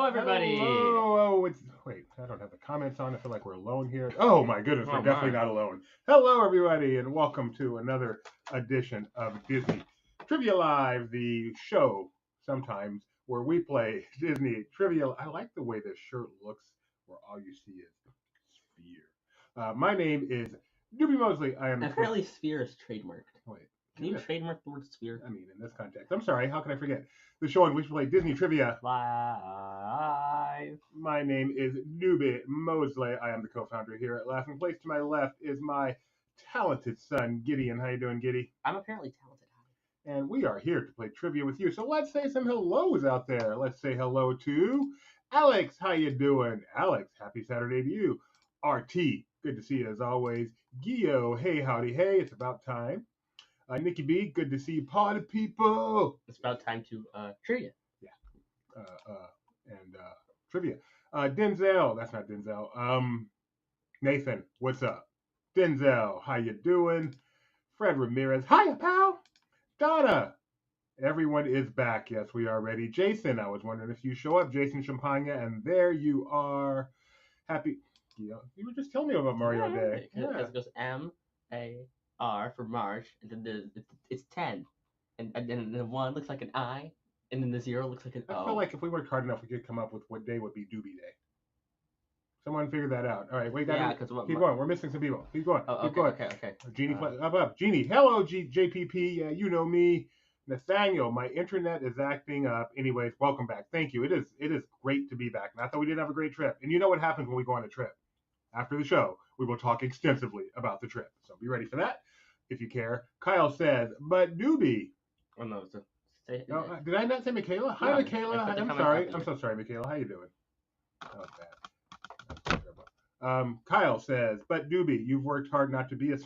everybody. Hello. Oh, wait. I don't have the comments on. I feel like we're alone here. Oh my goodness, we're definitely my. not alone. Hello, everybody, and welcome to another edition of Disney Trivia Live, the show sometimes where we play Disney Trivia. I like the way this shirt looks, where all you see is sphere. My name is Doobie Mosley. I am Apparently, sphere is trademarked. Wait. Can you trademark the word sphere? I mean, in this context. I'm sorry, how can I forget? The show in which we play Disney Trivia Live. My name is Doobie Mosley. I am the co-founder here at Laughing Place. To my left is my talented son, Gideon. How you doing, Giddy? I'm apparently talented. And we are here to play trivia with you. So let's say some hellos out there. Let's say hello to Alex. How you doing? Alex, happy Saturday to you. RT, good to see you as always. Gio, hey, howdy, hey, it's about time. Nikki B, good to see you, party people. It's about time to trivia. Yeah. Trivia. Denzel, that's not Denzel. Nathan, what's up? Denzel, how you doing? Fred Ramirez, hiya, pal. Donna, everyone is back. Yes, we are ready. Jason, I was wondering if you show up. Jason Champagne, and there you are. Happy. You were just telling me about Mario Day. Because it goes M-A-R for March, and then it's 10. And then the 1 looks like an I, and then the 0 looks like an O. I feel like if we worked hard enough, we could come up with what day would be Doobie Day. Someone figure that out. All right, wait. Keep going. We're missing some people. Keep going. Oh, keep going. Okay. Genie, up. Genie, hello, JPP. Yeah, you know me. Nathaniel, my internet is acting up. Anyways, welcome back. Thank you. It is great to be back. Not that we didn't have a great trip. And you know what happens when we go on a trip? After the show, we will talk extensively about the trip. So be ready for that if you care. Kyle says, but Doobie. Oh, no. No, did I not say Michaela? Hi, No, Michaela. I'm sorry. I'm so sorry, Michaela. How you doing? Oh, bad. Kyle says, but Doobie, you've worked hard not to be a...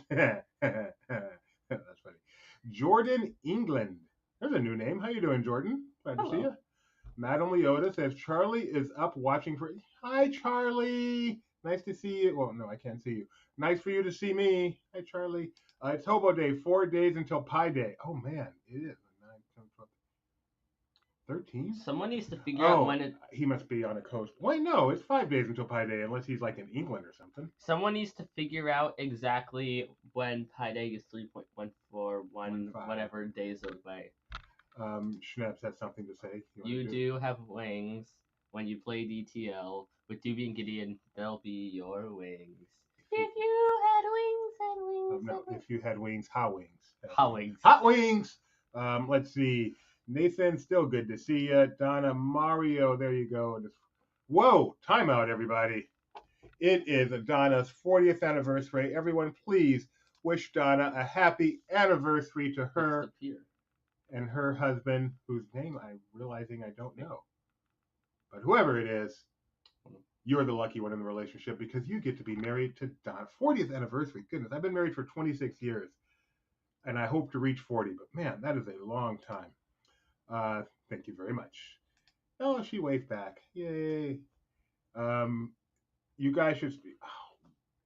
That's funny. Jordan England. There's a new name. How you doing, Jordan? Glad to see you. Madam Leota says, Charlie is up watching for... Hi, Charlie. Nice to see you. Well, no, I can't see you. Nice for you to see me. Hi, Charlie. It's Hobo Day. 4 days until Pi Day. Oh, man. It is. 9, 10, 12, 13? Someone needs to figure out when it... He must be on a coast. Wait, no. It's 5 days until Pi Day, unless he's like in England or something. Someone needs to figure out exactly when Pi Day is 3.141 whatever days away. Schnaps has something to say. You do have wings. When you play DTL with Doobie and Gideon, they'll be your wings. If you had wings. No, if you had wings, hot wings. Hot wings. Hot wings. Let's see. Nathan, still good to see you. Donna, Mario, there you go. Whoa, timeout, everybody. It is Donna's 40th anniversary. Everyone, please wish Donna a happy anniversary to her and her husband, whose name I'm realizing I don't know. But whoever it is, you're the lucky one in the relationship because you get to be married to Donna. 40th anniversary. Goodness, I've been married for 26 years, and I hope to reach 40. But, man, that is a long time. Thank you very much. Oh, she waved back. Yay. You guys should speak. Oh,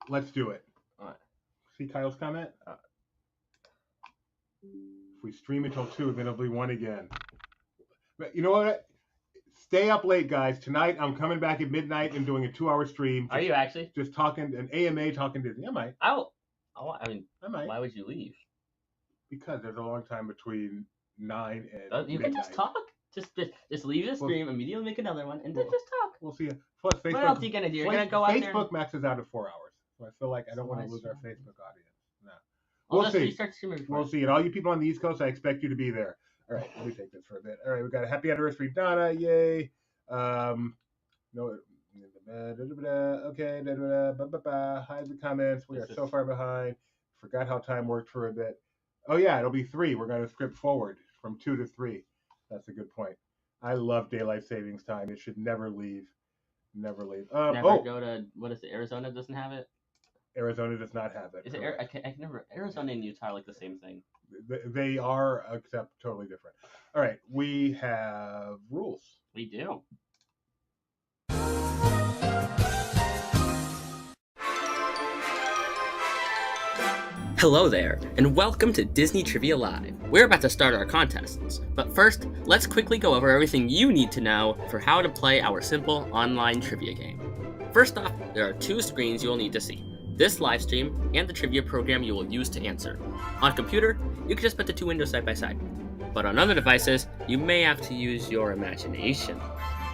let's do it. All right. See Kyle's comment? If we stream until 2, then it'll be 1 again. But you know what? Stay up late, guys. Tonight, I'm coming back at midnight and doing a 2-hour stream. Are you actually? Just talking, an AMA talking Disney. I might. I might. Why would you leave? Because there's a long time between 9 and you midnight. can just talk. Just leave the stream, immediately make another one, and then just talk. We'll see. Plus, Facebook, what else are you going to do? You're going to go out there? Facebook maxes out at 4 hours. So I feel like I don't want to lose our Facebook audience. No. We'll see. We'll see. And all you people on the East Coast, I expect you to be there. All right, let me take this for a bit. All right, we got a happy anniversary, Donna. Yay. No. Okay. Hide the comments. We are so far behind. Forgot how time worked for a bit. Oh, yeah, it'll be 3. We're going to script forward from 2 to 3. That's a good point. I love daylight savings time. It should never leave. Never leave. Never go to, what is it, Arizona doesn't have it? Arizona does not have it. Is it I can never. Arizona and Utah are like the same thing. They are, except totally different. All right, we have rules. We do. Hello there, and welcome to Disney Trivia Live. We're about to start our contests, but first, let's quickly go over everything you need to know for how to play our simple online trivia game. First off, there are 2 screens you will need to see: this live stream and the trivia program you will use to answer. On a computer, you can just put the 2 windows side by side, but on other devices, you may have to use your imagination.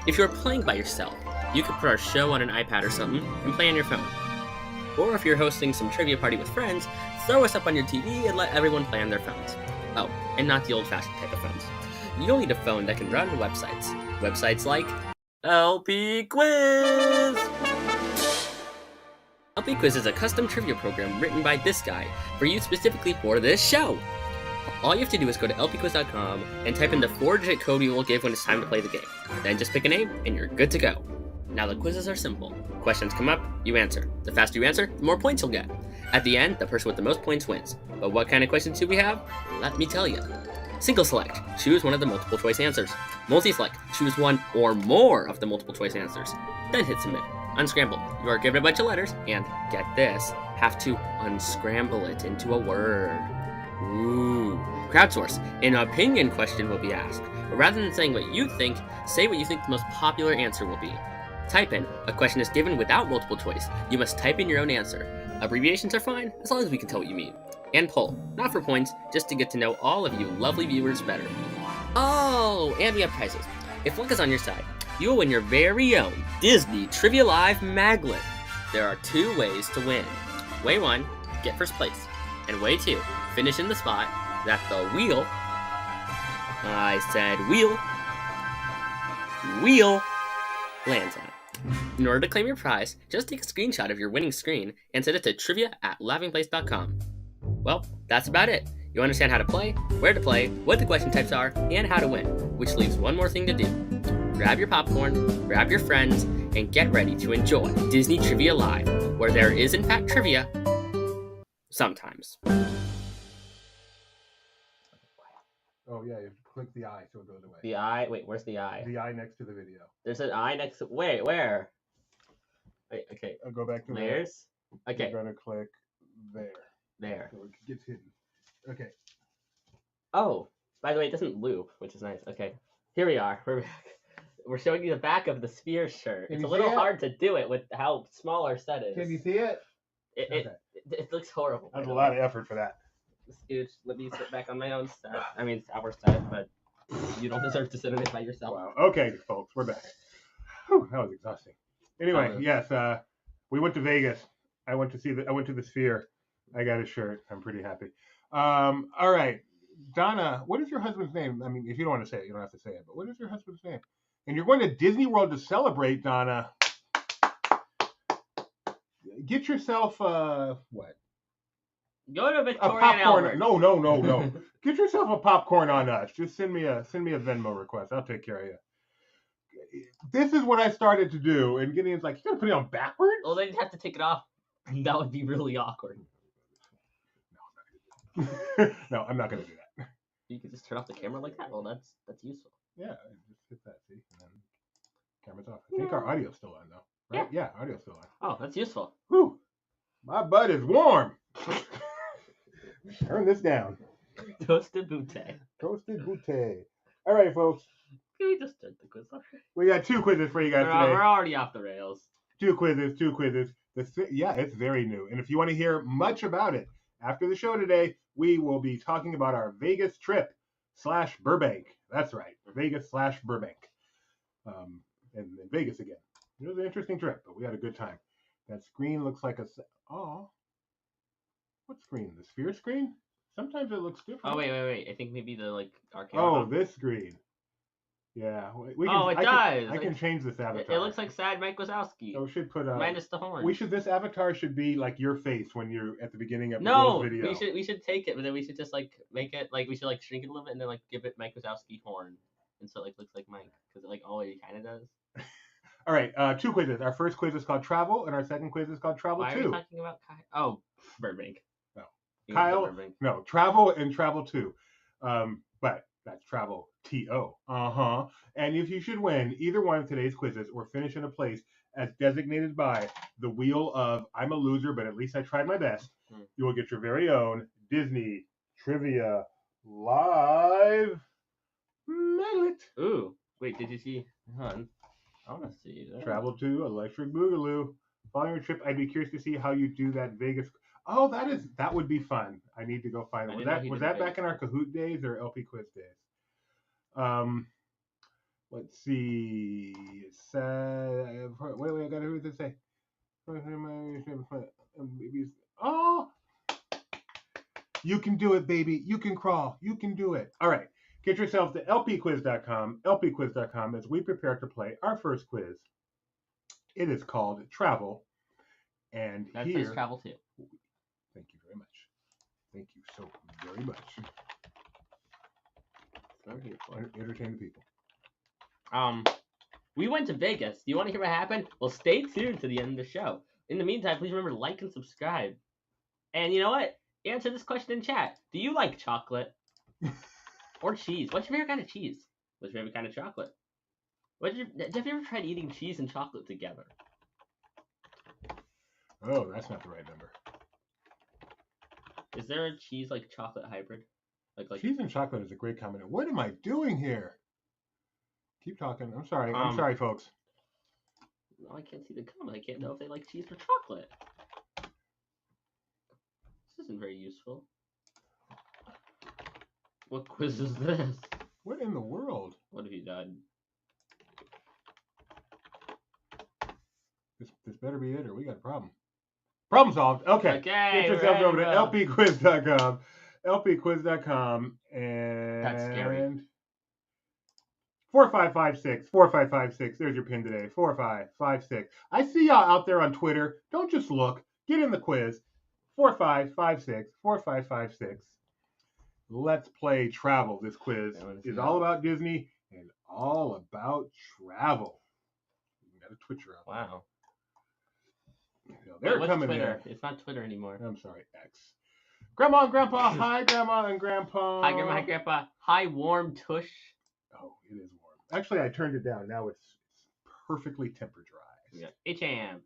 If you're playing by yourself, you can put our show on an iPad or something and play on your phone. Or if you're hosting some trivia party with friends, throw us up on your TV and let everyone play on their phones. Oh, and not the old-fashioned type of phones. You'll need a phone that can run websites. Websites like LP Quiz! LP Quiz is a custom trivia program written by this guy for you specifically for this show. All you have to do is go to lpquiz.com and type in the 4-digit code we will give when it's time to play the game. Then just pick a name and you're good to go. Now the quizzes are simple. Questions come up, you answer. The faster you answer, the more points you'll get. At the end, the person with the most points wins. But what kind of questions do we have? Let me tell you. Single select, choose one of the multiple choice answers. Multi-select, choose one or more of the multiple choice answers. Then hit submit. Unscramble, you are given a bunch of letters and, get this, have to unscramble it into a word. Ooh. Crowdsource, an opinion question will be asked. But rather than saying what you think, say what you think the most popular answer will be. Type in, a question is given without multiple choice. You must type in your own answer. Abbreviations are fine, as long as we can tell what you mean. And poll, not for points, just to get to know all of you lovely viewers better. Oh, and we have prizes. If luck is on your side, you will win your very own Disney Trivia Live Maglet. There are 2 ways to win. Way 1, get first place. And way 2, finish in the spot that the wheel, I said wheel, lands on. In order to claim your prize, just take a screenshot of your winning screen and send it to trivia@laughingplace.com. Well, that's about it. You understand how to play, where to play, what the question types are, and how to win, which leaves one more thing to do. Grab your popcorn, grab your friends, and get ready to enjoy Disney Trivia Live, where there is in fact trivia, sometimes. Oh yeah, you have to click the eye so it goes away. The eye. Wait, where's the eye? The eye next to the video. There's an eye next to. Wait, where? Wait. Okay. I'll go back to Layers. there. Okay. You're gonna click there. There. So it gets hidden. Okay. Oh, by the way, it doesn't loop, which is nice. Okay. Here we are. We're back. We're showing you the back of the Sphere shirt. Can It's you a little see it? hard to do it with how small our set is. Can you see it? It looks horrible. That's a lot of effort for that. Scooch, let me sit back on my own set. I mean, it's our set, but you don't deserve to sit on it by yourself. Wow. Okay, folks, we're back. Whew, that was exhausting. Anyway, yes, we went to Vegas. I went to the Sphere. I got a shirt. I'm pretty happy. All right, Donna, what is your husband's name? I mean, if you don't want to say it, you don't have to say it. But what is your husband's name? And you're going to Disney World to celebrate, Donna. Get yourself what? Go to A Victoria and popcorn. Albert. No. Get yourself a popcorn on us. Just send me a Venmo request. I'll take care of you. This is what I started to do, and Gideon's like, "You gotta put it on backwards." Well, then you'd have to take it off. That would be really awkward. No, I'm not gonna do that. You could just turn off the camera like that. Well, that's useful. Yeah, just hit that. See, and then camera's off. I think our audio's still on though, right? Yeah, audio's still on. Oh, that's useful. Whew, my butt is warm. Turn this down. Toasted butte. Toasted butte. All right, folks. Can we just start the quiz off? We got 2 quizzes for you guys today. We're already off the rails. 2 quizzes. Yeah, it's very new. And if you want to hear much about it, after the show today, we will be talking about our Vegas trip / Burbank. That's right, Vegas / Burbank. And Vegas again. It was an interesting trip, but we had a good time. That screen looks like what screen? The Sphere screen? Sometimes it looks different. Oh, wait. I think maybe our camera. Oh, this screen. Yeah. I can change this avatar. It looks like sad Mike Wazowski. So we should put minus the horn. This avatar should be like your face when you're at the beginning of the video. we should take it, but then we should just like make it like we should like shrink it a little bit and then like give it Mike Wazowski horn, and so it like looks like Mike because it like always kind of does. All right, 2 quizzes. Our first quiz is called Travel, and our second quiz is called Travel 2. Why are we talking about Kyle? Oh, Burbank. No, Kyle. Burbank. No, Travel and Travel 2. But that's Travel TO. And if you should win either one of today's quizzes or finish in a place as designated by the wheel of I'm a loser, but at least I tried my best, you will get your very own Disney Trivia Live Maglet. Ooh, wait, did you see? Hold on. I want to see that. Travel to Electric Boogaloo. Following your trip, I'd be curious to see how you do that Vegas. Oh, that would be fun. I need to go find it. Was that back in our Kahoot days or LP Quiz days? Let's see. It said, wait, I gotta hear what this say. Oh, you can do it, baby. You can crawl. You can do it. All right. Get yourselves to lpquiz.com, lpquiz.com, as we prepare to play our first quiz. It is called Travel. And that here, says travel too. Thank you very much. Thank you so very much. Entertain the people. We went to Vegas. Do you want to hear what happened? Well, stay tuned to the end of the show. In the meantime, please remember to like and subscribe. And you know what? Answer this question in chat. Do you like chocolate? Or cheese? What's your favorite kind of cheese? What's your favorite kind of chocolate? Have you ever tried eating cheese and chocolate together? Oh, that's not the right number. Is there a cheese like chocolate hybrid? Like cheese and chocolate is a great combination. What am I doing here? Keep talking. I'm sorry. I'm sorry, folks. No, I can't see the comment. I can't know if they like cheese or chocolate. This isn't very useful. What quiz is this? What in the world? What have you done? This better be it, or we got a problem. Problem solved. Okay. Get yourself over to lpquiz.com. lpquiz.com and that's scary. 4556. 4556. There's your pin today. 4556. I see y'all out there on Twitter. Don't just look. Get in the quiz. 4556. 4556. Let's play travel. This quiz is all about Disney and all about travel. You got a Twitcher out. Wow. They're coming Twitter? It's not Twitter anymore. I'm sorry, X. Grandma and Grandpa. Hi, Grandma and Grandpa. Hi, Grandma. Hi, Grandpa. Hi, warm tush. Oh, it is warm. Actually, I turned it down. Now it's perfectly temperatized. Yeah. H-am.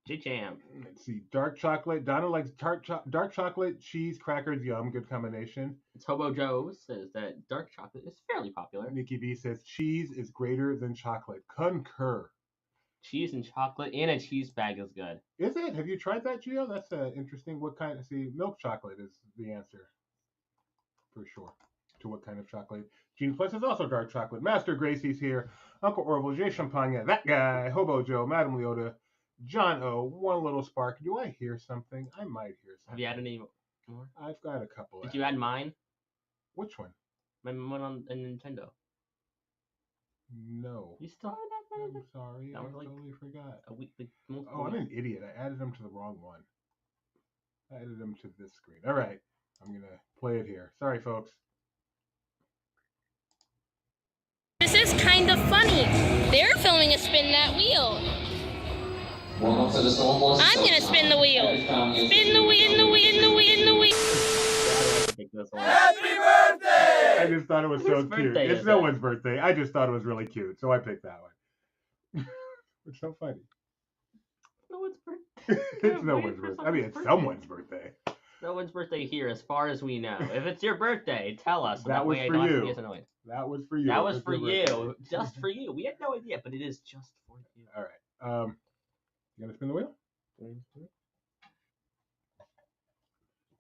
J-jam. Let's see. Dark chocolate. Donna likes dark chocolate, cheese, crackers. Yum. Good combination. Tobo Joe says that dark chocolate is fairly popular. Nikki B says cheese is greater than chocolate. Concur. Cheese and chocolate and a cheese bag is good. Is it? Have you tried that, Gio? That's interesting. What kind? See, milk chocolate is the answer for sure. To what kind of chocolate? Gene Plus is also dark chocolate. Master Gracie's here. Uncle Orville, Jay Champagne, that guy, Hobo Joe, Madame Leota, John O, One Little Spark. Do I hear something? I might hear something. Have you had any more? I've got a couple. Did you add mine? Which one? My one on Nintendo. No. You still have that? I'm sorry. I totally forgot. I'm an idiot. I added them to the wrong one. I added them to this screen. All right. I'm going to play it here. Sorry, folks. This is kind of funny. They're filming a spin that wheel. I'm going to spin the wheel. Spin the wheel, the wheel, the wheel, the wheel. Happy birthday! I just thought it was so cute. It's no one's birthday. I just thought it was really cute, so I picked that one. It's so funny. No one's birthday. It's no one's birthday. I mean, it's someone's birthday. No one's birthday here, as far as we know. If it's your birthday, tell us. So that was way for I don't you. have to get annoyed. That was for you. That was for you. Just for you. We had no idea, but it is just for you. All right. You gonna spin the wheel? You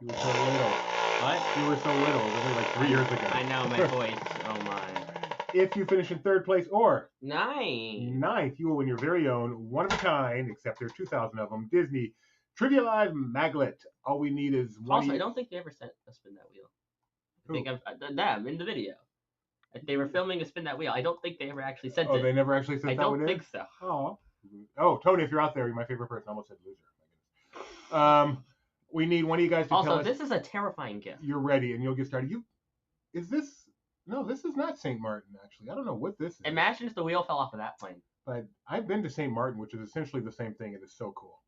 were so little. What? You were so little. It was only like 3 years ago. I know, my voice. Oh my. If you finish in third place or ninth, you will win your very own one-of-a-kind, except there are 2,000 of them, Disney Trivia Live Maglet. All we need is one. Also, I don't think they ever sent a spin that wheel. I think I've them in the video. If they were filming a spin that wheel, I don't think they ever actually sent it. Oh, they never actually sent that one in? I don't think so. Oh, Tony, if you're out there, you're my favorite person. I almost said loser. We need one of you guys to tell us. Also, this is a terrifying gift. You're ready, and you'll get started. Is this... No, this is not St. Martin, actually. I don't know what this is. Imagine if the wheel fell off of that plane. But I've been to St. Martin, which is essentially the same thing. It is so cool.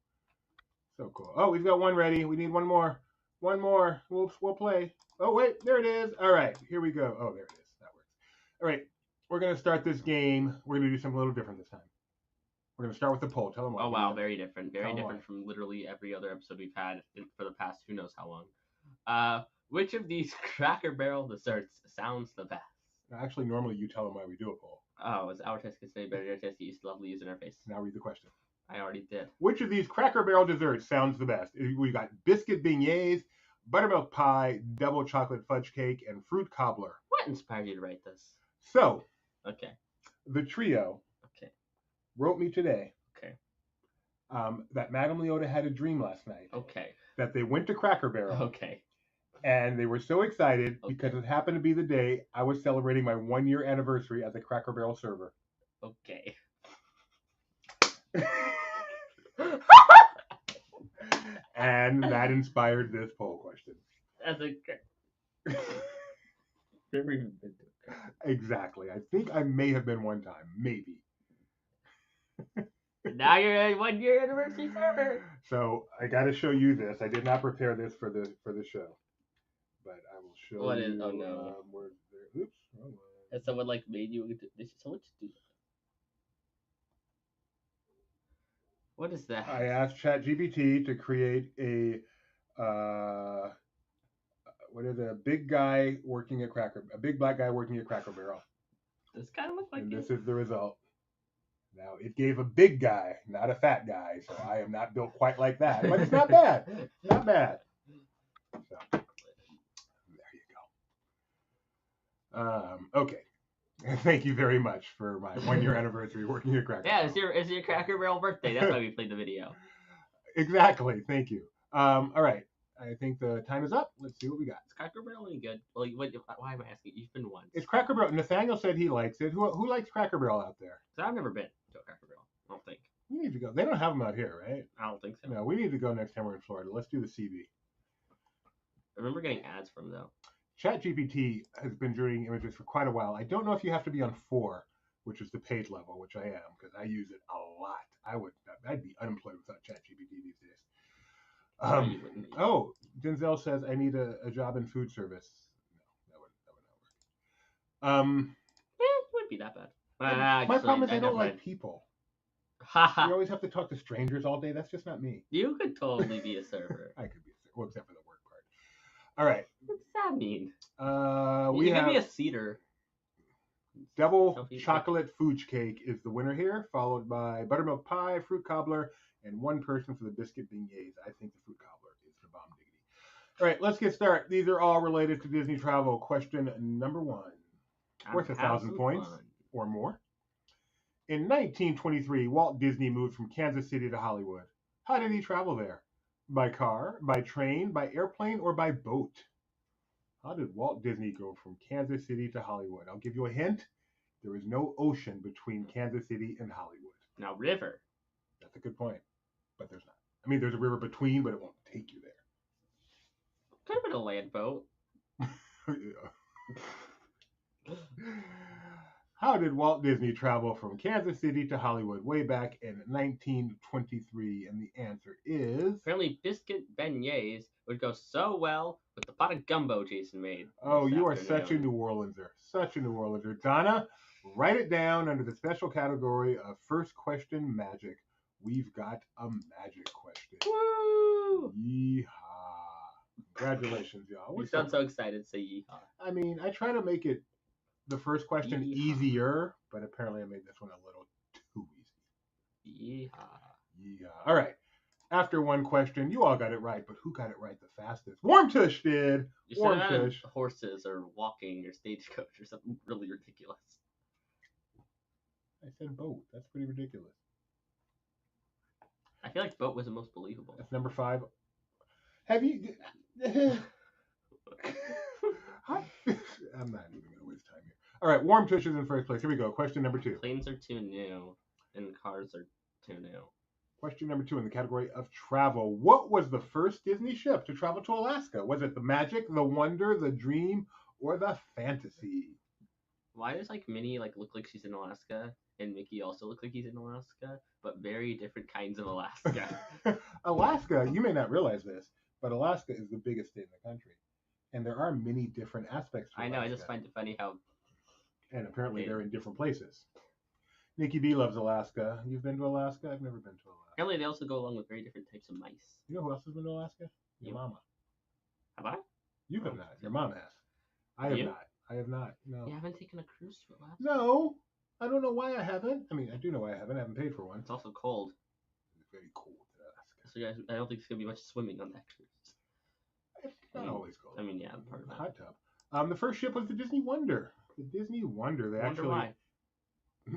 So cool. Oh, we've got one ready. We need one more. One more. We'll play. Oh, wait. There it is. All right. Here we go. Oh, there it is. That works. All right. We're going to start this game. We're going to do something a little different this time. We're going to start with the poll. Tell them what. Oh wow, very different. Very Tell 'em different why. from literally every other episode we've had for the past who knows how long. Which of these Cracker Barrel desserts sounds the best? Actually, normally you tell them why we do a poll. Oh, it's our test gets better. Your test use lovely user interface. Now read the question. I already did. Which of these Cracker Barrel desserts sounds the best? We got biscuit beignets, buttermilk pie, double chocolate fudge cake, and fruit cobbler. What inspired you to write this? So, Okay. the trio Okay. wrote me today Okay. that Madame Leota had a dream last night Okay. that they went to Cracker Barrel Okay. and they were so excited because it happened to be the day I was celebrating my 1-year anniversary as a Cracker Barrel server. Okay. And that inspired this poll question. That's a. Never even been to it. Exactly. I think I may have been one time, maybe. Now you're a 1-year anniversary server. So I got to show you this. I did not prepare this for the show, but I will show What you. is? Oh no. Where's there? Oops. Wrong one. And someone like made you. Someone just do that. What is that? I asked ChatGPT to create a what is it? A big guy working at a big black guy working at Cracker Barrel. This kind of looks like And it. this is the result. Now, it gave a big guy, not a fat guy, so I am not built quite like that, but it's not bad. Not bad. So, there you go. Okay. Thank you very much for my 1-year anniversary working at Cracker Barrel. Yeah, it's your Cracker Barrel birthday. That's why we played the video. Exactly. Thank you. All right. I think the time is up. Let's see what we got. Is Cracker Barrel any good? Well, why am I asking? You've been once. It's Cracker Barrel. Nathaniel said he likes it. Who likes Cracker Barrel out there? So I've never been to a Cracker Barrel. I don't think. We need to go. They don't have them out here, right? I don't think so. No, we need to go next time we're in Florida. Let's do the CB. I remember getting ads from though. ChatGPT has been generating images for quite a while. I don't know if you have to be on 4, which is the paid level, which I am, because I use it a lot. I'd be unemployed without ChatGPT these days. You wouldn't be. Oh, Denzel says I need a job in food service. No, that would not work. It wouldn't be that bad. My problem is I don't like people. Haha. You always have to talk to strangers all day. That's just not me. You could totally be a server. I could be well, except for the work part. All right. What does that mean? We You have could be a cedar. double chocolate fudge cake is the winner here, followed by buttermilk pie, fruit cobbler, and one person for the biscuit beignets. I think the fruit cobbler is the bomb diggity. All right, let's get started. These are all related to Disney travel. Question number 1. Worth 1,000 points or more. In 1923, Walt Disney moved from Kansas City to Hollywood. How did he travel there? By car, by train, by airplane, or by boat? How did Walt Disney go from Kansas City to Hollywood? I'll give you a hint. There is no ocean between Kansas City and Hollywood. Now river. That's a good point. But there's not. I mean, there's a river between, but it won't take you there. Could have been a land boat. How did Walt Disney travel from Kansas City to Hollywood way back in 1923? And the answer is... Apparently, biscuit beignets would go so well with the pot of gumbo Jason made. Oh, this you are afternoon. such a New Orleanser. Such a New Orleanser. Donna, write it down under the special category of First Question Magic. We've got a magic question. Woo! Yeehaw. Congratulations, y'all. You sound so excited. Say yeehaw. I mean, I try to make it the first question Yeehaw. easier, but apparently I made this one a little too easy. Yeehaw. Yeehaw. All right. After one question, you all got it right, but who got it right the fastest? Warm Tush did. You should Warm have had Tush. horses or walking or stagecoach or something really ridiculous. I said boat. That's pretty ridiculous. I feel like boat was the most believable. That's number 5. Have you... I'm not even going to waste time here. All right, Warm Tush is in first place. Here we go. Question number 2. Planes are too new and cars are too new. Question number 2 in the category of travel. What was the first Disney ship to travel to Alaska? Was it the Magic, the Wonder, the Dream, or the Fantasy? Why does like Minnie look like she's in Alaska and Mickey also look like he's in Alaska, but very different kinds of Alaska? Alaska, you may not realize this, but Alaska is the biggest state in the country. And there are many different aspects to I know, Alaska. I just find it funny how... And apparently they're in different places. Nikki B loves Alaska. You've been to Alaska? I've never been to Alaska. Apparently, they also go along with very different types of mice. You know who else has been to Alaska? Your You. mama. Have I? You have not. Your mom has. I have You? not. I have not. No. You haven't taken a cruise to Alaska? No. I don't know why I haven't. I mean, I do know why I haven't. I haven't paid for one. It's also cold. It's very cold in Alaska. So guys, I don't think there's gonna be much swimming on that cruise. It's not always cold. I mean, yeah, part of The it. hot tub. The first ship was the Disney Wonder. The Disney Wonder. I wonder why.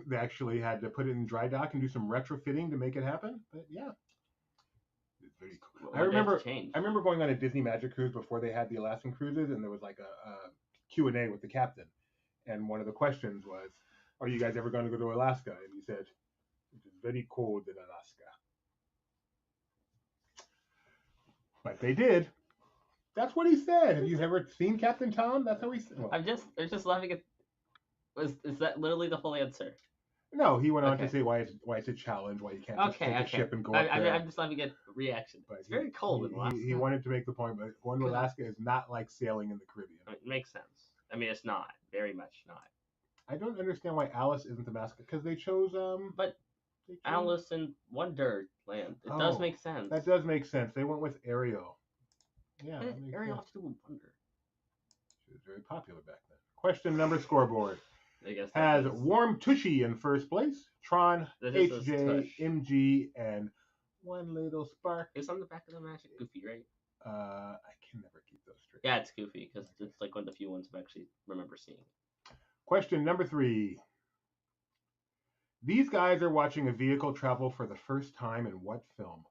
They actually had to put it in dry dock and do some retrofitting to make it happen. But yeah, it's very cool. What I did they have to remember. change? I remember going on a Disney Magic cruise before they had the Alaskan cruises, and there was like a Q&A with the captain, and one of the questions was, "Are you guys ever going to go to Alaska?" And he said, "It is very cold in Alaska." But they did. That's what he said. Have you ever seen Captain Tom? That's how he said. Well, I'm just laughing at. Is that literally the whole answer? no, he went on to Okay. say why it's a challenge, why you can't just Okay, take a ship and go I, up there. I'm just laughing at reaction. But It's very cold in Alaska. He wanted to make the point, but going to Good. Alaska is not like sailing in the Caribbean. I mean, it makes sense. I mean, it's not. Very much not. I don't understand why Alice isn't the mascot, because they chose But they chose- Alice in Wonderland. It does Oh, make sense. That does make sense. They went with Ariel. Yeah, What that did makes Ariel sense. have to do with Wonder? She was very popular back then. Question number scoreboard I guess that has is- Warm Tushy in first place, Tron, That is a HJ, tush. MG, and One Little Spark. It's on the back of the Magic Goofy, right? I can never keep those straight. Yeah, it's Goofy because it's like one of the few ones I actually remember seeing. Question number 3. These guys are watching a vehicle travel for the first time in what film?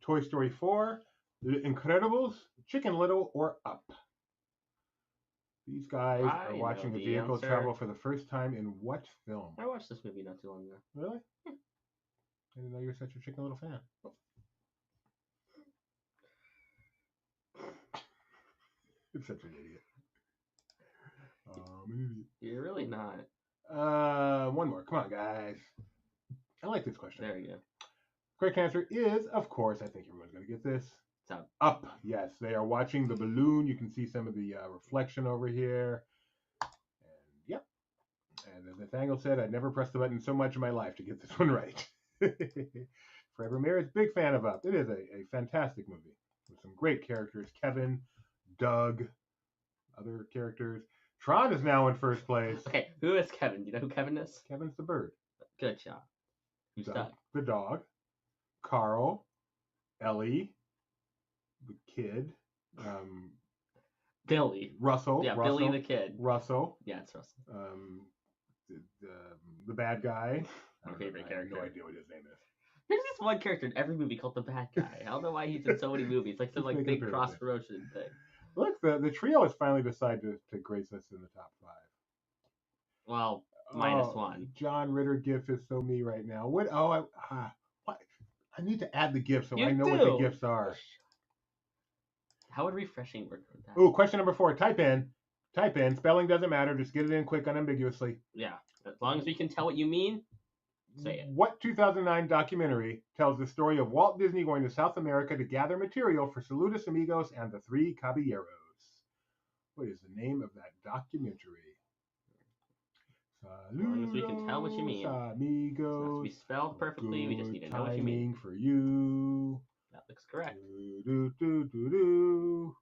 Toy Story 4, The Incredibles, Chicken Little, or Up? These guys I are know watching a the vehicle answer. travel for the first time in what film? I watched this movie not too long ago. Really? I didn't know you were such a Chicken Little fan. You're such an idiot. I'm an idiot. You're really not. One more. Come on, guys. I like this question. There you go. Correct answer is, of course, I think everyone's going to get this. It's Up. Up. Yes, they are watching the balloon. You can see some of the reflection over here. And yep. And as Nathaniel said, I'd never pressed the button so much in my life to get this one right. Forever Married, big fan of Up. It is a fantastic movie with some great characters. Kevin, Doug, other characters. Tron is now in first place. Okay, who is Kevin? You know who Kevin is? Kevin's the bird. Good job. Who's Doug? The dog. Carl, Ellie, the kid, Billy. Russell. Yeah, Russell, Billy the kid. Russell, Yeah, it's Russell. the bad guy. My favorite I have no character. idea what his name is. There's this one character in every movie called the bad guy. I don't know why he's in so many movies. Like some Let's like make big it cross fair. promotion thing. Look, the trio has finally decided to grace us in the top 5. Well, -1. John Ritter GIF is so me right now. What? Oh, what? I need to add the GIF so You I know what the do. GIFs are. How would refreshing work with that? Ooh, question number 4. Type in. Spelling doesn't matter. Just get it in quick, unambiguously. Yeah, as long as we can tell what you mean, say it. What 2009 documentary tells the story of Walt Disney going to South America to gather material for Saludos Amigos and the Three Caballeros? What is the name of that documentary? As long as we can tell what you mean. Saludos It has to Amigos. be spelled perfectly. We just need to know what you Timing mean. for you. That looks correct. Do, do, do, do, do.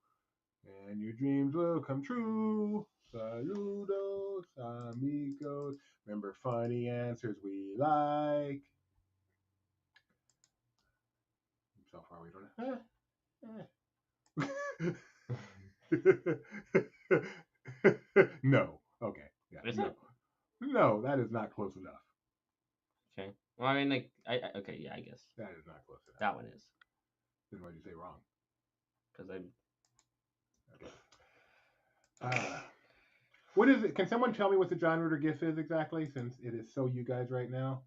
And your dreams will come true. Saludos, amigos. Remember funny answers we like. So far we don't. No. Okay. Yeah. Is no. it? No, that is not close enough. Okay. Well, I mean, like, okay, yeah, I guess That is not close enough. that one is Then why'd you say wrong? because I'm. Okay. What is it? Can someone tell me what the John Ritter GIF is exactly, since it is so you guys right now?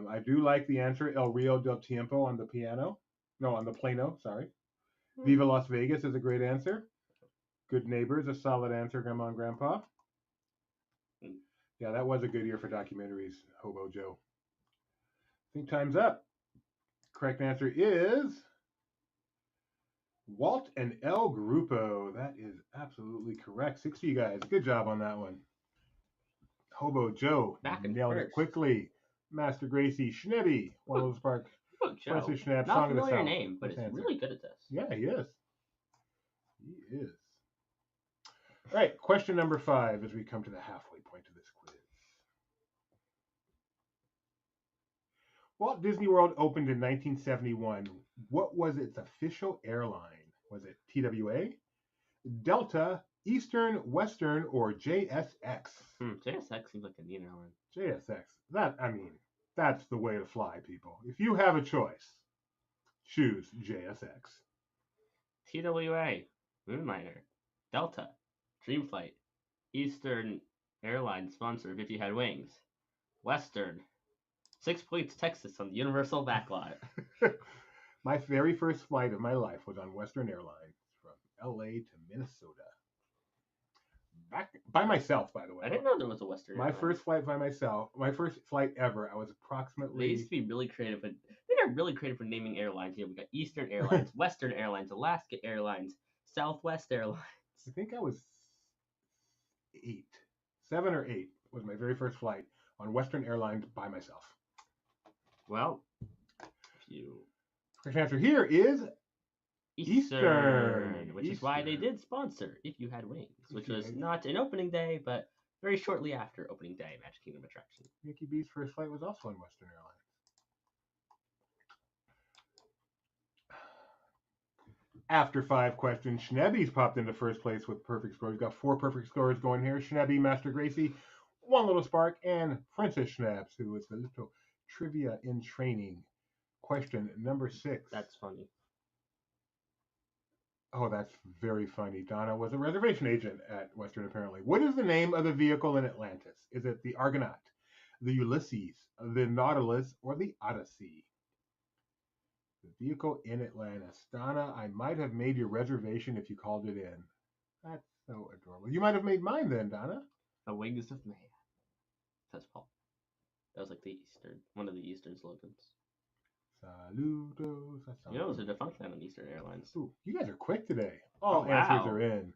I do like the answer El Rio del Tiempo on the piano. No, on the piano, sorry. Viva Las Vegas is a great answer. Good Neighbors, a solid answer, Grandma and Grandpa. Yeah, that was a good year for documentaries, Hobo Joe. I think time's up. Correct answer is Walt and El Grupo. That is absolutely correct. 6 to you guys. Good job on that one. Hobo Joe Back and nailed it first. quickly. Master Gracie Schnebby, one of those spark. Oh, Joe. Francis Schnapp, Not Song of the familiar South. name, but First it's answer. really good at this. Yeah, he is. He is. All right, question number 5 as we come to the halfway point of this quiz. Walt Disney World opened in 1971. What was its official airline? Was it TWA, Delta, Eastern, Western, or JSX? JSX seems like a neat airline. JSX. That's the way to fly, people. If you have a choice, choose JSX. TWA, Moonliner, Delta, Dreamflight, Eastern Airlines sponsor If You Had Wings, Western, 6 Points, Texas on the Universal Backlot. My very first flight of my life was on Western Airlines from LA to Minnesota. Back by myself, by the way. I didn't know there was a Western My Airlines. first flight by myself, my first flight ever, I was approximately... They used to be really creative, but they got really creative for naming airlines. You know, we got Eastern Airlines, Western Airlines, Alaska Airlines, Southwest Airlines. I think I was 7 or 8 was my very first flight on Western Airlines by myself. Well, if you... Correct answer here is Eastern, which is why they Eastern. did sponsor If You Had Wings, which You was Had- not an opening day, but very shortly after opening day, Magic Kingdom attraction. Mickey B's first flight was also on Western Airlines. After 5 questions, Schnebby's popped into first place with perfect scores. We've got 4 perfect scores going here. Schnebby, Master Gracie, one little spark, and Princess Schnabs, who is the little trivia in training. Question number 6. That's funny. Oh, that's very funny. Donna was a reservation agent at Western, apparently. What is the name of the vehicle in Atlantis? Is it the Argonaut, the Ulysses, the Nautilus, or the Odyssey? The vehicle in Atlantis. Donna, I might have made your reservation if you called it in. That's so adorable. You might have made mine then, Donna. The Wings of Mayhem. That's Paul. That was like the Eastern, one of the Eastern slogans. Saludos. That sounds You know, it was a good. defunct line on Eastern Airlines. Ooh, you guys are quick today. All Oh, answers wow. are in.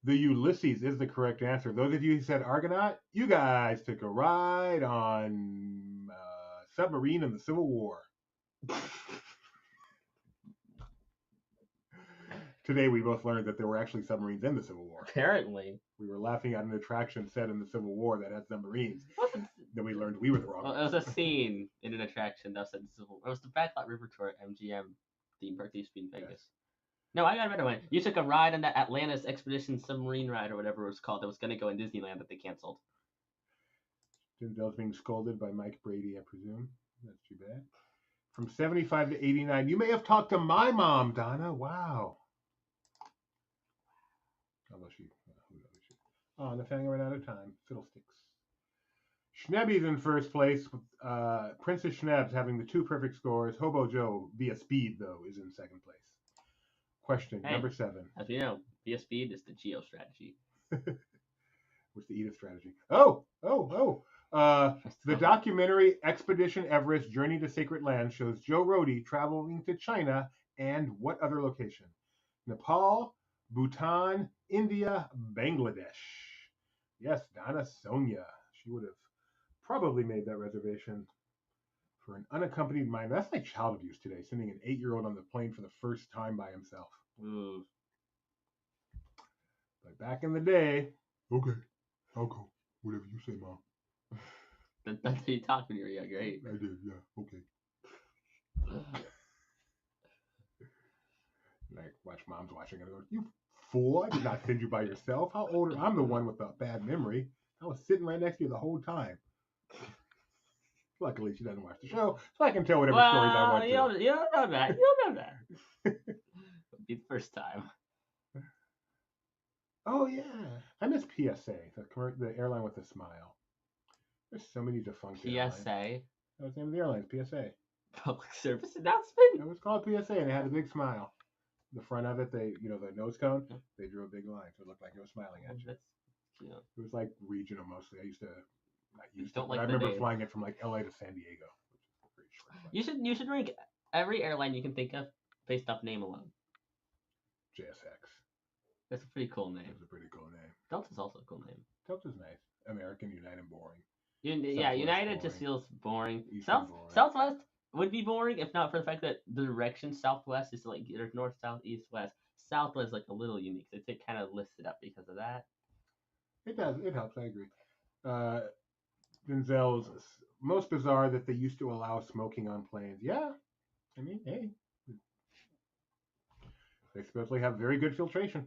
The Ulysses is the correct answer. Those of you who said Argonaut, you guys took a ride on a submarine in the Civil War. Today we both learned that there were actually submarines in the Civil War. Apparently. We were laughing at an attraction set in the Civil War that had submarines. Wasn't- Then we learned we were the wrong Well, it was a scene in an attraction that said Civil. It was the Backlot River Tour at MGM theme park that used to be in Vegas. Yes. No, I got a better one. You took a ride on that Atlantis Expedition submarine ride or whatever it was called that was going to go in Disneyland that they canceled. Denzel's being scolded by Mike Brady, I presume. That's too bad. From 75 to 89. You may have talked to my mom, Donna. Wow. Although she, who knows? Oh, Nathaniel ran out of time. Fiddlesticks. Schnebby's in first place with Princess Schnebs having the 2 perfect scores. Hobo Joe, via speed, though, is in second place. Question Hey. number 7. As we know, via speed is the geo strategy. What's the Edith strategy? The documentary Expedition Everest Journey to Sacred Land shows Joe Rohde traveling to China and what other location? Nepal, Bhutan, India, Bangladesh. Yes, Donna Sonia. She would have probably made that reservation for an unaccompanied minor. That's like child abuse today, sending an 8-year-old on the plane for the first time by himself. Ooh. But back in the day, okay, I'll go. Whatever you say, Mom. That's how you talk when you're young, right? I did, yeah, okay. Like, watch Mom's watching and I go, you fool, I did not send you by yourself. How old am I? I'm the one with the bad memory. I was sitting right next to you the whole time. Luckily, she doesn't watch the show, so I can tell whatever stories I want to. You don't know that. You don't know that. It'll be the first time. Oh, yeah. I miss PSA, the airline with a smile. There's so many defunct airlines. PSA. That was the name of the airline, PSA. Public service announcement. It was called PSA, and it had a big smile. The front of it, the nose cone, they drew a big line, so it looked like it was smiling at you. That's, you know, It was like regional mostly. I don't like I the remember name. flying it from like LA to San Diego, which is a pretty short flight. You should rank every airline you can think of based off name alone. JSX. That's a pretty cool name. It's a pretty cool name. Delta's also a cool name. Delta's nice. American, United, boring. Yeah, Southwest, United just boring. feels boring. Eastern, boring. Southwest would be boring if not for the fact that the direction Southwest is like there's north, south, east, west. Southwest is like a little unique. So it kind of lifts it up because of that. It does. It helps. I agree. Denzel's most bizarre that they used to allow smoking on planes. Yeah. I mean, hey. They supposedly have very good filtration.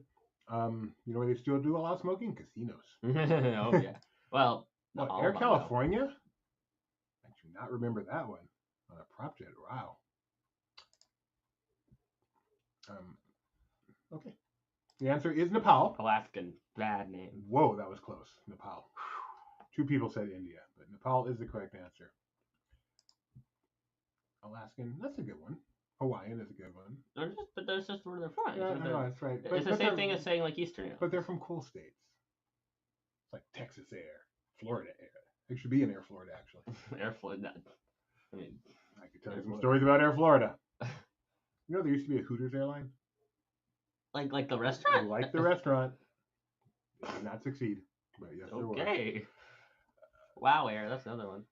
You know where they still do allow smoking? Casinos. Oh yeah. Well, not all Air of them, California? I do not remember that one on a prop jet. Wow. Okay. The answer is Nepal. though. Alaskan, bad name. Whoa, that was close. Nepal. 2 people said India, but Nepal is the correct answer. Alaskan, that's a good one. Hawaiian is a good one. But that's just where they're from. Yeah, no, that's right. It's the same thing as saying like Eastern. But they're from cool states. It's like Texas Air, Florida Air. It should be in Air Florida, actually. Air Florida. I mean, I could tell you some stories about Air Florida. You know, there used to be a Hooters airline. like the restaurant. Like the restaurant. It did not succeed, but yes, there was. Okay. Wow Air, that's another one.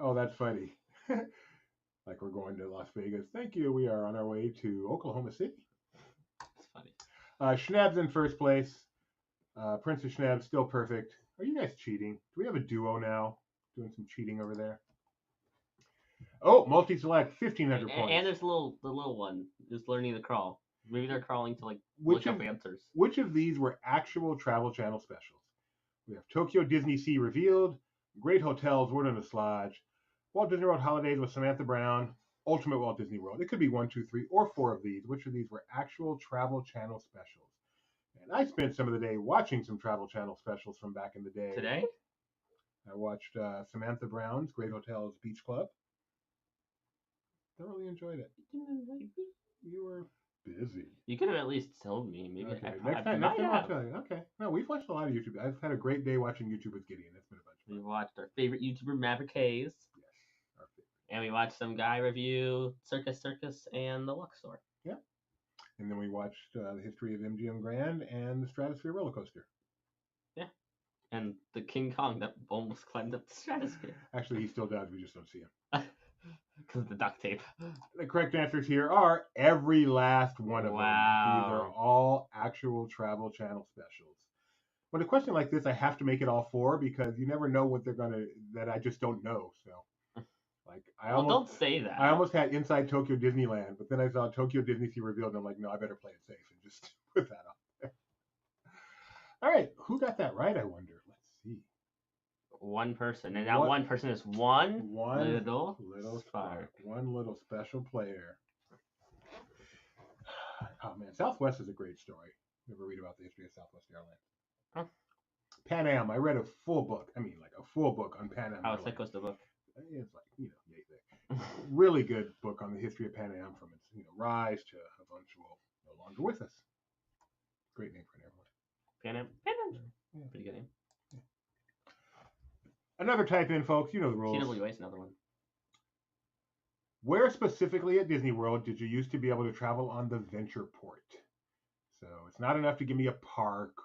Oh, that's funny. Like we're going to Las Vegas. Thank you. We are on our way to Oklahoma City. That's funny. Schnab's in first place. Princess Schnab still perfect. Are you guys cheating? Do we have a duo now? Doing some cheating over there. Oh, multi-select, 1,500 points. And there's the little one just learning to crawl. Maybe they're crawling to like look up answers. Which of these were actual Travel Channel specials? We have Tokyo Disney Sea Revealed, Great Hotels, Word on the Slodge, Walt Disney World Holidays with Samantha Brown, Ultimate Walt Disney World. It could be 1, 2, 3, or 4 of these. Which of these were actual Travel Channel specials? And I spent some of the day watching some Travel Channel specials from back in the day. Today? I watched Samantha Brown's Great Hotels Beach Club. Thoroughly enjoyed it. You were busy. You could have at least told me. Maybe Okay. I Next time might I'll have. tell you. Okay. No, we've watched a lot of YouTube. I've had a great day watching YouTube with Gideon. It's been a bunch of We fun. watched our favorite YouTuber Maverick Hayes, Yes, our favorite. and we watched some guy review Circus and the Luxor. Yeah. And then we watched the history of MGM Grand and the Stratosphere roller coaster. Yeah. And the King Kong that almost climbed up the stratosphere. Actually, he still does. We just don't see him. Because of the duct tape. The correct answers here are every last one of them. Wow. These are all actual Travel Channel specials. But a question like this, I have to make it all 4 because you never know what they're gonna. That I just don't know. So, like, Don't say that. I almost had Inside Tokyo Disneyland, but then I saw Tokyo Disney Sea Revealed, and I'm like, no, I better play it safe and just put that on there. All right, who got that right? I wonder. Let's see. One person, and that one person is one little spark. One little special player. Oh man, Southwest is a great story. You ever read about the history of Southwest Airlines? Huh? Pan Am. I read a full book. I mean, like a full book on Pan Am. How thick was the book? It's like, yay thick. Really good book on the history of Pan Am from its rise to eventual no longer with us. Great name for an airline. Pan Am. Yeah. Pretty good name. Yeah. Another type in, folks. You know the rules. TWA is another one. Where specifically at Disney World did you used to be able to travel on the Venture Port? So it's not enough to give me a park.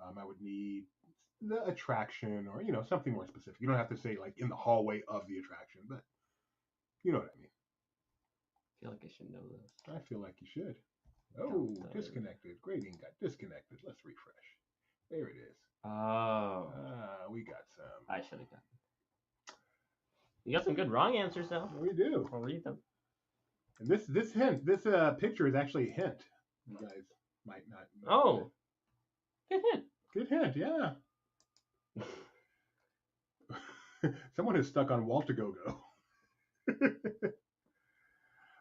I would need the attraction or, something more specific. You don't have to say like in the hallway of the attraction, but you know what I mean. I feel like I should know this. I feel like you should. Oh, disconnected. Grading got disconnected. Let's refresh. There it is. Oh. We got some. I should have gotten. You got some good wrong answers though. We do. I'll read them. And this picture is actually a hint. You guys might not know. Oh. Good hint. Good hint, yeah. Someone is stuck on Waltagogo.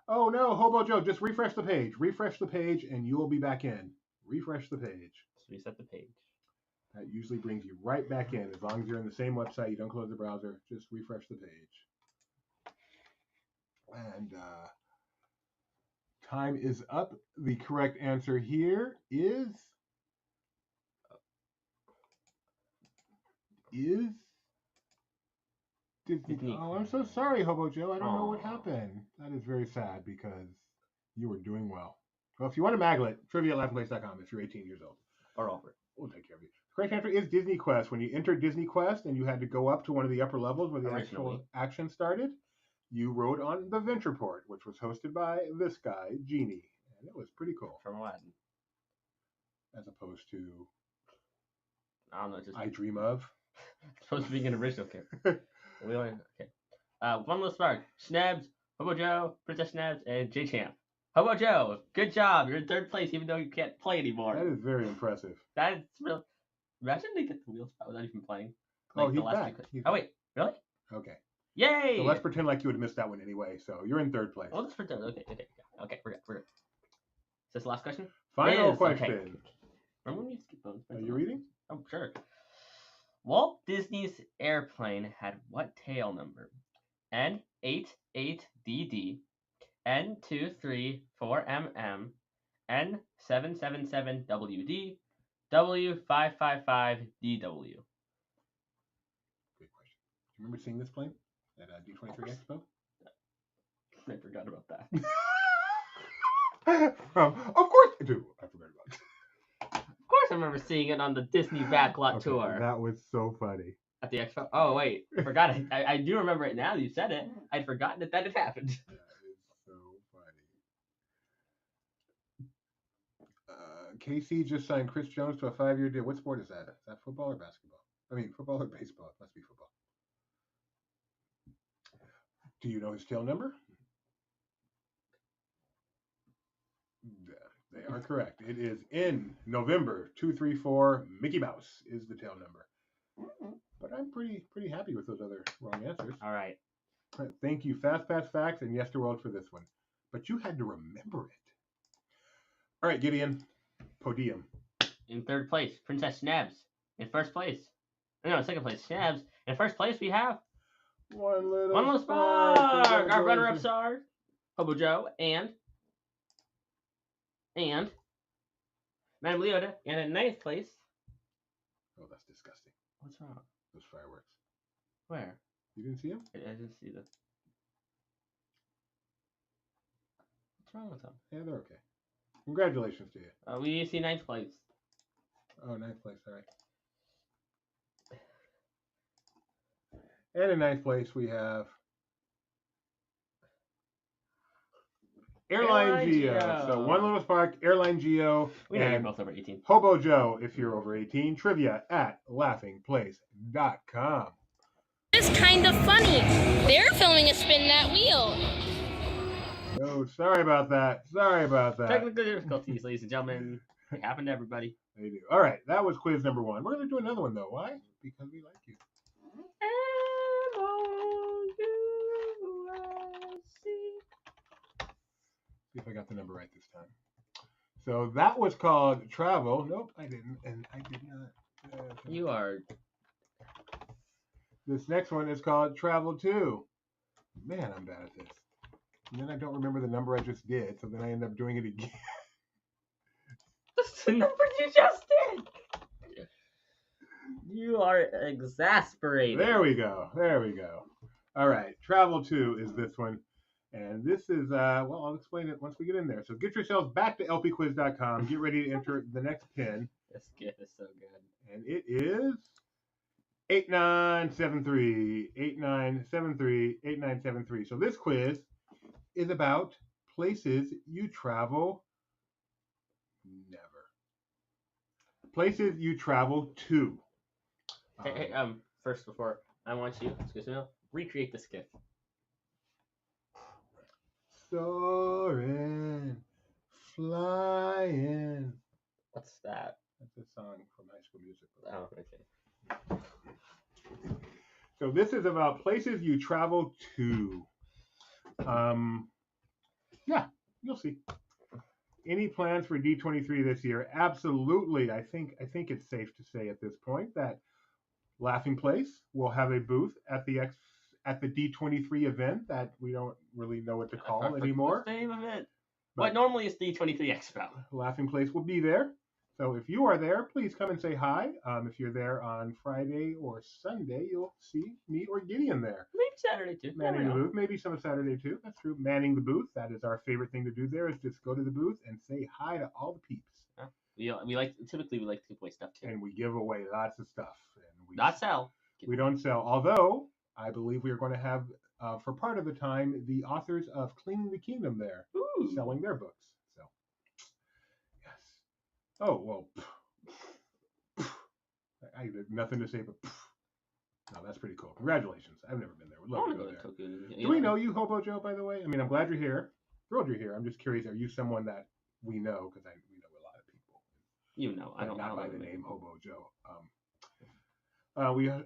Oh no, Hobo Joe, just refresh the page. Refresh the page and you will be back in. Refresh the page. Just reset the page. That usually brings you right back in. As long as you're in the same website, you don't close the browser, just refresh the page. And time is up. The correct answer here is Disney. Oh, I'm so sorry, Hobo Joe. I don't know what happened. That is very sad because you were doing well. Well, if you want a maglet, trivia@laughingplace.com if you're 18 years old. Or over. We'll take care of you. The correct answer is Disney Quest. When you entered Disney Quest and you had to go up to one of the upper levels where the Originally. actual action started, you rode on the Ventureport, which was hosted by this guy, Genie. And it was pretty cool. From Aladdin. As opposed to I don't know. Just I Dream of. supposed to be an original character. We only, okay. One little spark. Schnabs, Hobo Joe, Princess Schnabs, and J Champ. Hobo Joe, good job. You're in third place, even though you can't play anymore. That is very impressive. That's real. Imagine they get the wheels back without even playing. Oh, the he's last back. two- He's Oh wait, really? Okay. Yay! So let's pretend like you would have missed that one anyway. So you're in third place. Well, let's pretend. Okay, we're good. Is this the last question? Final It is, question. okay. Remember when you skip bones? Are you reading? Oh, sure. Walt Disney's airplane had what tail number? N88DD, N234MM, N777WD, W555DW. Good question. Do you remember seeing this plane at D23 Expo? I forgot about that. Of course I do. I forgot about it. Of course, I remember seeing it on the Disney Backlot Okay, tour that was so funny. at the expo. Oh wait, forgot it. I do remember it now. You said it. I'd forgotten that had happened. That is so funny. KC just signed Chris Jones to a 5-year deal. What sport is that? Is that football or basketball? I mean, football or baseball? It must be football. Do you know his tail number? They are correct. It is in November 234. Mickey Mouse is the tail number. But I'm pretty happy with those other wrong answers. All right. Thank you, Fast Pass Facts and Yesterworld for this one. But you had to remember it. All right, Gideon. Podium. In third place, Princess Schnabs. In first place, no, second place, Schnabs. In first place, we have One little Spark. Our Congratulations. runner-ups are Hobo Joe and Madame Leota. And in ninth place, Oh, that's disgusting. what's wrong? Those fireworks. Where? You didn't see them? I didn't see this. What's wrong with them? Yeah, they're okay. Congratulations to you. We see ninth place. Oh, ninth place. All right. And in ninth place, we have Airline Geo. So One Little Spark, Airline Geo, We know you're and both over 18. Hobo Joe, if you're over 18. Trivia@laughingplace.com. It's kind of funny. They're filming a spin that wheel. Oh, sorry about that. Sorry about that. Technical difficulties, ladies and gentlemen. They happen to everybody. They do. All right, that was quiz number 1. We're going to do another one, though. Why? Because we like you. See if I got the number right this time. So that was called Travel. Nope, I didn't. And I did not. You are. This next one is called Travel 2. Man, I'm bad at this. And then I don't remember the number I just did, so then I end up doing it again. That's the number you just did. You are exasperated. There we go. There we go. All right. Travel 2 is this one. And this is, well, I'll explain it once we get in there. So get yourselves back to lpquiz.com. Get ready to enter the next pin. This gift is so good. And it is 8973. 8973. 8973. So this quiz is about places you travel never. Places you travel to. Hey, first before I want you, excuse me, recreate this gift. Soaring, flying. What's that? That's a song from High School Musical. Oh, okay. So this is about places you travel to. Yeah, you'll see. Any plans for D23 this year? Absolutely. I think it's safe to say at this point that Laughing Place will have a booth at the D23 event that we don't really know what to call anymore. What's the name of it? But what normally is D23 Expo. Laughing Place will be there. So if you are there, please come and say hi. If you're there on Friday or Sunday, you'll see me or Gideon there. Maybe Saturday too. Manning the booth. Maybe some Saturday too. That's true. Manning the booth. That is our favorite thing to do there, is just go to the booth and say hi to all the peeps. We like typically give away stuff too. And we give away lots of stuff. And we Not sell. We don't sell. Although I believe we are going to have for part of the time the authors of Cleaning the Kingdom there selling their books. So yes. Oh well. I had nothing to say but. No, that's pretty cool. Congratulations. I've never been there. Would love to go there. Do we know you, Hobo Joe, by the way? I mean, I'm glad you're here. Thrilled you're here. I'm just curious, are you someone that we know? Because we know a lot of people. You know, I don't know. Not by the name Hobo Joe.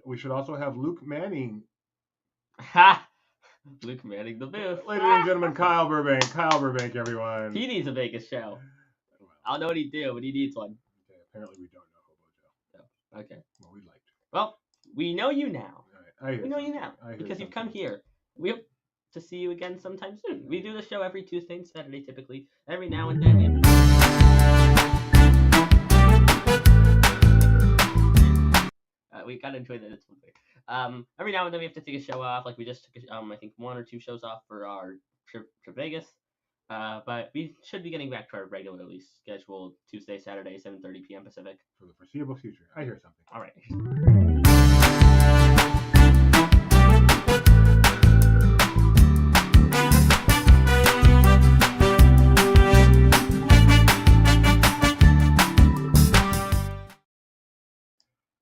We should also have Luke Manning. Ha! Luke Manning the booth. Ladies and gentlemen, Kyle Burbank. Kyle Burbank, everyone. He needs a Vegas show. I don't know what he'd do, but he needs one. Okay, apparently we don't know Hobo Joe. No. Okay. Well, we'd like to. Well, we know you now. All right. We know you now because you've come here. We hope to see you again sometime soon. We do the show every Tuesday and Saturday typically. Every now and then. We gotta enjoy that. It's one. Every now and then we have to take a show off. Like we just took, I think 1 or 2 shows off for our trip to Vegas. But we should be getting back to our regularly scheduled Tuesday, Saturday, 7:30 p.m. Pacific. For the foreseeable future. I hear something. All right.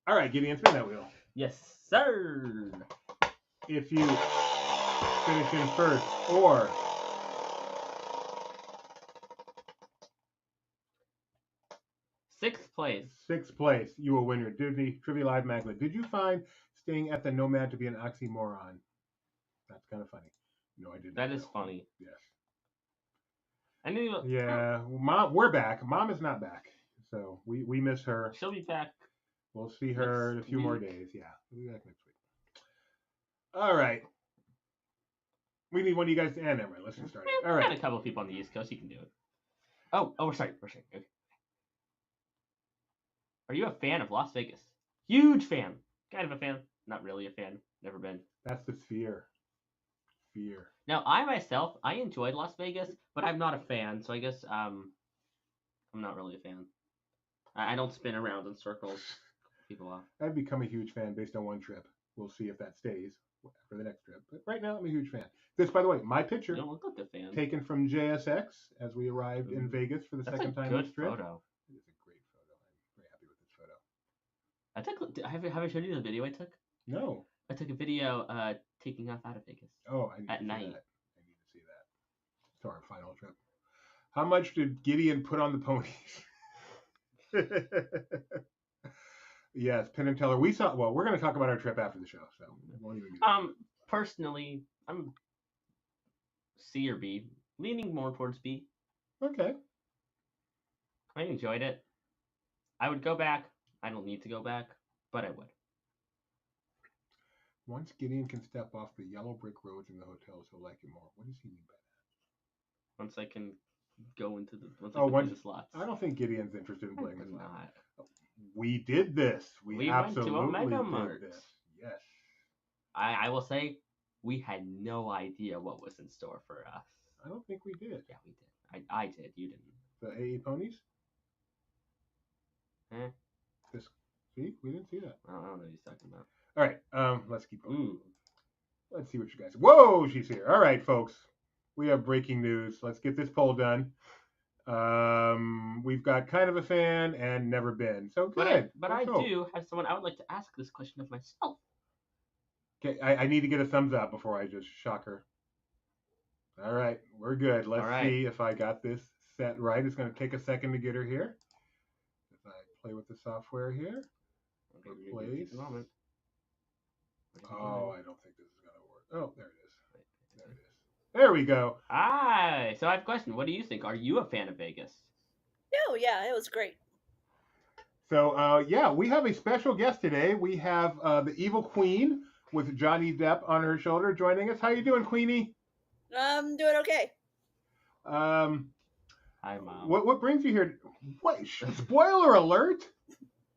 All right, Gideon, spin that wheel. Yes, sir. If you finish in first or sixth place, you will win your Disney Trivia Live magnet. Did you find staying at the Nomad to be an oxymoron? That's kind of funny. No, I didn't. That is funny. Yes. I knew. Yeah, Mom, we're back. Mom is not back, so we miss her. She'll be back. We'll see her in a few more days. Yeah, we'll be back next week. All right. We need one of you guys to end. Never mind. Let's get started. All right. Got a couple of people on the East Coast. You can do it. Oh, we're sorry. Okay. Are you a fan of Las Vegas? Huge fan. Kind of a fan. Not really a fan. Never been. That's the fear. Fear. Now, I myself, I enjoyed Las Vegas, but I'm not a fan. So I guess I'm not really a fan. I don't spin around in circles. People off. I've become a huge fan based on one trip. We'll see if that stays for the next trip. But right now, I'm a huge fan. This, by the way, my picture. You don't look like a fan. Taken from JSX as we arrived in Vegas for the second time this trip. Photo. It is a great photo. I'm very happy with this photo. Have I showed you the video I took? No. I took a video taking off out of Vegas. Oh, I need at to see night. That. I need to see that. To our final trip. How much did Gideon put on the ponies? Yes, Penn and Teller. We saw. Well, we're going to talk about our trip after the show, so won't even. Personally, I'm C or B, leaning more towards B. Okay. I enjoyed it. I would go back. I don't need to go back, but I would. Once Gideon can step off the yellow brick roads in the hotels, he'll like it more. What does he mean by that? Once I can go into the the slots. I don't think Gideon's interested in playing the slots. Not. We did this. We absolutely went to a Mega Mart. did this. Yes. I will say we had no idea what was in store for us. I don't think we did. Yeah, we did. I did. You didn't. The AE ponies? Eh. See? We didn't see that. I don't know what he's talking about. All right. Let's keep going. Ooh. Let's see what you guys. Whoa, she's here. All right, folks. We have breaking news. Let's get this poll done. We've got kind of a fan and never been. So good. But I do have someone I would like to ask this question of myself. Okay, I need to get a thumbs up before I just shock her. All right, we're good. Let's see if I got this set right. It's going to take a second to get her here. If I play with the software here. Please. Oh, I don't think this is going to work. Oh, there it is. There it is. There we go. Hi. So I have a question. What do you think? Are you a fan of Vegas? Oh, yeah, it was great. So, we have a special guest today. We have the Evil Queen with Johnny Depp on her shoulder joining us. How you doing, Queenie? I'm doing okay. Hi, Mom. What brings you here? What? Spoiler alert!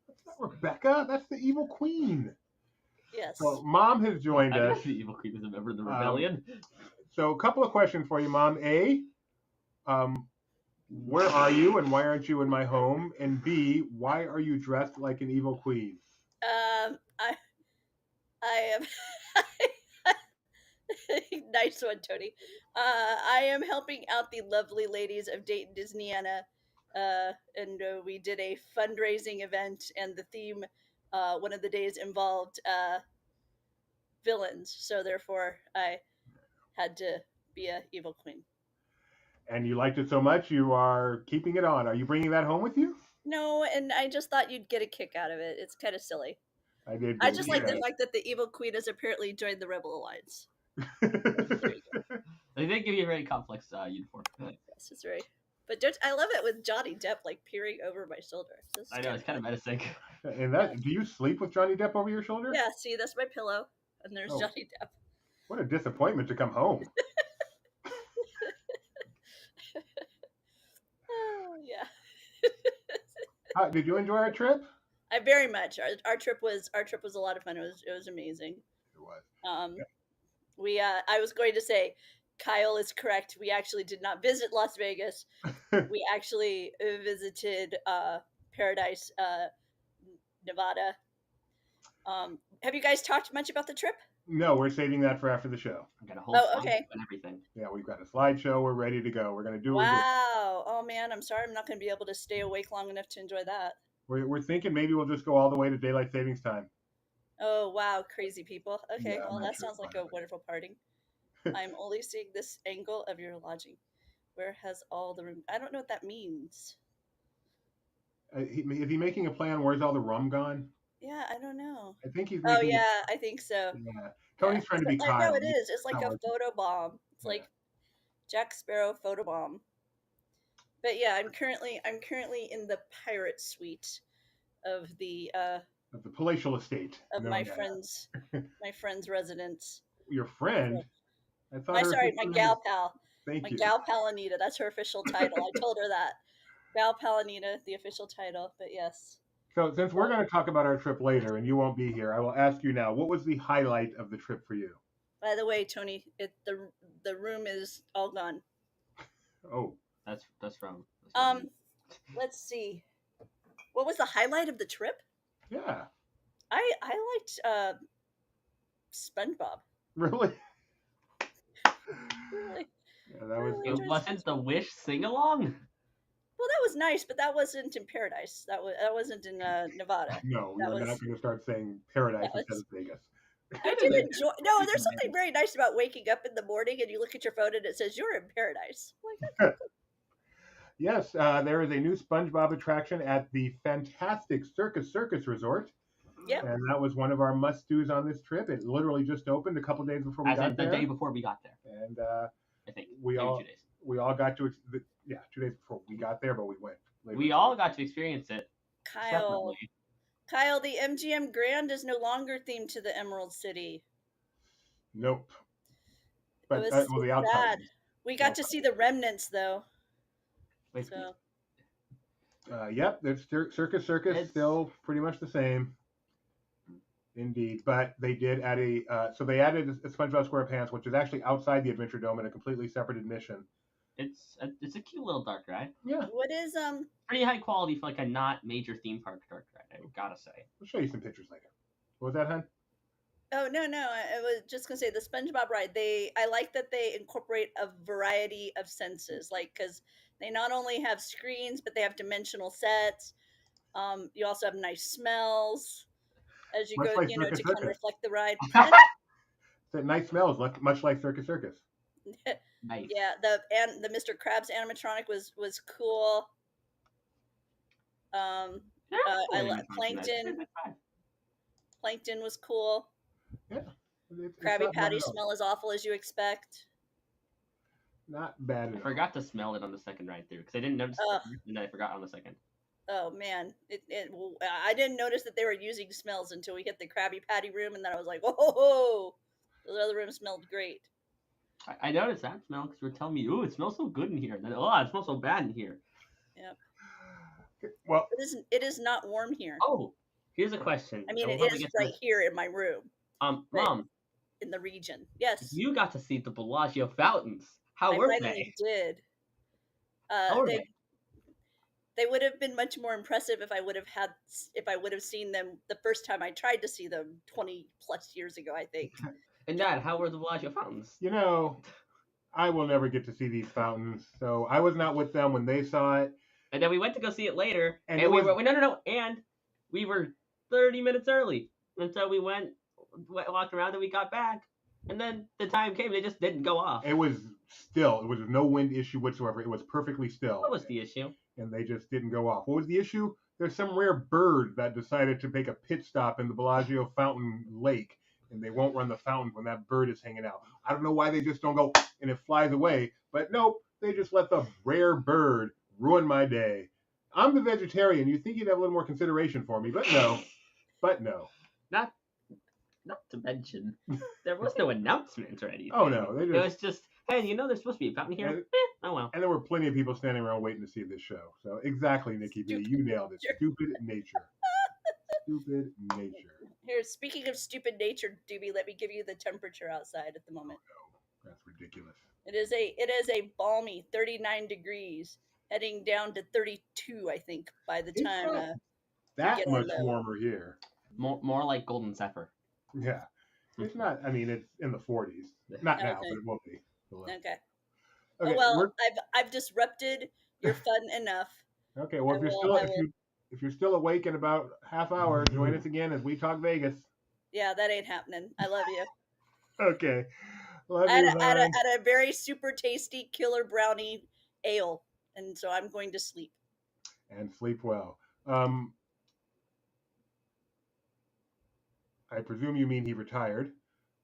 That's not Rebecca. That's the evil queen. Yes. So Mom has joined I us. guess the evil queen is a member of the rebellion. So a couple of questions for you, Mom. A, where are you and why aren't you in my home? And B, why are you dressed like an evil queen? I am. Nice one, Tony. I am helping out the lovely ladies of Dayton, Disneyana, and we did a fundraising event, and the theme, one of the days involved villains. So therefore, I had to be a evil queen. And you liked it so much, you are keeping it on. Are you bringing that home with you? No, and I just thought you'd get a kick out of it. It's kind of silly. I did. I just like the yeah. fact that the evil queen has apparently joined the Rebel Alliance. They did give you a very complex uniform. Yes, it's right. But I love it with Johnny Depp like peering over my shoulder. I know, it's kind of menacing. And that, do you sleep with Johnny Depp over your shoulder? Yeah, see, that's my pillow, and there's Johnny Depp. What a disappointment to come home. Oh yeah. Did you enjoy our trip? I very much. Our trip was a lot of fun. It was amazing. It was. I was going to say, Kyle is correct. We actually did not visit Las Vegas. We actually visited Paradise, Nevada. Have you guys talked much about the trip? No, we're saving that for after the show. I got a whole okay. and everything. Yeah, we've got a slideshow. We're ready to go. We're going to do it. Wow. Oh man, I'm sorry. I'm not going to be able to stay awake long enough to enjoy that. We're thinking maybe we'll just go all the way to daylight savings time. Oh wow, crazy people. Okay, Yeah, well that sure sounds like a wonderful party. I'm only seeing this angle of your lodging. Where has all the room? I don't know what that means. Is he making a plan? Where's all the rum gone? Yeah, I don't know. I think he's Oh making yeah, I think so. Yeah. Tony's trying to be I Kyle. know it is. It's like a photo bomb. It's Yeah. like Jack Sparrow photo bomb. But yeah, I'm currently in the pirate suite of the palatial estate of my friend's residence. Your friend? I thought my gal pal. Thank you. Gal pal Anita. That's her official title. I told her that. Gal pal Anita, the official title. But yes. So since we're going to talk about our trip later and you won't be here, I will ask you now, what was the highlight of the trip for you? By the way, Tony, the room is all gone. Oh. That's from. Let's see. What was the highlight of the trip? Yeah. I liked SpongeBob. Really? Really? Yeah, that was. It wasn't the Wish sing along. Well, that was nice, but that wasn't in Paradise. That wasn't in Nevada. No, we're not going to start saying Paradise instead of Vegas. I did enjoy. No, there's something very nice about waking up in the morning and you look at your phone and it says you're in Paradise. Like, okay. Yes, there is a new SpongeBob attraction at the fantastic Circus Resort. Yeah. And that was one of our must-dos on this trip. It literally just opened a couple days before we got there. The day before we got there. And I think we all 2 days. We all got to 2 days before we got there, but we went. We all got to experience it. Kyle, the MGM Grand is no longer themed to the Emerald City. Nope. But it was the outside. sad. We got to see the remnants though. Wait, so. Yep, there's Circus still pretty much the same. Indeed, but they did add they added a SpongeBob SquarePants, which is actually outside the Adventure Dome in a completely separate admission. It's a cute little dark ride. Yeah. What is pretty high quality for like a not major theme park dark ride, I gotta say. I'll show you some pictures later. What was that, hon? Oh no, I was just gonna say the SpongeBob ride. I like that they incorporate a variety of senses, like because they not only have screens but they have dimensional sets. You also have nice smells as you go, to kind of reflect the ride. That nice smells, much like Circus. Nice. Yeah, the Mr. Krabs animatronic was cool. I like Plankton. Plankton was cool. Yeah. Krabby Patty smell as awful as you expect. Not bad at all. I forgot to smell it on the second ride through because I didn't notice it, and I forgot on the second. Oh man, I didn't notice that they were using smells until we hit the Krabby Patty room, and then I was like, "Whoa, those other rooms smelled great." I noticed that smell because you were telling me, ooh, it smells so good in here. Then, oh, it smells so bad in here. Yep. Well, It is not warm here. Oh, here's a question. I mean, and it we'll probably is get to right this. here in my room, but Mom, in the region. Yes, you got to see the Bellagio fountains. How I were finally they? did. How were They they? they would have been much more impressive if I would have seen them the first time I tried to see them 20 plus years ago, I think. And Dad, how were the Bellagio fountains? you know, I will never get to see these fountains, so I was not with them when they saw it. And then we went to go see it later, And and it we was- were no, and we were 30 minutes early, and so we walked around, and we got back, and then the time came, they just didn't go off. It was still. It was no wind issue whatsoever. It was perfectly still. What was the issue? And they just didn't go off. What was the issue? There's some rare bird that decided to make a pit stop in the Bellagio fountain lake, and they won't run the fountain when that bird is hanging out. I don't know why they just don't go and it flies away, but nope, they just let the rare bird ruin my day. I'm the vegetarian. You think you'd have a little more consideration for me, but no. But no. Not to mention, there was no announcement or anything. Oh no, they It just. was just, hey, you know there's supposed to be a fountain here? And- Oh well. And there were plenty of people standing around waiting to see this show. So exactly, Nikki B, you nailed it. Stupid nature. Stupid nature. Here, speaking of stupid nature, Doobie, let me give you the temperature outside at the moment. That's ridiculous. It is a balmy 39 degrees, heading down to 32, I think, by the It's time. not that get on much the- warmer here. More like Golden Zephyr. Yeah. It's not, I mean, it's in the 40s. Not now, Okay. but it will be. Okay. Okay, Oh well, we're- I've disrupted your fun enough. okay, well, I if you're will- still I will- if you're still awake in about half hour, join us again as we talk Vegas. Yeah, that ain't happening. I love you. Okay. Love I you, had hon. a very super tasty killer brownie ale, and so I'm going to sleep. And sleep well. I presume you mean he retired.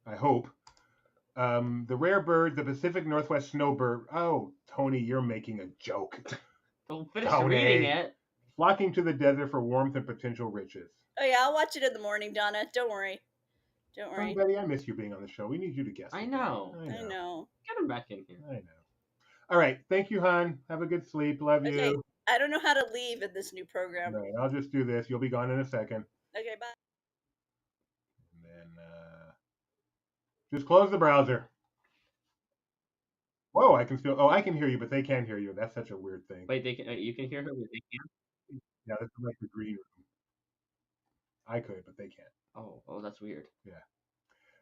I hope. The rare bird, the Pacific Northwest snowbird. Oh, Tony, you're making a joke. Don't finish Tony. reading it. Flocking to the desert for warmth and potential riches. Oh yeah, I'll watch it in the morning, Donna. Don't worry. Don't Oh, worry. Betty, I miss you being on the show. We need you to guest. I again. know. I know. Get him back in here. I know. All right. Thank you, hon. Have a good sleep. Love Okay. you. I don't know how to leave in this new program. All right, I'll just do this. You'll be gone in a second. Okay, bye. And then just close the browser. Whoa, I can still. Oh, I can hear you, but they can't hear you. That's such a weird thing. Wait, you can hear her, but they can't? Yeah, that's like the green room. I could, but they can't. Oh, that's weird. Yeah.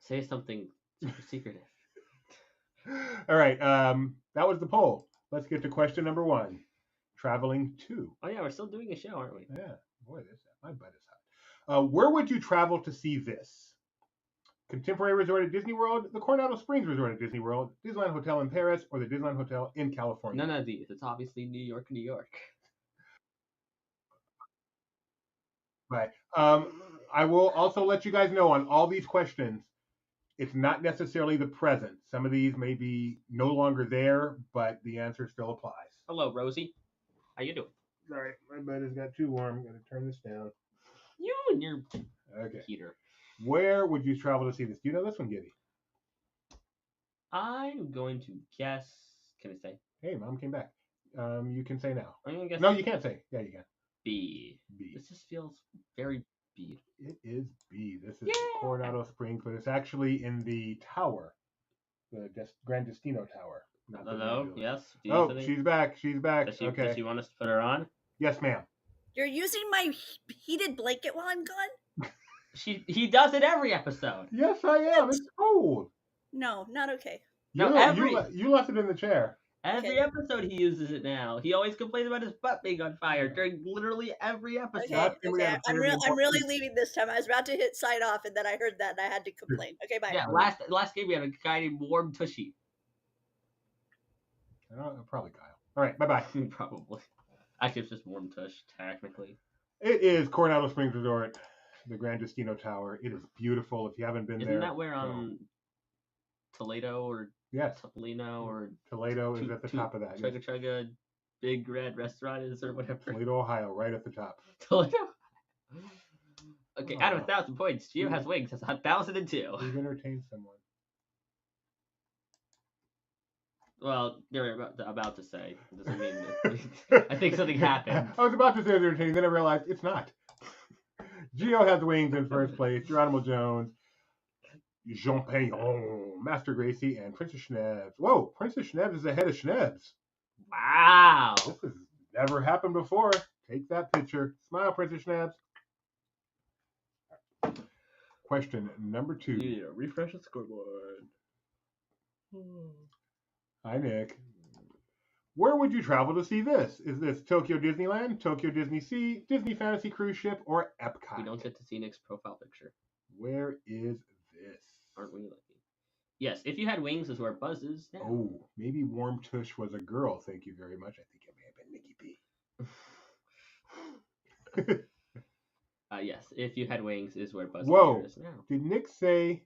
Say something super secretive. All right. That was the poll. Let's get to question number 1. Traveling to. Oh yeah, we're still doing a show, aren't we? Yeah. Boy, my butt is hot. Where would you travel to see this? Contemporary Resort at Disney World, the Coronado Springs Resort at Disney World, Disneyland Hotel in Paris, or the Disneyland Hotel in California? None of these. It's obviously New York, New York. Right. I will also let you guys know on all these questions, it's not necessarily the present. Some of these may be no longer there, but the answer still applies. Hello, Rosie. How you doing? Sorry, my butt has got too warm. I'm going to turn this down. You and your Okay. heater. Where would you travel to see this? Do you know this one, Giddy? I'm going to guess. Can I say? Hey, Mom came back. You can say now. I'm gonna guess. No, you can't say. Yeah, you can. B. B. This just feels very B. It is B. This is the Yeah. Coronado Springs, but it's actually in the tower, the Grand Destino Tower. Not the Hello. main building. Yes. Do you Oh, something? she's back. She's back. Does she, Okay. Does she want us to put her on? Yes, ma'am. You're using my heated blanket while I'm gone? He does it every episode. Yes, I am. It's cold. No, not okay. No, You left it in the chair. Every Okay. episode he uses it now. He always complains about his butt being on fire during literally every episode. Okay, Last time we had okay. a I'm, very I'm important- really leaving this time. I was about to hit sign off, and then I heard that, and I had to complain. Okay, bye. Yeah, last game we had a guy named Warm Tushy. Probably Kyle. All right, bye-bye. Probably. Actually, it's just Warm Tush, technically. It is Coronado Springs Resort, the Grand Destino Tower. It is beautiful. If you haven't been Isn't there. that where go. Toledo or Yes, Topolino or Toledo is at the top of that. Chugga Yes. Chugga Big Red Restaurant is or whatever. Toledo, Ohio, right at the top. Toledo. Okay, out of Oh. 1,000 points, Gio has wings. That's 1,002. We've entertained someone. Well, they're about to say. It doesn't mean that. I think something happened. I was about to say it's entertaining, then I realized it's not. Geo has wings in first place. Geronimo Jones, Jean Payon, Master Gracie, and Princess Schnebs. Whoa, Princess Schnebs is ahead of Schnebs. Wow. This has never happened before. Take that picture. Smile, Princess Schnebs. Question number 2. Yeah, refresh the scoreboard. Hi, Nick. Where would you travel to see this? Is this Tokyo Disneyland, Tokyo Disney Sea, Disney Fantasy Cruise Ship, or Epcot? We don't get to see Nick's profile picture. Where is this? Aren't we lucky? Yes, if you had wings is where Buzz is now. Oh, maybe Warm Tush was a girl. Thank you very much. I think it may have been Nikki P. Yes, if you had wings is where Buzz Whoa. is now. Did Nick say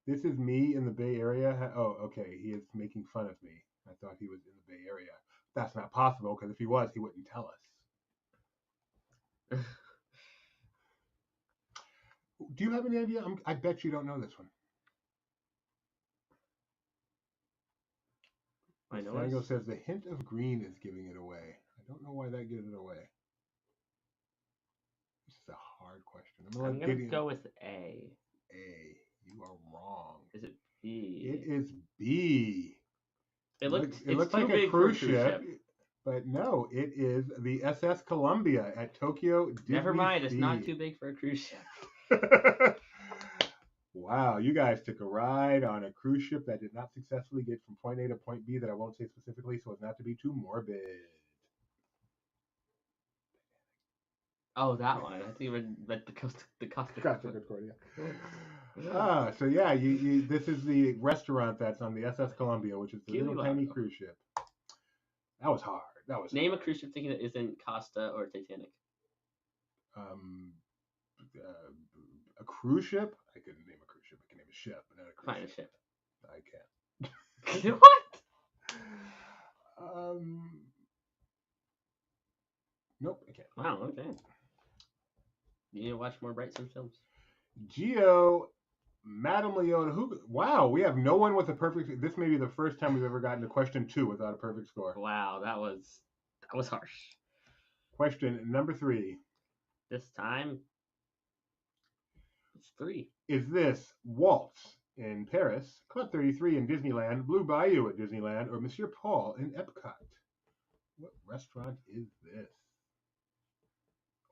this is me in the Bay Area? Oh, okay. He is making fun of me. I thought he was in the Bay Area. That's not possible because if he was, he wouldn't tell us. Do you have any idea? I bet you don't know this one. I know. Sango says the hint of green is giving it away. I don't know why that gives it away. This is a hard question. I'm going to go with A. A. You are wrong. Is it B? It is B. It looks like a cruise ship, but no, it is the SS Columbia at Tokyo Disney Never mind, it's Sea. not too big for a cruise ship. Wow, you guys took a ride on a cruise ship that did not successfully get from point A to point B that I won't say specifically so as not to be too morbid. Oh, that one. I think you read the Costa Concordia. So yeah, you this is the restaurant that's on the SS Columbia, which is the little tiny cruise ship. That was hard. Name a cruise ship thinking that isn't Costa or Titanic. A cruise ship? I couldn't name a cruise ship. I can name a ship, but not a cruise Find a ship. I can't. What? Nope, I can't. Wow, okay. You need to watch more Bright Sun films. Geo, Madame Leota, wow, we have no one with a perfect. This may be the first time we've ever gotten to question 2 without a perfect score. Wow, that was harsh. Question number 3. This time, it's 3. Is this Waltz in Paris, Club 33 in Disneyland, Blue Bayou at Disneyland, or Monsieur Paul in Epcot? What restaurant is this?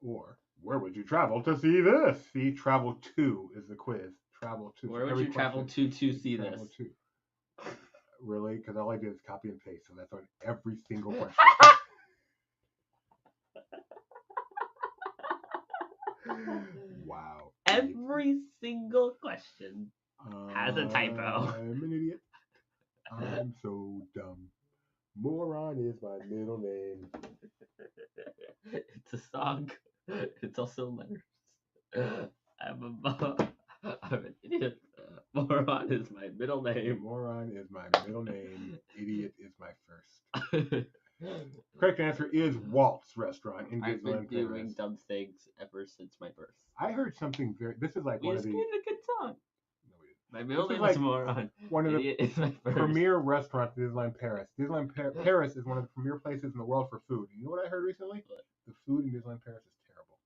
Or where would you travel to see this? See, travel to is the quiz. Travel to. Where would you travel to see this? To. Really? Because all I did is copy and paste, so that's on every single question. Wow. Every single question has a typo. I'm an idiot. I'm so dumb. Moron is my middle name. It's a song. It's also letters. I'm an idiot. Moron is my middle name. Moron is my middle name. Idiot is my first. Correct answer is Walt's Restaurant in Disneyland. I've been doing Paris. dumb things ever since my birth. I heard something very. This is like We one just of the. created a good song. No, we didn't. My middle This is name is like Moron. One of the Idiot is my first. premier restaurants in Disneyland Paris. Disneyland Paris is one of the premier places in the world for food. You know what I heard recently? What? The food in Disneyland Paris is terrible.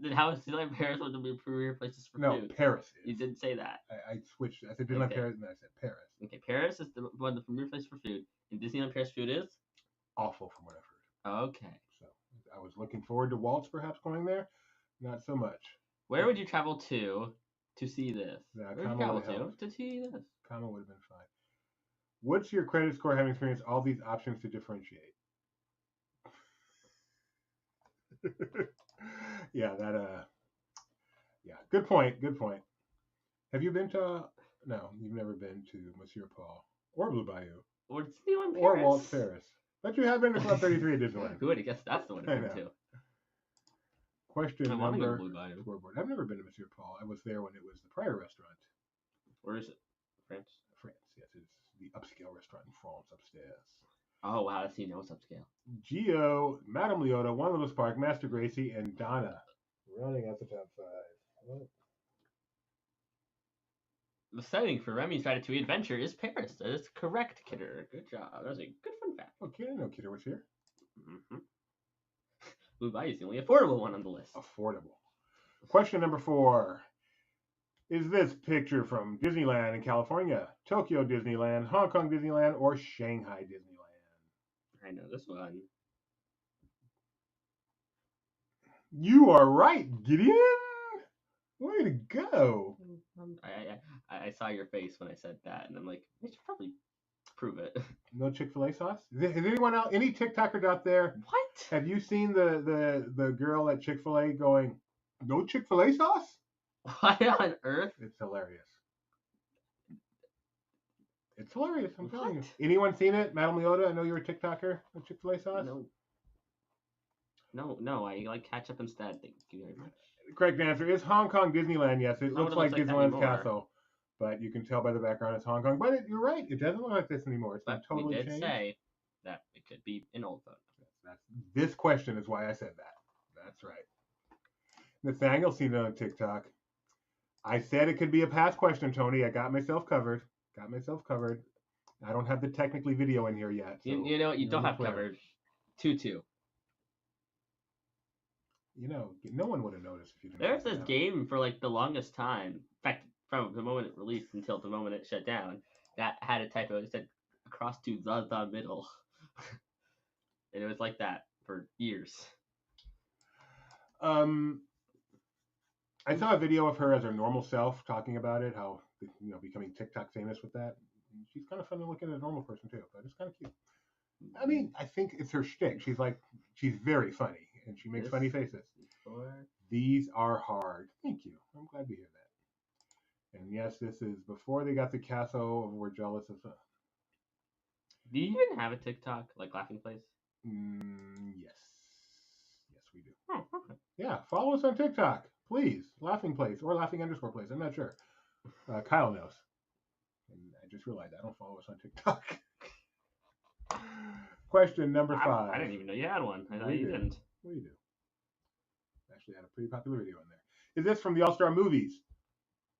Then how is Disneyland Paris one of the premier places for No, food? Paris is. You didn't say that. I switched. I said Disneyland Okay. Paris, and then I said Paris. Okay, Paris is one of the premier places for food. And Disneyland Paris food is? Awful from what I've heard. Okay. So I was looking forward to Waltz perhaps going there. Not so much. Where would you travel to see this? Yeah, Where would you Kama travel would help. to see this? Comma would have been fine. What's your credit score having experienced all these options to differentiate? Yeah, good point. Good point. Have you been to? No, you've never been to Monsieur Paul or Blue Bayou Or Disneyland Paris? or Waltz Paris. But you have been to Club 33 at Disneyland. Who would have guessed that's the one I I've know. been to? Question I want to go to number Blue Bayou. scoreboard. I've never been to Monsieur Paul. I was there when it was the prior restaurant. Where is it? France? France, yes, it's the upscale restaurant in France upstairs. Oh, wow, that's, it's upscale. Geo, Madame Leota, One Little Spark, Master Gracie, and Donna running out the top 5. The setting for Remy's Ratatouille adventure is Paris. That is correct, Kidder. Good job. That was a good fun fact. Okay, I know Kidder was here. Mm-hmm. Blue Bayou is the only affordable one on the list. Affordable. Question number 4. Is this picture from Disneyland in California, Tokyo Disneyland, Hong Kong Disneyland, or Shanghai Disneyland? I know this one. You are right, Gideon. Way to go. I saw your face when I said that, and I'm like, I should probably prove it. No Chick-fil-A sauce? Is anyone else, any TikTokers out there? What? Have you seen the girl at Chick-fil-A going, no Chick-fil-A sauce? Why on earth? It's hilarious. It's hilarious, I'm telling you. What? Anyone seen it? Madame Leota, I know you're a TikToker with Chick-fil-A sauce. No, I like ketchup instead. Thank you very much. Correct answer is Hong Kong Disneyland. Yes, it Oh, looks it like looks like that Disneyland's anymore. castle, but you can tell by the background it's Hong Kong. But you're right, it doesn't look like this anymore. It's been But totally we did changed. say that it could be an old photo. This question is why I said that. That's right. Nathaniel seen it on TikTok. I said it could be a past question, Tony. I got myself covered. I don't have the technically video in here yet. So You know what? You don't have clear. covered. 2-2. You know, no one would have noticed if you didn't. There's point this it out. game for like the longest time. In fact, from the moment it released until the moment it shut down, that had a typo. It said across to the middle. And it was like that for years. I saw a video of her as her normal self talking about it, how becoming TikTok famous with that. And she's kind of fun to look at as a normal person too, but it's kind of cute. I mean, I think it's her shtick. She's very funny, and she makes funny faces. These are hard. Thank you. I'm glad to hear that. And yes, this is before they got the castle of We're Jealous of. Do you even have a TikTok like Laughing Place? Yes, we do. Oh, okay. Yeah, follow us on TikTok, please. Laughing Place or Laughing_Place. I'm not sure. Kyle knows. And I just realized I don't follow us on TikTok. Question number 5. I didn't even know you had one. I thought you didn't. We do. Actually had a pretty popular video in there. Is this from the All-Star Movies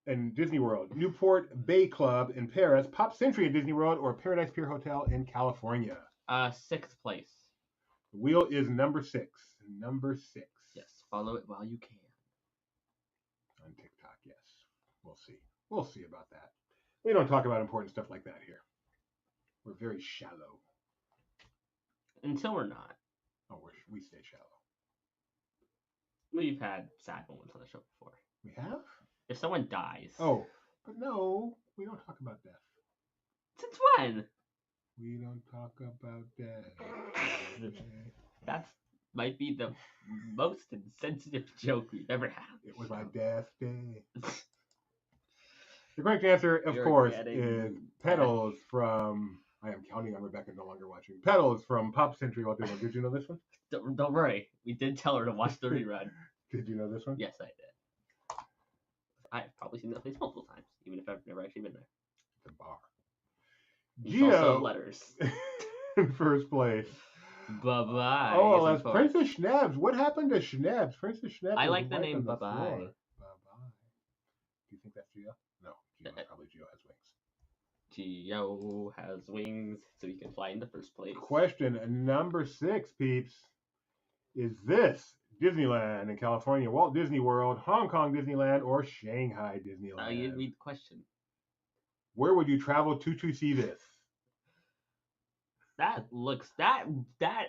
in Disney World, Newport Bay Club in Paris, Pop Century in Disney World, or Paradise Pier Hotel in California? 6th place. The wheel is number 6. Number 6. Yes, follow it while you can. On TikTok, yes. We'll see. We'll see about that. We don't talk about important stuff like that here. We're very shallow. Until we're not. Oh, we stay shallow. We've had sad moments on the show before. We have? If someone dies. Oh, but no, we don't talk about death. Since when? We don't talk about death. That might be the most insensitive joke we've ever had. It was my death day. The correct answer, of You're course, getting is Petals from... I am counting on Rebecca no longer watching. Petals from Pop Century Walt Disney. Did you know this one? Don't worry. We did tell her to watch the rerun. Did you know this one? Yes, I did. I've probably seen that place multiple times, even if I've never actually been there. The bar. It's also Gio letters. in first place. Bye-bye. Oh, is in that's fourth. Princess Schnabs. What happened to Schnabs? Princess Schnabs. I was like the right name on the Bye-bye. floor. Bye-bye. Do you think that's Gio? No, probably Gio has wings. Gio has wings, so he can fly into first place. Question number 6, peeps. Is this Disneyland in California, Walt Disney World, Hong Kong Disneyland, or Shanghai Disneyland? You read the question. Where would you travel to see this? That looks that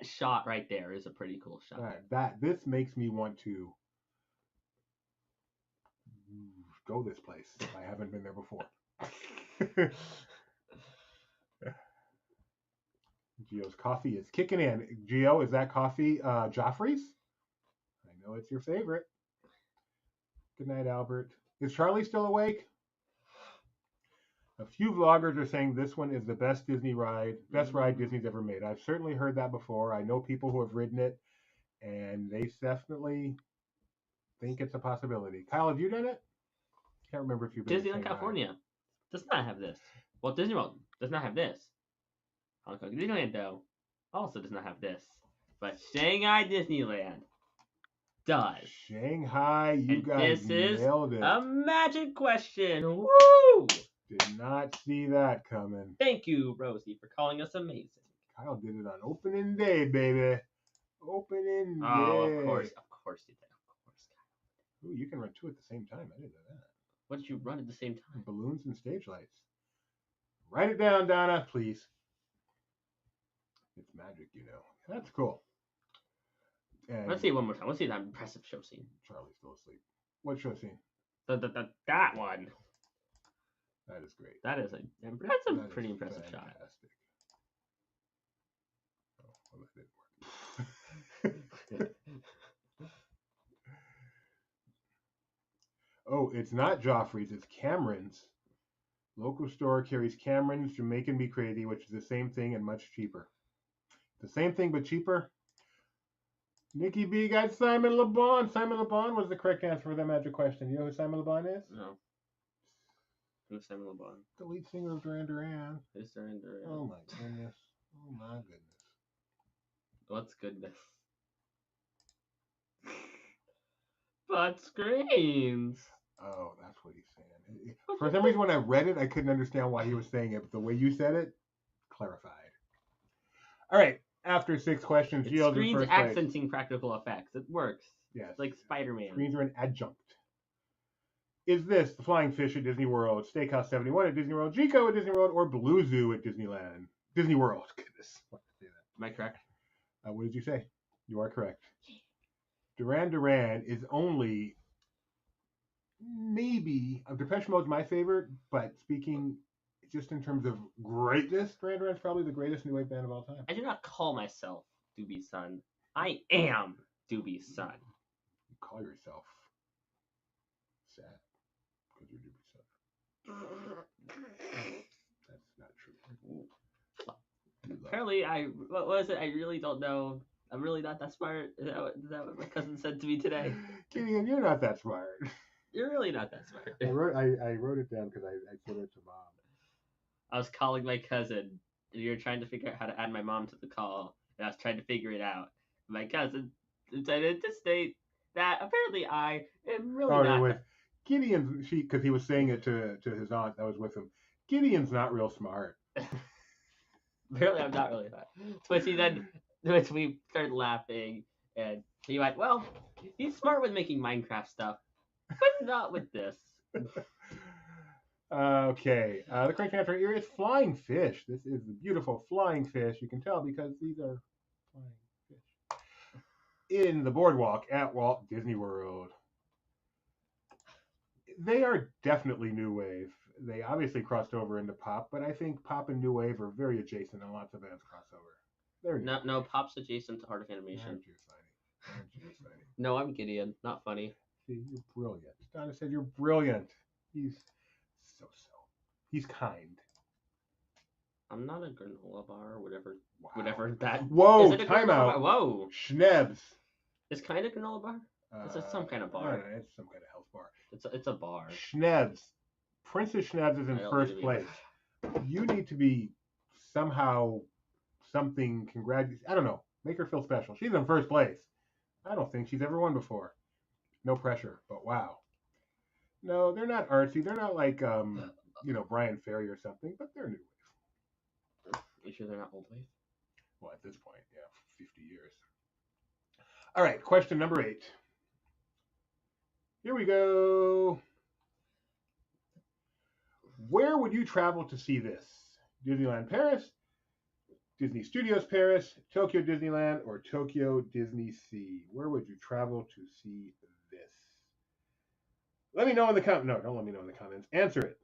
shot right there is a pretty cool shot. All right, this makes me want to go this place. I haven't been there before. Gio's coffee is kicking in. Gio, is that coffee Joffrey's? I know it's your favorite. Good night, Albert. Is Charlie still awake? A few vloggers are saying this one is the best Disney ride, best ride Disney's ever made. I've certainly heard that before. I know people who have ridden it, and they definitely think it's a possibility. Kyle, have you done it? Can't remember if you've been to Disneyland, Shanghai. California does not have this. Well, Disney World does not have this. Hong Kong Disneyland, though, also does not have this. But Shanghai Disneyland does. Shanghai, you And guys this is nailed it. a magic question. Woo! Did not see that coming. Thank you, Rosie, for calling us amazing. Kyle did it on opening day, baby. Opening day. Oh, of course you did. Of course. Ooh, you can run two at the same time. I didn't know that. What did you run at the same time? Balloons and stage lights. Write it down, Donna, please. It's magic, you know. That's cool. And Let's see it one more time. Let's see that impressive show scene. Charlie's still asleep. What show scene? That one. That is great. That's a That pretty is impressive shot. fantastic. Oh, well, that didn't work. Oh, it's not Joffrey's, it's Cameron's. Local store carries Cameron's Jamaican Be Crazy, which is the same thing and much cheaper. The same thing but cheaper. Nikki B got Simon Le Bon. Simon Le Bon was the correct answer for that magic question. You know who Simon Le Bon is? No. Who's Simon Le Bon? The lead singer of Duran Duran. Who's Duran Duran? Oh my goodness. Oh my goodness. What's goodness? But screens. Oh, that's what he's saying. For some reason, when I read it, I couldn't understand why he was saying it, but the way you said it, clarified. All right. After 6 questions, It's Gio's in screens first place. accenting practical effects. It works. Yes. It's like Spider-Man. Screens are an adjunct. Is this the Flying Fish at Disney World, Steakhouse 71 at Disney World, Chico at Disney World, or Blue Zoo at Disneyland? Disney World. Goodness. Why did I say that? Am I correct? What did you say? You are correct. Duran Duran is only maybe Depeche Mode's my favorite, but speaking just in terms of greatness, Duran Duran's probably the greatest new wave band of all time. I do not call myself Doobie's son. I am Doobie's son. You call yourself sad because you're Doobie's son. That's not true. Apparently, what was it? I really don't know. I'm really not that smart. Is that what my cousin said to me today? Gideon, you're not that smart. You're really not that smart. I wrote it down because I said it to Mom. I was calling my cousin, and you were trying to figure out how to add my mom to the call, and I was trying to figure it out. My cousin decided to state that apparently I am really not. It was Gideon's, because he was saying it to his aunt that was with him. Gideon's not real smart. Apparently, I'm not really smart. But see, then we started laughing, and he went, "Well, he's smart with making Minecraft stuff, but not with this." Okay, the correct answer here is flying fish. This is the beautiful flying fish. You can tell because these are flying fish. In the boardwalk at Walt Disney World. They are definitely new wave. They obviously crossed over into pop, but I think pop and new wave are very adjacent and lots of bands cross over. They're No, pop's adjacent to art of animation. Aren't you funny? Aren't you funny? No, I'm Gideon. Not funny. See, you're brilliant. Donna said you're brilliant. He's so. He's kind. I'm not a granola bar or whatever. Wow. Whatever that. Whoa, Is it a time granola out. bar? Whoa. Schnebs. It's kind of granola bar. It's some kind of bar. I don't know, it's some kind of health bar. It's a bar. Schnebs. Princess Schnebs is in I don't first need to place. You need to be somehow something I don't know. Make her feel special. She's in first place. I don't think she's ever won before. No pressure, but wow. No, they're not artsy. They're not like Brian Ferry or something, but they're new wave. You sure they're not old wave? Well, at this point, yeah, 50 years. All right, question number 8. Here we go. Where would you travel to see this? Disneyland Paris, Disney Studios Paris, Tokyo Disneyland, or Tokyo Disney Sea? Where would you travel to see this? Let me know in the comments. No, don't let me know in the comments. Answer it.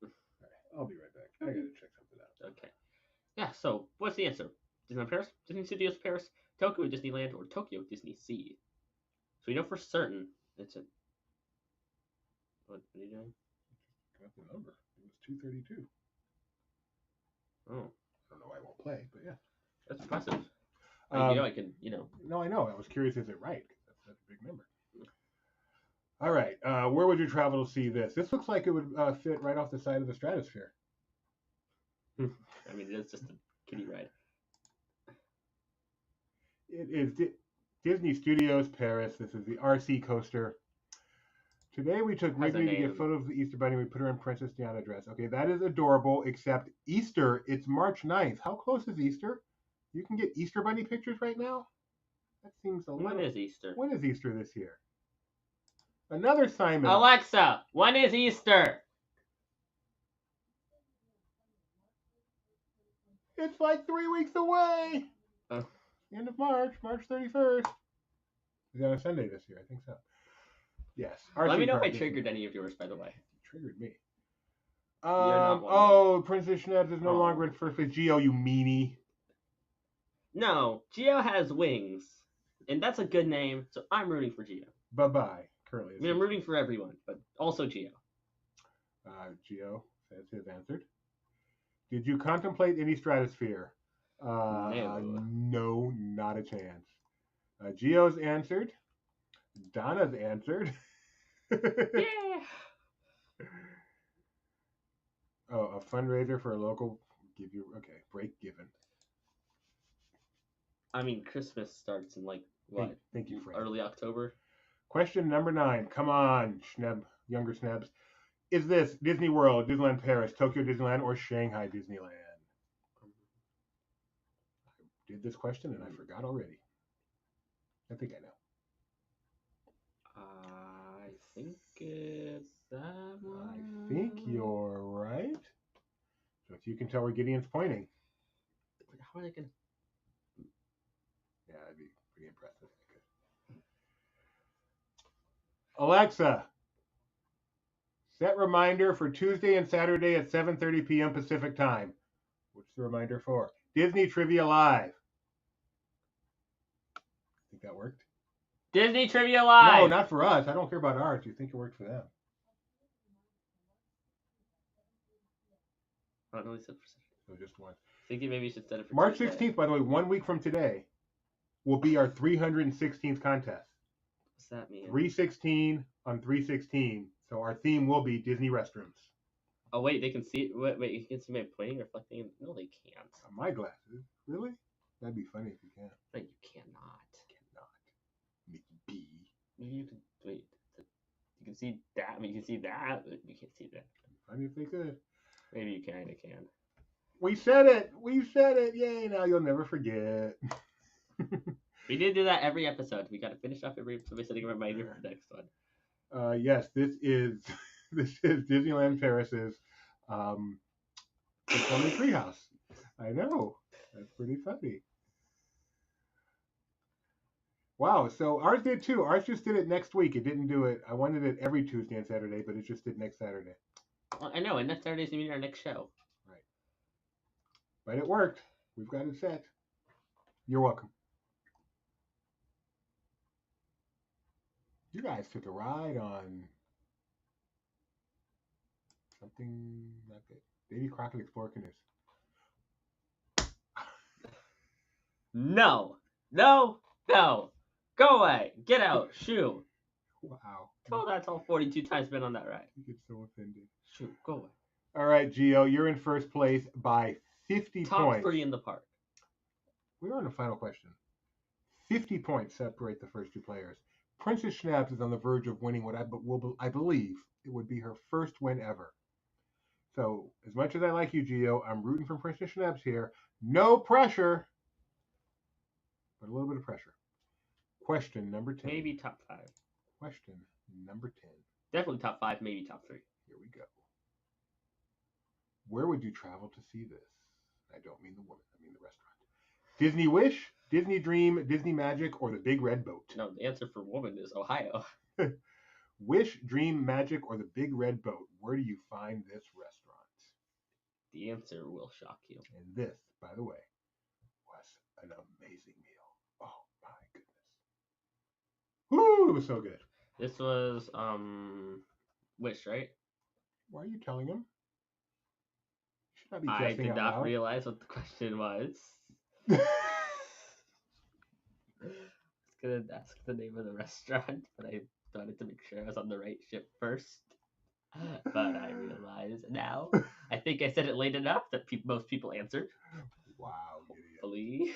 All right, I'll be right back. I gotta check something out. Okay. Yeah, so what's the answer? Disneyland Paris, Disney Studios Paris, Tokyo Disneyland, or Tokyo Disney Sea? So we know for certain it's a... What are you doing? Got the number. It was 232. Oh. I don't know why I won't play, but yeah. That's impressive. I can. No, I know. I was curious, is it right? Because that's a big number. All right. Where would you travel to see this? This looks like it would fit right off the side of the Stratosphere. I mean, it's just a kiddie ride. It is Disney Studios Paris. This is the RC coaster. Today we took Has a Wrigley to name. get photos of the Easter Bunny. We put her in Princess Diana dress. Okay, that is adorable, except Easter, it's March 9th. How close is Easter? You can get Easter Bunny pictures right now? That seems a little... When is Easter? When is Easter this year? Another Simon. Alexa, when is Easter? It's like 3 weeks away. Oh. End of March, March 31st. Is that a Sunday this year? I think so. Yes. Let me know if I RC triggered any of yours, by the way. Triggered me. not one Oh, Princess Schnebs is no Oh. longer in first place. Gio, you meanie. No, Gio has wings. And that's a good name, so I'm rooting for Gio. Bye-bye. Currently. I mean, I'm rooting for everyone, but also Gio. Gio says his answered. Did you contemplate any stratosphere? No. No, not a chance. Gio's answered. Donna's answered. Yeah. Oh, a fundraiser for a local. Break given. I mean, Christmas starts in like, what? Thank you, Frank. Early October? Question number 9. Come on, younger Schnebs. Is this Disney World, Disneyland Paris, Tokyo Disneyland, or Shanghai Disneyland? I did this question and I forgot already. I think I know. I think it's that one. I think you're right. So if you can tell where Gideon's pointing. How are they going to... Yeah, that'd be pretty impressive. Alexa, set reminder for Tuesday and Saturday at 7:30 p.m. Pacific time. What's the reminder for? Disney Trivia Live. Think that worked? Disney Trivia Live! No, not for us. I don't care about ours. You think it worked for them? Oh, no, he said for So just one. thinking maybe you should set it for March Tuesday. 16th, by the way, 1 week from today, will be our 316th contest. What's that mean? 316 on 316. So our theme will be Disney restrooms. Oh, wait, they can see it? Wait, you can see me playing, reflecting? No, they can't. My glasses. Really? That'd be funny if you can. No, you cannot. Cannot. Mickey B. Maybe you can, wait. You can see that. I mean, you can see that, but you can't see that. Funny if they could. Maybe you kind of can. We said it. We said it. Yay. Now you'll never forget. We did do that every episode. We got to finish off every episode by setting a reminder for the next one. Yes, this is Disneyland Paris's Performing Treehouse. I know. That's pretty funny. Wow, so ours did too. Ours just did it next week. It didn't do it. I wanted it every Tuesday and Saturday, but it just did next Saturday. Well, I know, and next Saturday's going to be our next show. Right. But it worked. We've got it set. You're welcome. You guys took a ride on something like that. Davy Crockett Explorer Canoes. No. No. No. Go away. Get out. Shoo. Wow. Oh, that's all 42 times been on that ride. You get so offended. Shoo. Go away. All right, Gio, you're in first place by 50 Top points. 3 in the park. We're on the final question. 50 points separate the first two players. Princess Schnabs is on the verge of winning what I believe it would be her first win ever. So, as much as I like you, Gio, I'm rooting for Princess Schnabs here. No pressure, but a little bit of pressure. Question number 10. Maybe top 5. Question number 10. Definitely top 5, maybe top 3. Here we go. Where would you travel to see this? I don't mean the woman, I mean the restaurant. Disney Wish, Disney Dream, Disney Magic, or the Big Red Boat? No, the answer for woman is Ohio. Wish, Dream, Magic, or the Big Red Boat? Where do you find this restaurant? The answer will shock you. And this, by the way, was an amazing meal. Oh my goodness. Woo, it was so good. This was Wish, right? Why are you telling him? You should not be I guessing did out not loud. realize what the question was. I was gonna ask the name of the restaurant, but I wanted to make sure I was on the right ship first. But I realize now. I think I said it late enough that most people answered. Wow, Gideon. Hopefully.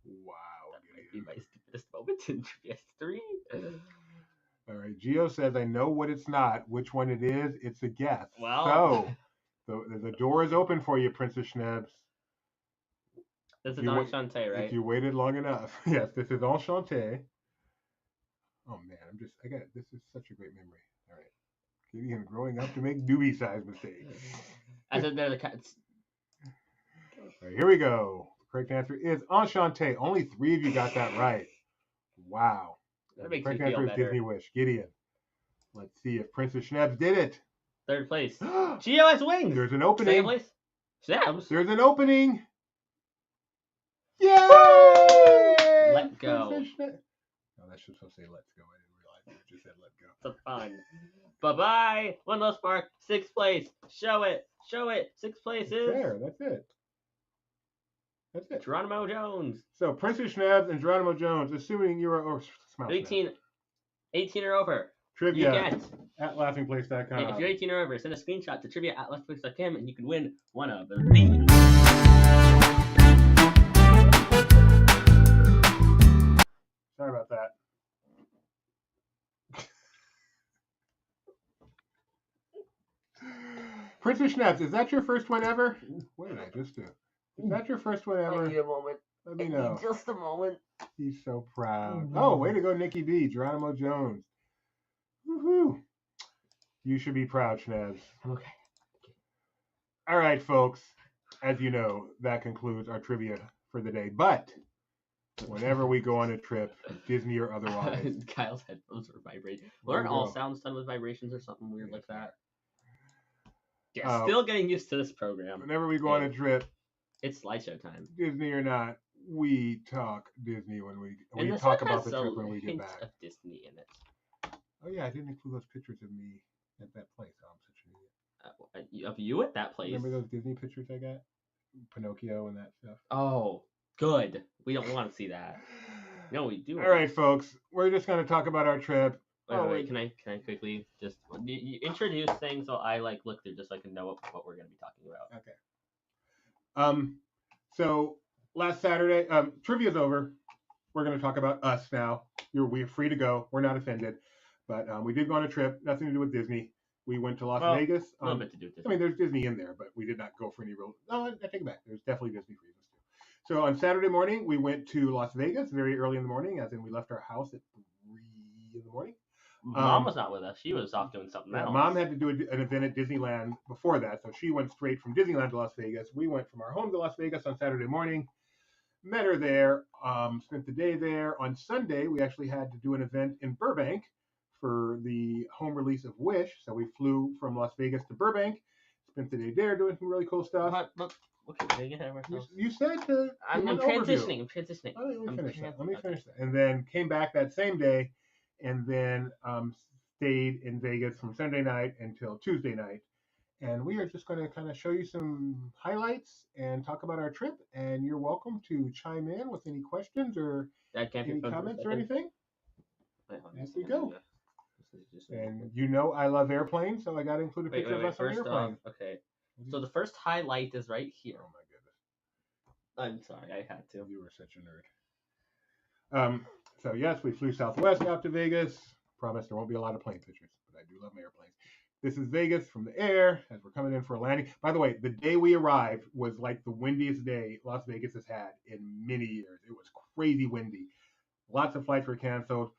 Wow, That might be Gideon. my stupidest moment in trivia history. All right, Gio says, I know what it's not. Which one it is, it's a guess. Well. So the door is open for you, Princess Schnebs. This is Enchanté, right? If you waited long enough. Yes, this is Enchanté. Oh man, this is such a great memory. All right. Gideon growing up to make doobie-sized mistakes. I said they're the cats. All right, here we go. The correct answer is Enchanté. Only 3 of you got that right. Wow. That The makes correct me feel answer is better. Disney Wish. Gideon. Let's see if Princess Schnebs did it. 3rd place. Gio has wings. There's an opening. 2nd place. Schnebs. There's an opening. Yay! Let go. No, that's just supposed to say let's go. I didn't realize it just said let go. So fun. Bye-bye. One low spark. 6th place. Show it. 6th place is... There, that's it. That's it. Geronimo Jones. So Princess Schnebs and Geronimo Jones, assuming you are 18 or over. Trivia You get. at laughingplace.com. If you're 18 or over, send a screenshot to trivia@laughingplace.com and you can win one of these. Sorry about that. Princess Schnebs, is that your first one ever? What did I just do? Is that your first one ever? I need a moment. Let me know. Just a moment. He's so proud. Oh, way to go, Nikki B. Geronimo Jones. Woohoo. You should be proud, Schnebs. Okay. All right, folks. As you know, that concludes our trivia for the day. But whenever we go on a trip, Disney or otherwise. Kyle's headphones are vibrating. Aren't all sounds done with vibrations or something weird like that? Yeah, still getting used to this program. Whenever we go on a trip, it's slideshow time. Disney or not, we talk Disney when we talk about the trip when we get back. Of Disney in it. Oh yeah, I didn't include those pictures of me at that place. Oh, I'm such an idiot. Of you at that place? Remember those Disney pictures I got? Pinocchio and that stuff. Oh, good. We don't want to see that. No, we do. All right, folks. We're just going to talk about our trip. Wait. Can I quickly just you introduce things so I look through just so I can know what we're going to be talking about. Okay. So last Saturday, trivia's over. We're going to talk about us now. We're free to go. We're not offended. But we did go on a trip. Nothing to do with Disney. We went to Las Vegas. A little bit to do with Disney. I mean, there's Disney in there, but we did not go for any real. No, I take it back. There's definitely Disney reasons too. So on Saturday morning, we went to Las Vegas very early in the morning, as in we left our house at 3 in the morning. Mom was not with us. She was off doing something else. Mom had to do an event at Disneyland before that, so she went straight from Disneyland to Las Vegas. We went from our home to Las Vegas on Saturday morning. Met her there. Spent the day there. On Sunday, we actually had to do an event in Burbank for the home release of Wish. So we flew from Las Vegas to Burbank. Spent the day there doing some really cool stuff. Okay, get ahead of ourselves. You said I'm transitioning. Let me finish that. And then came back that same day, and then stayed in Vegas from Sunday night until Tuesday night. And we are just going to kind of show you some highlights and talk about our trip. And you're welcome to chime in with any questions or any comments or anything. As we go. And you know I love airplanes, so I got to include a picture of us on an airplane. Okay. So the first highlight is right here. Oh my I'm goodness. sorry, I had to. You were such a nerd. So yes, we flew Southwest out to Vegas. Promise there won't be a lot of plane pictures, but I do love my airplanes. This is Vegas from the air as we're coming in for a landing. By the way, the day we arrived was like the windiest day Las Vegas has had in many years. It was crazy windy. Lots of flights were canceled.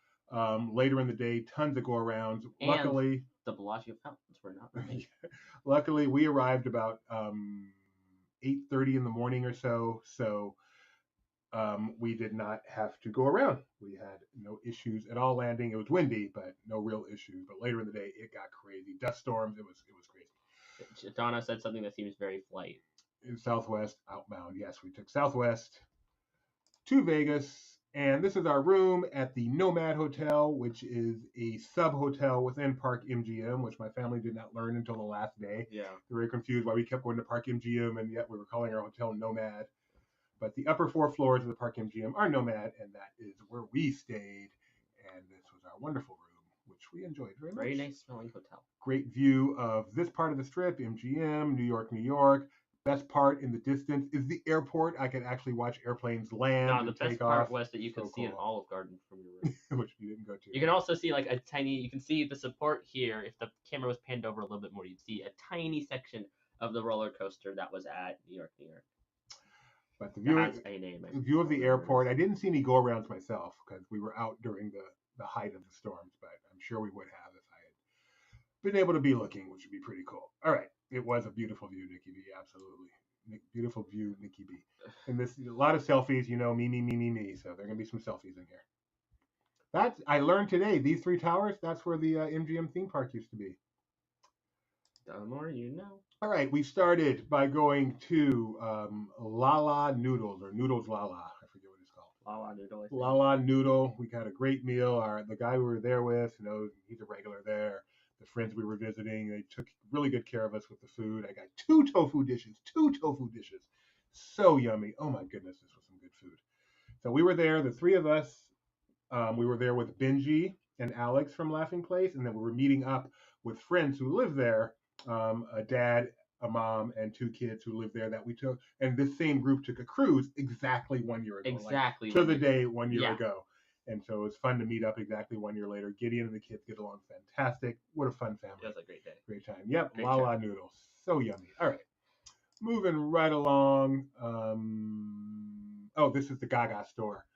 Later in the day, tons of go-arounds. And luckily, the Bellagio fountains were not running. Luckily, we arrived about 8:30 in the morning or so. So we did not have to go around. We had no issues at all landing. It was windy, but no real issues. But later in the day, it got crazy. Dust storms. It was crazy. Donna said something that seems very flight. In Southwest outbound. Yes, we took Southwest to Vegas. And this is our room at the Nomad Hotel, which is a sub-hotel within Park MGM, which my family did not learn until the last day. Yeah. They were very confused why we kept going to Park MGM, and yet we were calling our hotel Nomad. But the upper 4 floors of the Park MGM are Nomad, and that is where we stayed. And this was our wonderful room, which we enjoyed very much. Very nice smelling hotel. Great view of this part of the strip, MGM, New York, best part in the distance is the airport. I could actually watch airplanes land No, and the best take part off. was that you could So see an cool. Olive Garden from your room. Which you didn't go to. You can also see like a tiny. You can see the support here. If the camera was panned over a little bit more, you'd see a tiny section of the roller coaster that was at New York, New York. But the That view, has a name. the view of the don't remember airport, what I it is. didn't see any go-arounds myself because we were out during the height of the storms, but I'm sure we would have if I had been able to be looking, which would be pretty cool. All right. It was a beautiful view, Nikki B. Absolutely. Beautiful view, Nikki B. And this, a lot of selfies, you know, me. So there are going to be some selfies in here. That's, I learned today, these three towers, that's where the MGM theme park used to be. The more you know. All right, we started by going to Lala Noodles, or Noodles Lala. I forget what it's called. Lala Noodle. I think. Lala Noodle. We got a great meal. The guy we were there with, you know, he's a regular there. The friends we were visiting, they took really good care of us with the food. I got two tofu dishes. So yummy. Oh my goodness, this was some good food. So we were there, the three of us. We were there with Benji and Alex from Laughing Place, and then we were meeting up with friends who live there, a dad, a mom, and two kids who live there that we took. And this same group took a cruise exactly 1 year ago. Exactly. Like, to the day 1 year Yeah. ago. And so it was fun to meet up exactly 1 year later. Gideon and the kids get along fantastic. What a fun family. It was a great day. Great time. Yep. Great Lala Noodles. So yummy. All right. Moving right along. Oh, this is the Gaga store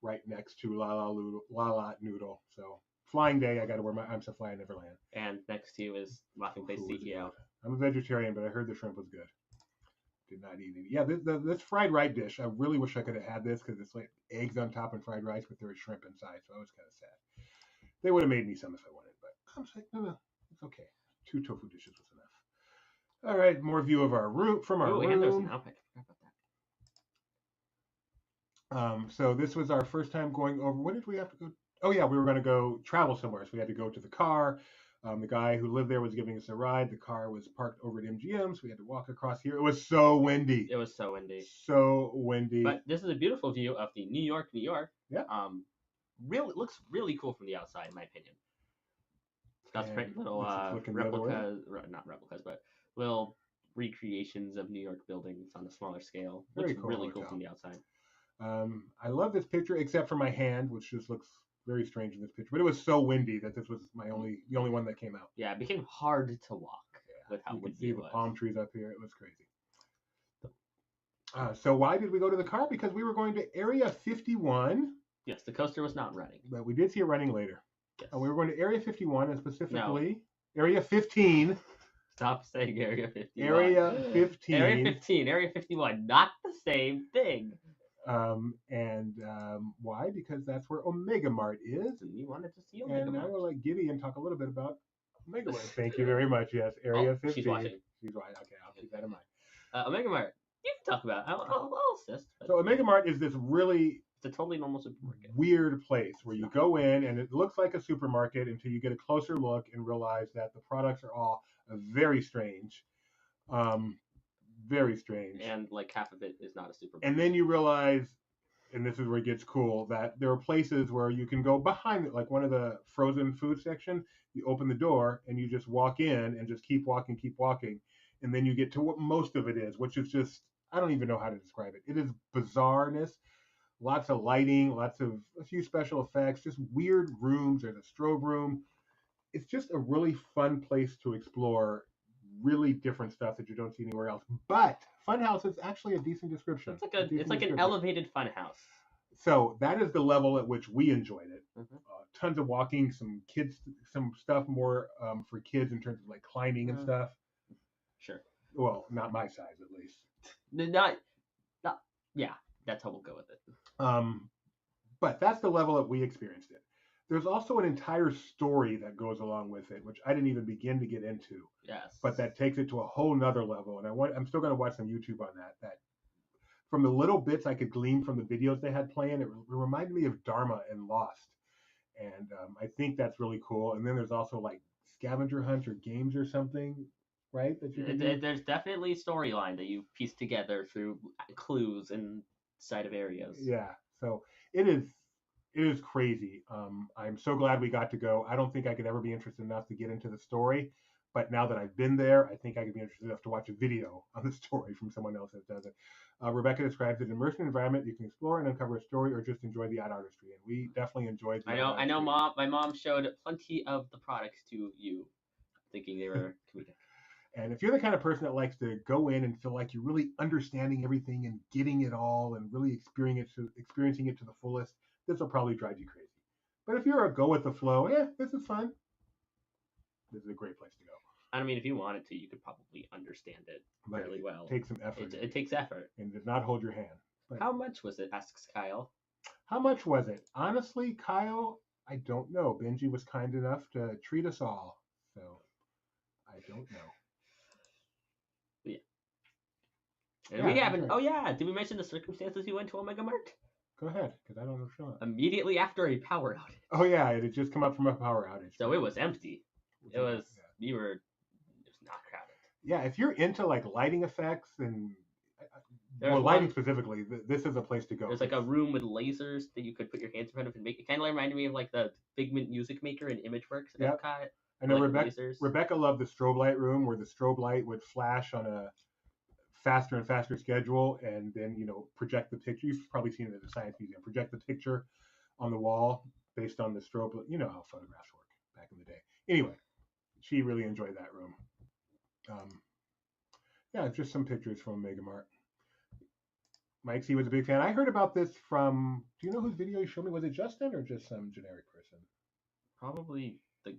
right next to Lala Noodle. So Flying Day, I got to wear my I'm So Fly I Never Land. And next to you is Laughing Face Food was CEO. good. I'm a vegetarian, but I heard the shrimp was good. Did not eat any. Yeah, this fried rice dish, I really wish I could have had this because it's like eggs on top and fried rice, but there was shrimp inside, so I was kind of sad. They would have made me some if I wanted, but I was like, no, it's okay. 2 tofu dishes was enough. All right, more view of our room from our room. And there's an outback. I forgot about that. So this was our first time going over. What did we have to go? Oh yeah, we were going to go travel somewhere, so we had to go to the car. The guy who lived there was giving us a ride. The car was parked over at MGM, so we had to walk across here. It was so windy. It was so windy. So windy. But this is a beautiful view of the New York, New York. Yeah. Really looks really cool from the outside, in my opinion. It's got some pretty little replicas, not replicas, but little recreations of New York buildings on a smaller scale. Very Looks cool really hotel. cool from the outside. I love this picture, except for my hand, which just looks very strange in this picture. But it was so windy that this was the only one that came out. Yeah, it became hard to walk with how you could windy see it the was. palm trees up here. It was crazy. So why did we go to the car? Because we were going to Area 51. Yes, the coaster was not running. But we did see it running later. Yes. We were going to Area 51, and specifically Area 15. Stop saying Area 51. Area 15. Area 15, Area 51, not the same thing. Why? Because that's where Omega Mart is. And we wanted to see Omega And Mart. I will let Gideon talk a little bit about Omega Mart. Thank you very much. Yes, Area 15. She's watching. She's watching. Okay, I'll keep that in mind. Omega Mart, you can talk about it. I'll assist. But So Omega Mart is this really it's a totally normal supermarket. weird place where you go in and it looks like a supermarket until you get a closer look and realize that the products are all very strange. Very strange. And like half of it is not a supermarket. And then you realize, and this is where it gets cool, that there are places where you can go behind it, like one of the frozen food section. You open the door and you just walk in and just keep walking. And then you get to what most of it is, which is just, I don't even know how to describe it. It is bizarreness, lots of lighting, a few special effects, just weird rooms. There's a strobe room. It's just a really fun place to explore really different stuff that you don't see anywhere else. But Funhouse is actually a decent description. It's like an elevated Funhouse. So that is the level at which we enjoyed it. Mm-hmm. Tons of walking, some stuff more for kids in terms of like climbing and stuff. Sure. Well, not my size at least. Yeah, that's how we'll go with it. But that's the level that we experienced it. There's also an entire story that goes along with it, which I didn't even begin to get into. Yes. But that takes it to a whole nother level. And I'm still going to watch some YouTube on that. That from the little bits I could glean from the videos they had playing, it reminded me of Dharma and Lost. And I think that's really cool. And then there's also like scavenger hunts or games or something, right? That you can do. There's definitely a storyline that you piece together through clues inside of areas. Yeah. So it is crazy. I'm so glad we got to go. I don't think I could ever be interested enough to get into the story, But now that I've been there, I think I could be interested enough to watch a video on the story from someone else that does it. Rebecca describes it an immersive environment you can explore and uncover a story or just enjoy the art artistry. And we definitely enjoyed the I know, Mom. My mom showed plenty of the products to you, thinking they were comedic. And if you're the kind of person that likes to go in and feel like you're really understanding everything and getting it all and really experiencing it to the fullest, this will probably drive you crazy. But if you're a go with the flow, this is fun. This is a great place to go. I mean, if you wanted to, you could probably understand it fairly well. It takes some effort. It takes effort. And does not hold your hand. But how much was it? Asks Kyle. How much was it? Honestly, Kyle, I don't know. Benji was kind enough to treat us all. So I don't know. Yeah. And we haven't. Right. Oh yeah, did we mention the circumstances you went to Omega Mart? Go ahead, because I don't know. Sure. Immediately after a power outage. Oh yeah, it had just come up from a power outage. So it was empty. It was. Yeah. You were. It was not crowded. Yeah, if you're into like lighting effects and lighting specifically, this is a place to go. There's like a room with lasers that you could put your hands in front of and make. It kind of reminded me of like the Figment Music Maker in ImageWorks at Epcot. I know Rebecca loved the strobe light room where the strobe light would flash on a faster and faster schedule and then, project the picture. You've probably seen it at the Science Museum. Project the picture on the wall based on the strobe. You know how photographs work back in the day. Anyway, she really enjoyed that room. Just some pictures from Omega Mart. Mike C was a big fan. I heard about this from, do you know whose video you showed me? Was it Justin or just some generic person? Probably the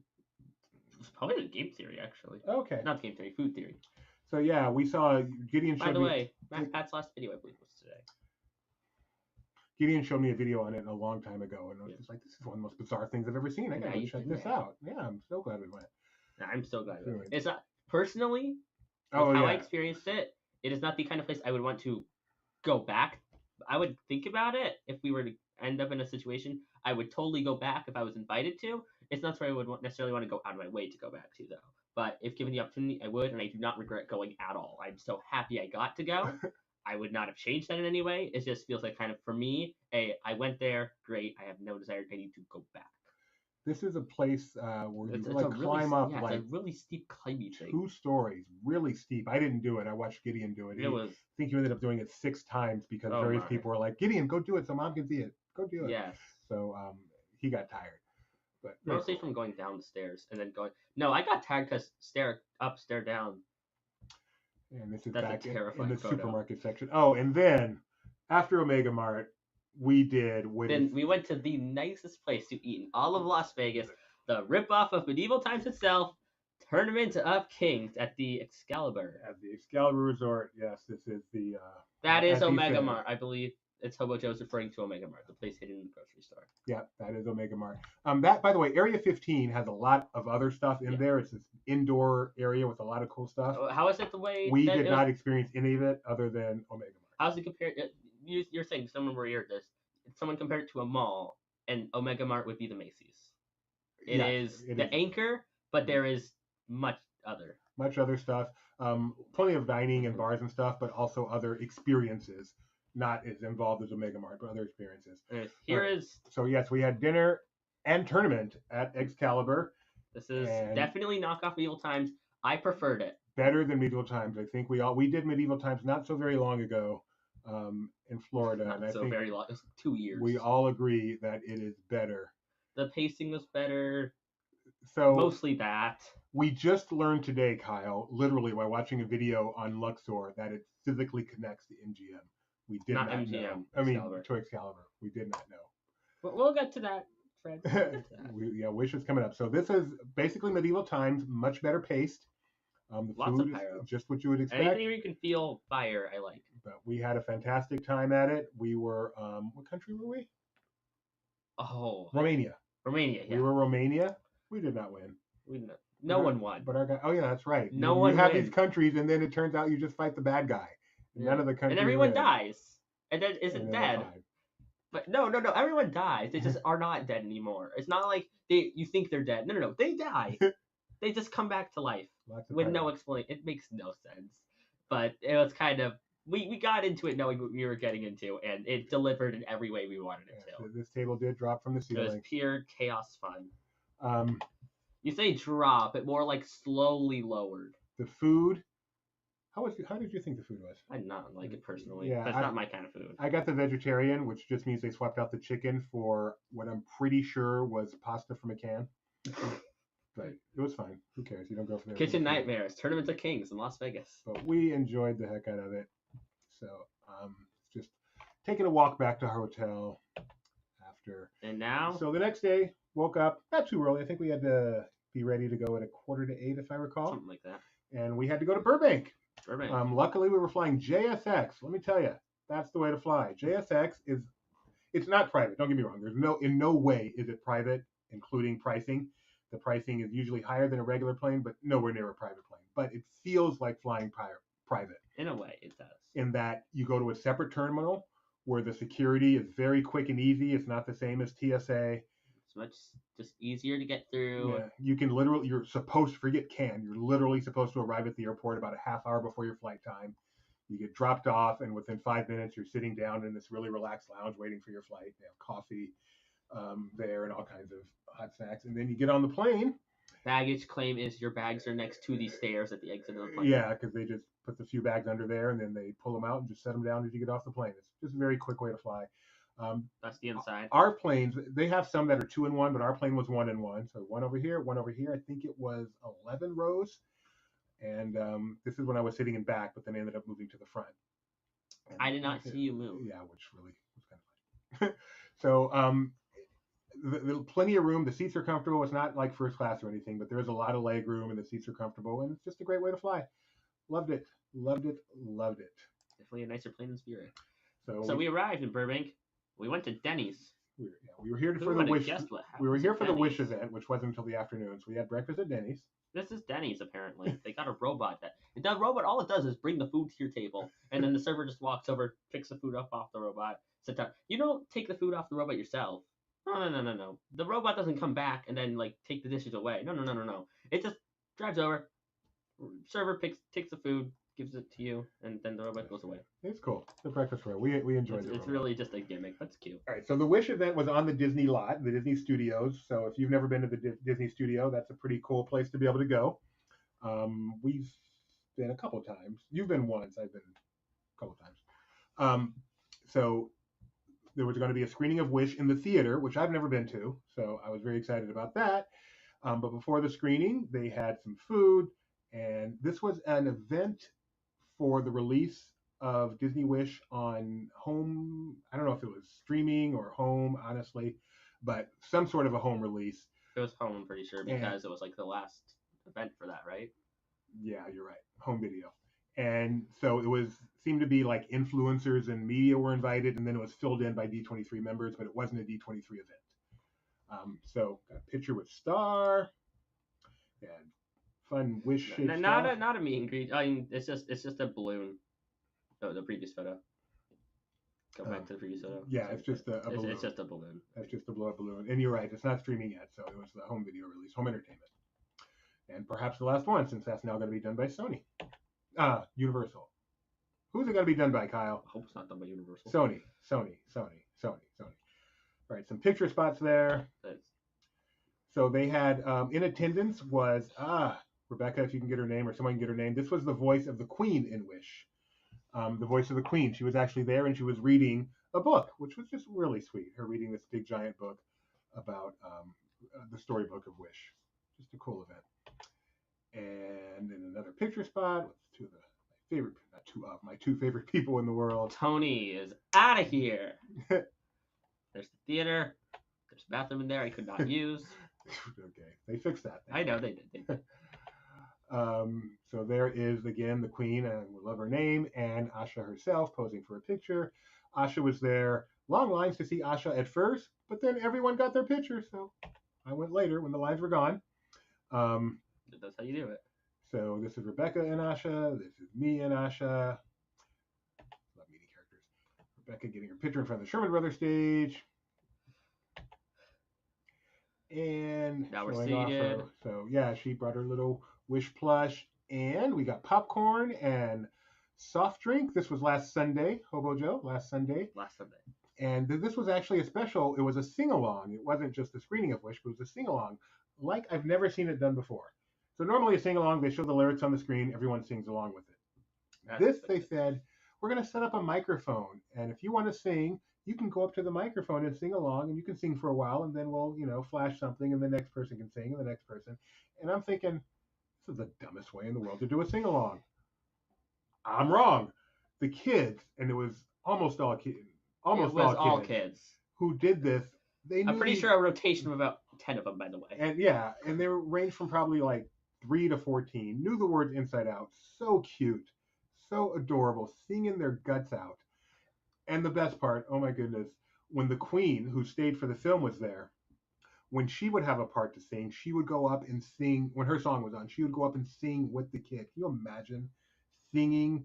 game theory, actually. Okay. Not game theory, food theory. So yeah, we saw Gideon. By the way, Pat's last video, I believe, was today. Gideon showed me a video on it a long time ago, and I was just like, "This is one of the most bizarre things I've ever seen. I gotta check this out." Yeah, I'm so glad we went. I'm so glad we went. It's not personally. How I experienced it. It is not the kind of place I would want to go back. I would think about it if we were to end up in a situation. I would totally go back if I was invited to. It's not where I would necessarily want to go out of my way to go back to, though. But if given the opportunity, I would, and I do not regret going at all. I'm so happy I got to go. I would not have changed that in any way. It just feels like kind of, for me, I went there, great. I have no desire. I need to go back. This is a place where you climb up it's a really steep climbing thing. 2 stories, really steep. I didn't do it. I watched Gideon do it. I think you ended up doing it 6 times because various people were like, "Gideon, go do it so Mom can see it. Go do it." Yes. So he got tired. But mostly from going down the stairs and then going. No, I got tired because stair up, stair down. And this is back in the supermarket section. Oh, and then after Omega Mart, we went to the nicest place to eat in all of Las Vegas, the ripoff of Medieval Times itself, Tournament of Kings at the Excalibur. At the Excalibur Resort, yes, this is the. That is Omega Mart, I believe. It's Hobo Joe's referring to Omega Mart, the place hidden in the grocery store. Yeah, that is Omega Mart. That, by the way, Area 15 has a lot of other stuff in there. It's this indoor area with a lot of cool stuff. How is it the way? We did not experience any of it other than Omega Mart. How's it compared? You're saying someone heard this. Someone compared it to a mall, and Omega Mart would be the Macy's. It is the anchor, but there is much other stuff. Plenty of dining and bars and stuff, but also other experiences. Not as involved as Omega Mart, but other experiences. So yes, we had dinner and tournament at Excalibur. This is definitely knockoff Medieval Times. I preferred it. Better than Medieval Times. I think we did Medieval Times not so very long ago in Florida. Not so very long. It's 2 years. We all agree that it is better. The pacing was better. So mostly that. We just learned today, Kyle, literally while watching a video on Luxor, that it physically connects to MGM. We did not MGM, know. I mean, to Excalibur. We did not know. We'll get to that, Fred. Wish is coming up. So this is basically Medieval Times, much better paced. The Lots food of pyro. Is just what you would expect. Anything where you can feel fire, I like. But we had a fantastic time at it. We were, what country were we? Oh. Romania. Romania, yeah. We were Romania. We did not win. We did not. No one won. But our guy, oh yeah, that's right. No one You have wins. these countries, and then it turns out you just fight the bad guy. None of the countries. And everyone win. dies. And then isn't dead. But no. Everyone dies. They just are not dead anymore. It's not like you think they're dead. No. They die. They just come back to life with no explanation. It makes no sense. But it was kind of we got into it knowing what we were getting into, and it delivered in every way we wanted it to. So this table did drop from the ceiling. It was pure chaos fun. You say drop, but more like slowly lowered. The food. How did you think the food was? I did not like it personally. Yeah, That's not my kind of food. I got the vegetarian, which just means they swapped out the chicken for what I'm pretty sure was pasta from a can. But it was fine. Who cares? You don't go for the Kitchen nightmares. Turn them into kings in Las Vegas. But we enjoyed the heck out of it. So just taking a walk back to our hotel after. And now? So the next day, woke up not too early. I think we had to be ready to go at 7:45, if I recall. Something like that. And we had to go to Burbank. Burbank. Luckily, we were flying JSX. Let me tell you, that's the way to fly. JSX it's not private. Don't get me wrong. In no way is it private, including pricing. The pricing is usually higher than a regular plane, but nowhere near a private plane. But it feels like flying private. In a way, it does. In that you go to a separate terminal where the security is very quick and easy. It's not the same as TSA. It's much just easier to get through. Yeah, you're literally supposed to arrive at the airport about a half hour before your flight time. You get dropped off, and within 5 minutes, you're sitting down in this really relaxed lounge waiting for your flight. They have coffee there and all kinds of hot snacks. And then you get on the plane. Baggage claim is your bags are next to the stairs at the exit of the plane. Yeah, because they just put the few bags under there, and then they pull them out and just set them down as you get off the plane. It's just a very quick way to fly. That's the inside. Our planes, they have some that are 2-in-1, but our plane was 1-in-1. So one over here. I think it was 11 rows. And this is when I was sitting in back, but then I ended up moving to the front. And I did not see you move. Yeah, which really was kind of funny. So plenty of room. The seats are comfortable. It's not like first class or anything, but there is a lot of leg room, and the seats are comfortable, and it's just a great way to fly. Loved it. Definitely a nicer plane than Spirit. So we arrived in Burbank. We went to Denny's. We were here for the Wish. We were here for the Wish event, which wasn't until the afternoon. So we had breakfast at Denny's. This is Denny's, apparently. They got a robot that robot, all it does is bring the food to your table, and then the server just walks over, picks the food up off the robot, sits down. You don't take the food off the robot yourself. No. The robot doesn't come back and then take the dishes away. No. It just drives over. Server takes the food, gives it to you, and then the robot goes away. It's cool. The breakfast row. We enjoyed it. It's really just a gimmick. That's cute. All right. So the Wish event was on the Disney lot, the Disney Studios. So if you've never been to the Disney Studio, that's a pretty cool place to be able to go. We've been a couple times. You've been once. I've been a couple times. So there was going to be a screening of Wish in the theater, which I've never been to. So I was very excited about that. But before the screening, they had some food. And this was an event for the release of Disney Wish on home. I don't know if it was streaming or home, honestly, but some sort of a home release. It was home, I'm pretty sure, because it was the last event for that, right? Yeah, you're right. Home video. And so it seemed to be influencers and media were invited, and then it was filled in by D23 members, but it wasn't a D23 event. So got a picture with Star and fun Wish shaped stuff. Not a meet and greet. I mean, it's just a balloon. Oh, the previous photo. Go back to the previous photo. Yeah, it's just a balloon. It's just a balloon. That's just a blow-up balloon. And you're right, it's not streaming yet, so it was the home video release, home entertainment. And perhaps the last one, since that's now going to be done by Sony. Universal. Who's it going to be done by, Kyle? I hope it's not done by Universal. Sony. All right, some picture spots there. So they had, in attendance was, Rebecca, if you can get her name, or someone can get her name. This was the voice of the Queen in Wish. The voice of the Queen. She was actually there, and she was reading a book, which was just really sweet. Her reading this big, giant book about the storybook of Wish. Just a cool event. And in another picture spot with my two favorite people in the world. Tony is out of here. There's the theater. There's a bathroom in there I could not use. Okay, they fixed that. I know they did. So there is again the Queen, and we love her name, and Asha herself posing for a picture. Asha was there. Long lines to see Asha at first, but then everyone got their picture, so I went later when the lines were gone. That's how you do it. So this is Rebecca and Asha. This is me and Asha. Love meeting characters. Rebecca getting her picture in front of the Sherman Brothers stage. And now we're seated. So yeah, she brought her little Wish plush, and we got popcorn and soft drink. This was last Sunday, Hobo Joe, last Sunday. And this was actually a special. It was a sing-along. It wasn't just a screening of Wish, but it was a sing-along like I've never seen it done before. So normally a sing-along, they show the lyrics on the screen, everyone sings along with it. This, they said, we're going to set up a microphone, and if you want to sing, you can go up to the microphone and sing along, and you can sing for a while, and then we'll, flash something, and the next person can sing, and the next person. And I'm thinking, this is the dumbest way in the world to do a sing-along. I'm wrong. The kids, and it was almost all kids, all kids who did this. I'm pretty sure a rotation of about 10 of them, by the way. And and they ranged from probably like 3 to 14. Knew the words inside out. So cute, so adorable, singing their guts out. And the best part, oh my goodness, when the Queen, who stayed for the film, was there, when she would have a part to sing, she would go up and sing. When her song was on, she would go up and sing with the kid. Can you imagine singing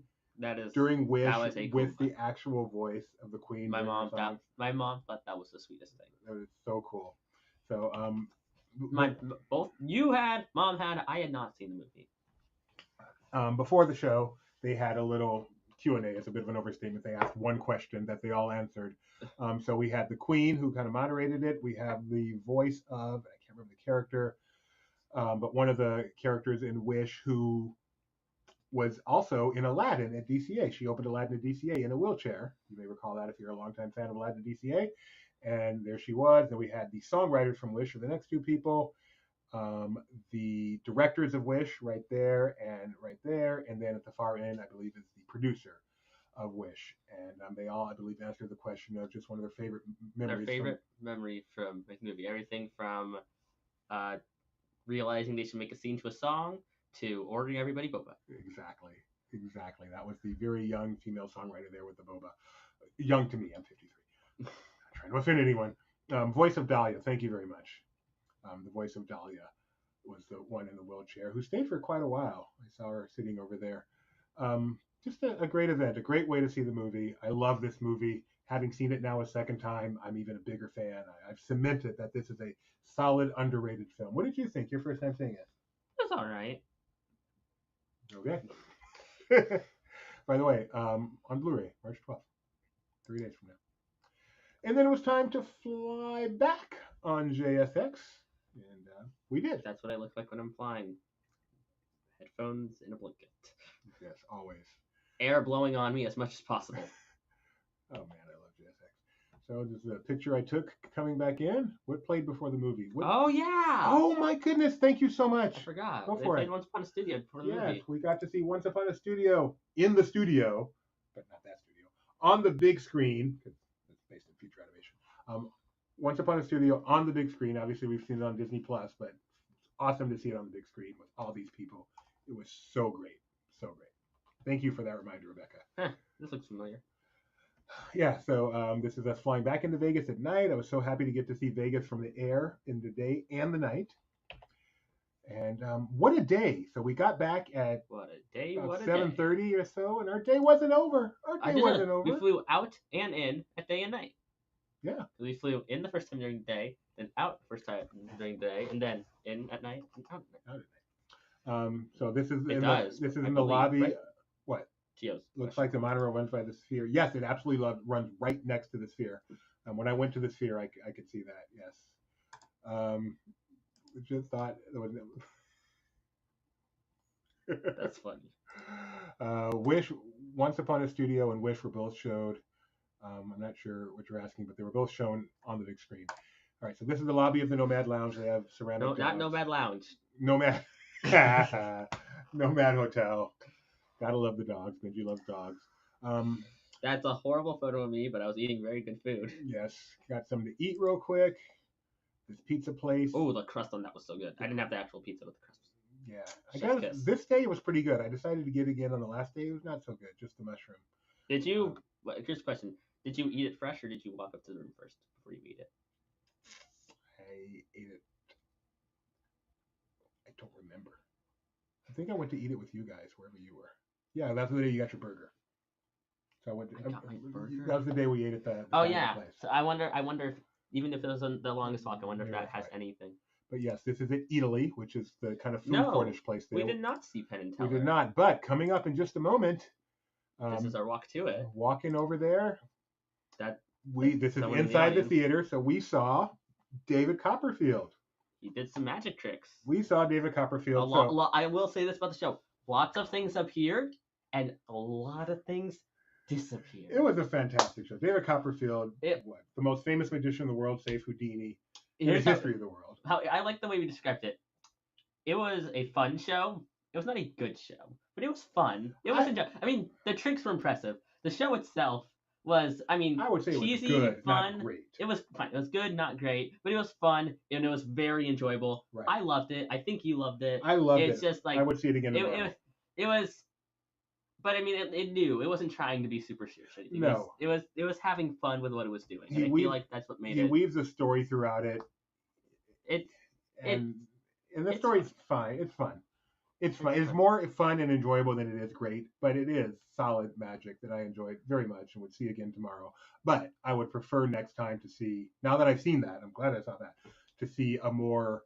during Wish with the actual voice of the Queen? My mom thought that was the sweetest thing. That was so cool. So Mom had, I had not seen the movie. Before the show, they had a little Q&A. It's a bit of an overstatement. They asked one question that they all answered. So we had the Queen, who kind of moderated it. We have the voice of, I can't remember the character, but one of the characters in Wish, who was also in Aladdin at DCA. She opened Aladdin at DCA in a wheelchair. You may recall that if you're a longtime fan of Aladdin at DCA. And there she was. Then we had the songwriters from Wish, or the next two people. The directors of Wish right there. And then at the far end, I believe, is the producer of Wish. And they all, I believe, answered the question of just one of their favorite memories. Their favorite memory from making the movie. Everything from realizing they should make a scene to a song to ordering everybody boba. Exactly. That was the very young female songwriter there with the boba. Young to me, I'm 53. Not trying to offend anyone. Voice of Dahlia, thank you very much. The voice of Dahlia was the one in the wheelchair who stayed for quite a while. I saw her sitting over there. Just a great event, a great way to see the movie. I love this movie. Having seen it now a second time, I'm even a bigger fan. I've cemented that this is a solid, underrated film. What did you think your first time seeing it? It was all right. Okay. By the way, on Blu-ray, March 12th, 3 days from now. And then it was time to fly back on JSX, and we did. That's what I look like when I'm flying. Headphones in a blanket. Yes, always. Air blowing on me as much as possible. Oh man, I love JSX. So this is a picture I took coming back in. What played before the movie? Oh yeah. Oh my goodness! Thank you so much. I forgot. Go they for played it. Once Upon a Studio before the movie. Yes, we got to see Once Upon a Studio in the studio, but not that studio, on the big screen. Because it's based in future animation. Once Upon a Studio on the big screen. Obviously, we've seen it on Disney Plus, but it's awesome to see it on the big screen with all these people. It was so great, so great. Thank you for that reminder, Rebecca. This looks familiar. Yeah, so this is us flying back into Vegas at night. I was so happy to get to see Vegas from the air in the day and the night. And what a day. So we got back at what a day, about 7:30 or so, and our day wasn't over. We flew out and in at day and night. Yeah. We flew in the first time during the day, then out the first time during the day, and then in at night and out at night. So this is This is in the lobby. Right? What? Geo's Looks question. like the monorail runs by the sphere. Yes, it absolutely runs right next to the sphere. When I went to the sphere, I could see that. Yes. Just thought there was. That's funny. Wish, Once Upon a Studio, and Wish were both showed. I'm not sure what you're asking, but they were both shown on the big screen. All right, so this is the lobby of the Nomad Lounge. They have ceramic. No, not Nomad Lounge. Nomad. Nomad Hotel. Gotta love the dogs. Benji loves dogs. That's a horrible photo of me, but I was eating very good food. Yes, got something to eat real quick. This pizza place. Oh, the crust on that was so good. I didn't have the actual pizza with the crust. Yeah, I got this day was pretty good. I decided to get it again on the last day. It was not so good, just the mushroom. Did you? Here's a question: did you eat it fresh, or did you walk up to the room first before you eat it? I ate it. I don't remember. I think I went to eat it with you guys wherever you were. Yeah, that's the day you got your burger. So I went. I got my burger? That was the day we ate at the oh yeah. place. So I wonder if even if it was the longest walk, I wonder if that has anything. But yes, this is at Italy, which is the kind of food courtish place there. We did not see Penn and Teller. We did not. But coming up in just a moment. This is our walk to it. Walking over there. This is inside the theater, so we saw David Copperfield. He did some magic tricks. We saw David Copperfield. I will say this about the show. Lots of things appeared, and a lot of things disappeared. It was a fantastic show. David Copperfield, the most famous magician in the world, save Houdini, in the history of the world. I like the way we described it. It was a fun show. It was not a good show, but it was fun. It was I mean, the tricks were impressive. The show itself was, I would say cheesy, it was good, fun. not great. It was fun. It was good, not great, but it was fun and it was very enjoyable. Right. I loved it. I think you loved it. I loved it. It's just like I would see it again. It was, but I mean, it knew it wasn't trying to be super serious. No, it was having fun with what it was doing. And I feel like that's what made it. He weaves a story throughout it. And the story's fine. It's fun. It's fun. It's more fun and enjoyable than it is great, but it is solid magic that I enjoyed very much and would see again tomorrow. But I would prefer next time to see, now that I've seen that, I'm glad I saw that, to see a more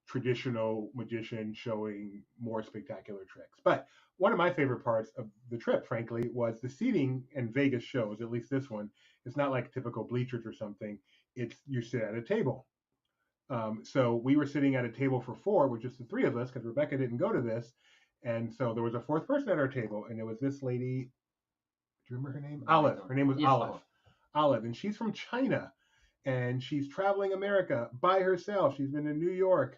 traditional magician showing more spectacular tricks. But one of my favorite parts of the trip, frankly, was the seating in Vegas shows, at least this one. It's not like typical bleachers or something. It's you sit at a table. So we were sitting at a table for four with just the three of us because Rebecca didn't go to this. And so there was a fourth person at our table, and it was this lady. Do you remember her name? Olive. Her name was Olive. Olive. And she's from China. And she's traveling America by herself. She's been in New York,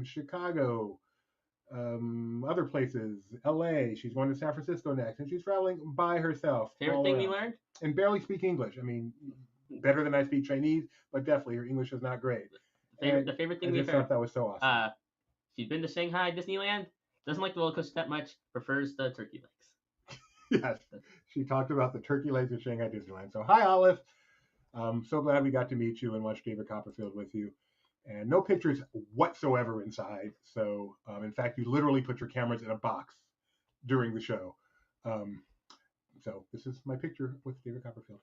Chicago, other places, LA. She's going to San Francisco next. And she's traveling by herself. Favorite thing you learned? And barely speak English. I mean, better than I speak Chinese, but definitely her English is not great. The favorite thing we heard. I thought that was so awesome. She's been to Shanghai Disneyland. Doesn't like the roller coaster that much. Prefers the turkey legs. Yes, she talked about the turkey legs at Shanghai Disneyland. So hi, Olive. So glad we got to meet you and watch David Copperfield with you. And no pictures whatsoever inside. So in fact, you literally put your cameras in a box during the show. So this is my picture with David Copperfield.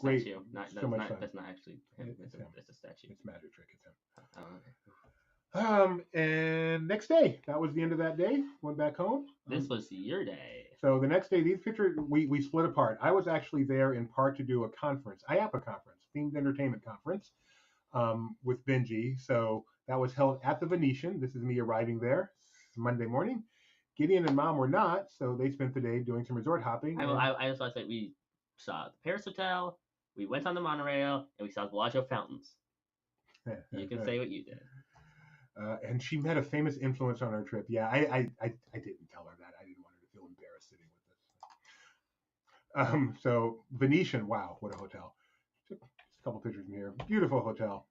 Great. Statue. So much fun. That's not actually him. It's a statue. It's magic trick. It's him. Oh, okay. And next day, that was the end of that day. Went back home. This was your day. So the next day, these pictures, we split apart. I was actually there in part to do a conference, IAPA conference, themed entertainment conference, with Benji. So that was held at the Venetian. This is me arriving there Monday morning. Gideon and Mom were not, so they spent the day doing some resort hopping. I just want to say we saw the Paris Hotel, we went on the monorail, and we saw the Bellagio fountains. You can say what you did. And she met a famous influencer on our trip. Yeah, I didn't tell her that. I didn't want her to feel embarrassed sitting with us. So Venetian, wow, what a hotel. Just a couple pictures in here. Beautiful hotel.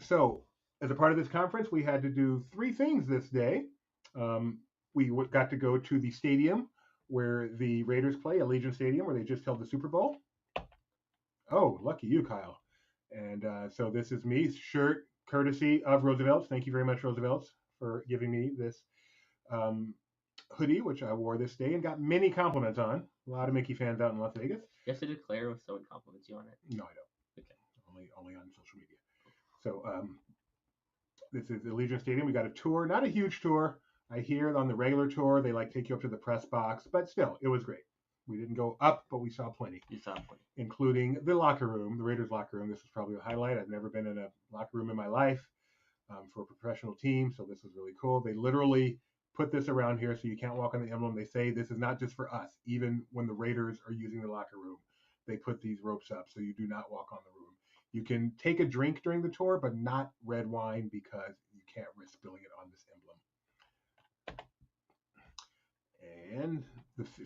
So as a part of this conference, we had to do three things this day. We got to go to the stadium where the Raiders play, Allegiant Stadium, where they just held the Super Bowl. Oh, lucky you, Kyle. And so this is me, shirt courtesy of Roosevelt's. Thank you very much, Roosevelt's, for giving me this hoodie, which I wore this day and got many compliments on. A lot of Mickey fans out in Las Vegas. You have to declare if someone compliments you on it. No, I don't. Okay. Only on social media. So this is the Allegiant Stadium. We got a tour, not a huge tour. I hear on the regular tour they take you up to the press box, but still, it was great. We didn't go up, but we saw plenty. You saw plenty. Including the locker room, the Raiders locker room. This was probably a highlight. I've never been in a locker room in my life for a professional team, so this was really cool. They literally put this around here so you can't walk on the emblem. They say this is not just for us. Even when the Raiders are using the locker room, they put these ropes up so you do not walk on the room. You can take a drink during the tour, but not red wine because you can't risk spilling it on this emblem. And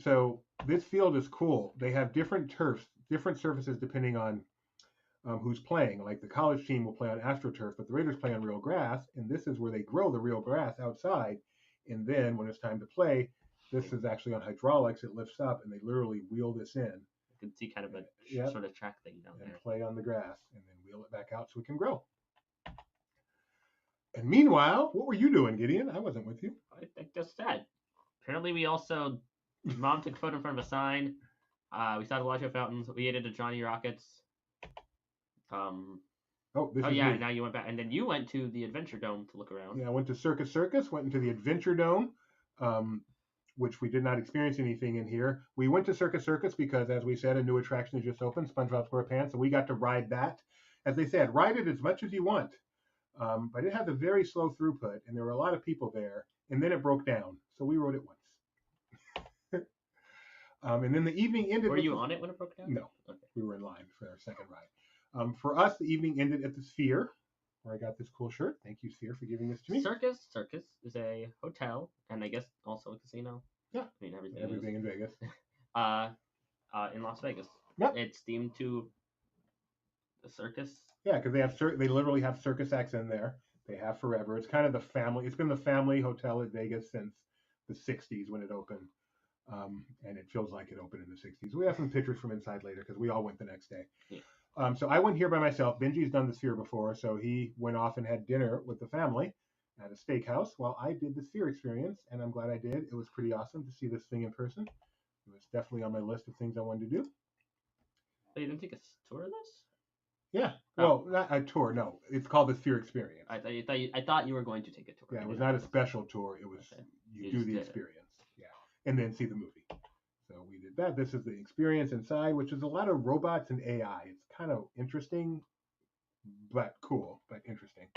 so this field is cool. They have different turfs, different surfaces depending on who's playing. Like the college team will play on AstroTurf, but the Raiders play on real grass, and this is where they grow the real grass outside. And then when it's time to play, this is actually on hydraulics. It lifts up, and they literally wheel this in. You can see kind of a sort of track thing down there. And play on the grass, and then wheel it back out so it can grow. And meanwhile, what were you doing, Gideon? I wasn't with you. I just said. Apparently, we also... Mom took a photo in front of a sign. We saw the Bellagio fountains. We ate at the Johnny Rockets. Me. Now you went back. And then you went to the Adventure Dome to look around. Yeah, I went to Circus Circus, went into the Adventure Dome, which we did not experience anything in here. We went to Circus Circus because, as we said, a new attraction has just opened, SpongeBob SquarePants, and we got to ride that. As they said, ride it as much as you want. but it has a very slow throughput, and there were a lot of people there, and then it broke down, so we rode it once. And then the evening ended. Were you on it when it broke down? No, Okay. we were in line for our second ride. For us, the evening ended at the Sphere, where I got this cool shirt. Thank you, Sphere, for giving this to me. Circus is a hotel, and I guess also a casino. Yeah. I mean, Everything in Vegas. In Las Vegas. Yep. It's themed to the circus. Yeah, because they literally have circus acts in there. They have forever. It's kind of the family. It's been the family hotel at Vegas since the 60s when it opened. And it feels like it opened in the 60s. We have some pictures from inside later because we all went the next day. Yeah. So I went here by myself. Benji's done the Sphere before, so he went off and had dinner with the family at a steakhouse while I did the Sphere experience, and I'm glad I did. It was pretty awesome to see this thing in person. It was definitely on my list of things I wanted to do. But you didn't take a tour of this? Yeah. Oh. Well, not a tour. No, it's called the Sphere experience. I thought you were going to take a tour. Yeah, it was not a special tour. It was Okay. you do the experience. Yeah, and then see the movie. So we did that. This is the experience inside, which is a lot of robots and AI. It's kind of interesting, but cool, but interesting.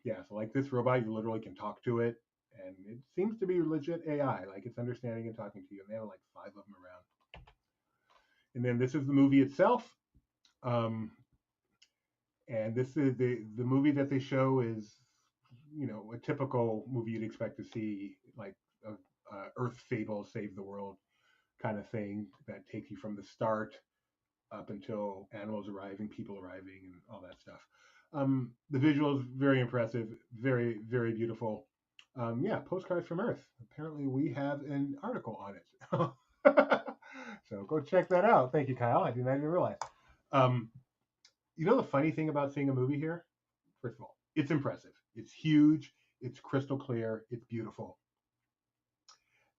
Yeah, so like this robot, you literally can talk to it, and it seems to be legit AI. Like it's understanding and talking to you. And they have like 5 of them around. And then this is the movie itself. And this is the movie that they show is, a typical movie you'd expect to see, like Earth Fable, Save the World kind of thing that takes you from the start up until animals arriving, people arriving, and all that stuff. The visuals, very impressive, very, very beautiful. Yeah, Postcards from Earth. Apparently we have an article on it. So go check that out. Thank you, Kyle. I did not even realize. The funny thing about seeing a movie here, first of all, it's impressive. It's huge. It's crystal clear. It's beautiful.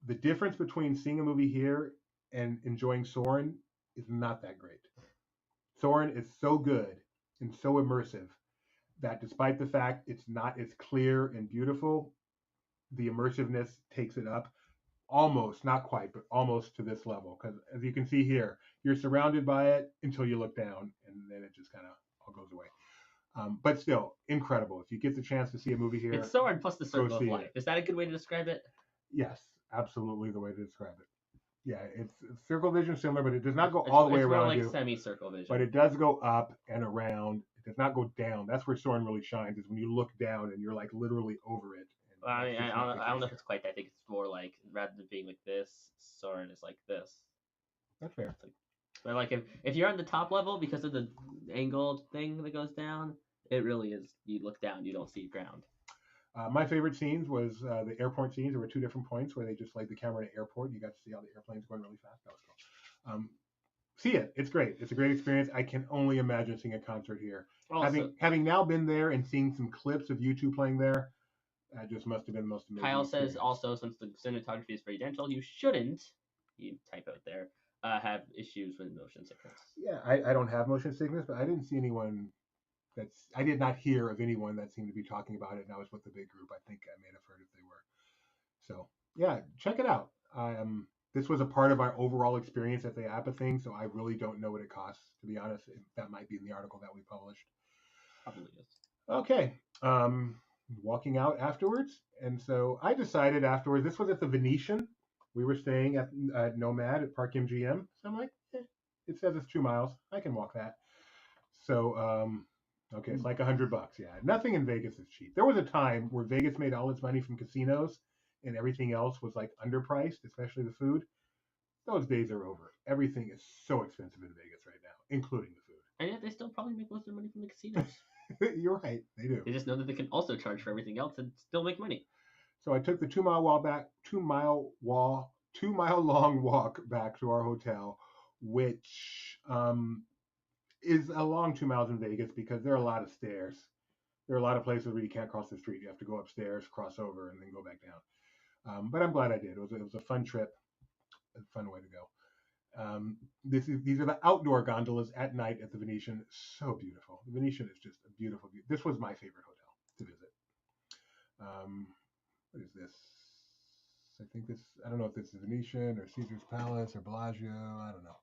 The difference between seeing a movie here and enjoying Soarin' is not that great. Soarin' is so good and so immersive that despite the fact it's not as clear and beautiful, the immersiveness takes it up almost, not quite, but almost to this level. Because as you can see here, you're surrounded by it until you look down, and then it just kind of all goes away. But still, incredible. If you get the chance to see a movie here, it's Soarin' plus the Circle of Life. it. Is that a good way to describe it? Yes, absolutely the way to describe it. Yeah, it's circle vision similar, but it does not go all the way around like you. Semicircle vision. But it does go up and around. It does not go down. That's where Soarin' really shines, is when you look down and you're like literally over it. Well, I mean, I don't know if it's quite that. I think it's more like, rather than being like this, Soarin' is like this. That's fair. But like if you're on the top level, because of the angle thing that goes down, it really is. You look down, you don't see ground. My favorite scenes was the airport scenes. There were 2 different points where they just laid the camera in an airport. And you got to see all the airplanes going really fast. That was cool. See it. It's great. It's a great experience. I can only imagine seeing a concert here. Also, having now been there and seeing some clips of you 2 playing there, that just must have been the most amazing Kyle experience. says also, since the cinematography is very gentle, you shouldn't, you type out there, have issues with motion sickness. Yeah, I don't have motion sickness, but I didn't see anyone I did not hear of anyone that seemed to be talking about it, and I was with the big group. I think I may have heard if they were. So, yeah, check it out. This was a part of our overall experience at the APA thing, so I really don't know what it costs, to be honest. That might be in the article that we published. Probably is. Okay. Walking out afterwards, and so I decided afterwards, this was at the Venetian. We were staying at Nomad at Park MGM, so I'm like, it says it's 2 miles. I can walk that. So, okay, it's like $100. Yeah, nothing in Vegas is cheap. There was a time where Vegas made all its money from casinos, and everything else was like underpriced, especially the food. Those days are over. Everything is so expensive in Vegas right now, including the food. And yet they still probably make most of their money from the casinos. You're right, they do. They just know that they can also charge for everything else and still make money. So I took the 2 mile long walk back to our hotel, which is a long 2 miles in Vegas because there are a lot of stairs. There are a lot of places where you can't cross the street. You have to go upstairs, cross over, and then go back down. But I'm glad I did. It was a fun trip, a fun way to go. These are the outdoor gondolas at night at the Venetian. So beautiful. The Venetian is just a beautiful. This was my favorite hotel to visit. What is this? I think this. I don't know if this is Venetian or Caesar's Palace or Bellagio. I don't know.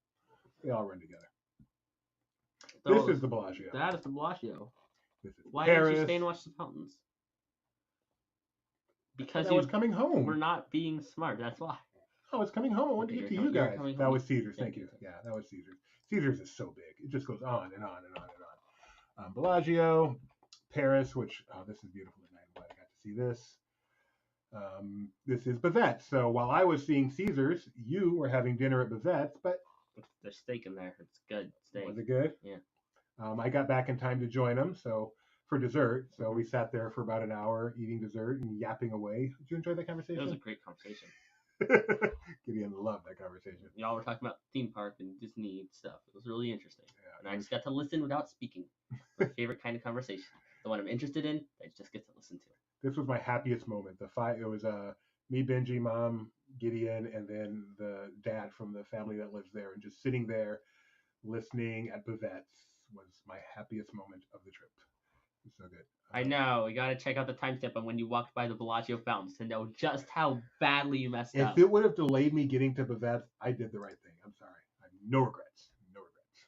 They all run together. This is the Bellagio. That is the Bellagio. This is Why Paris. didn't you stay and watch the fountains? Because I was coming home. we're not being smart. That's why. I was coming home. I wanted to get to you You're guys. coming That home. was Caesars. Yeah. Thank you. Yeah, that was Caesars. Caesars is so big. It just goes on and on and on and on. Bellagio, Paris, which, this is beautiful at night. I'm glad I got to see this. This is Bavette's. So while I was seeing Caesars, you were having dinner at Bavette's, but There's steak in there. It's good steak. was it good? Yeah. I got back in time to join them, so for dessert. So we sat there for about an hour eating dessert and yapping away. Did you enjoy that conversation? It was a great conversation. Gideon loved that conversation. Y'all were talking about theme park and Disney stuff. It was really interesting. Yeah, And I just got to listen without speaking. My favorite kind of conversation. The one I'm interested in, I just get to listen to. This was my happiest moment. It was me, Benji, Mom, Gideon, and then the dad from the family that lives there, and just sitting there listening at Bavette's was my happiest moment of the trip. It was so good. I know. You got to check out the timestamp on when you walked by the Bellagio fountains to know just how badly you messed up. If it would have delayed me getting to Bavette's, I did the right thing. I'm sorry. I have no regrets. No regrets.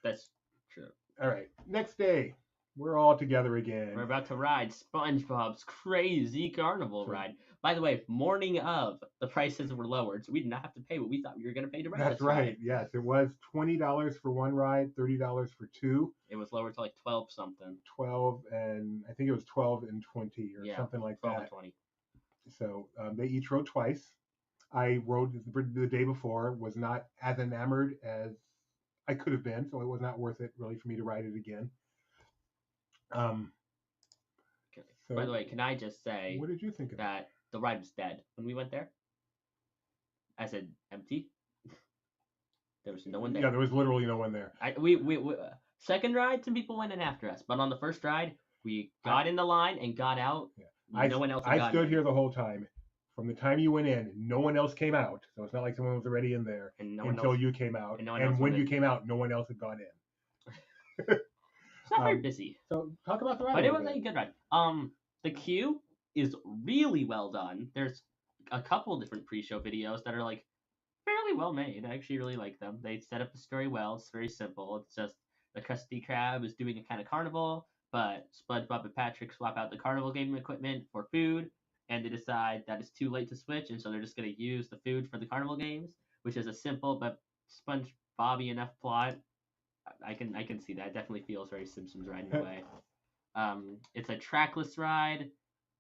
That's true. All right. Next day, we're all together again. We're about to ride SpongeBob's crazy carnival Sure. ride. By the way, morning of, the prices were lowered, so we did not have to pay what we thought we were going to pay to ride That's this ride. right. Yes, it was $20 for one ride, $30 for two, It was lowered to like 12 something. 12 and I think it was 12 and 20 or Yeah, something like 12 that. and 20. So they each rode twice. I rode the day before, was not as enamored as I could have been, so it was not worth it really for me to ride it again. Okay. So By the way, can I just say what did you think of that the ride was dead when we went there? I said empty. There was no one there. Yeah, there was literally no one there. We second ride, some people went in after us, but on the first ride, we got in the line and got out. Yeah. No one else. I stood here the whole time. From the time you went in, no one else came out. So it's not like someone was already in there until you came out. And when you came out, no one else had gone in. It's not very busy. So talk about the ride. But it was a good ride. The queue is really well done. There's a couple different pre-show videos that are like fairly well made. I actually really like them. They set up the story well. It's very simple. It's just the Krusty Krab is doing a kind of carnival, but SpongeBob and Patrick swap out the carnival game equipment for food, and they decide that it's too late to switch, and so they're just going to use the food for the carnival games, which is a simple but SpongeBob-y enough plot. I can see that. It definitely feels very Simpsons ride in a way. It's a trackless ride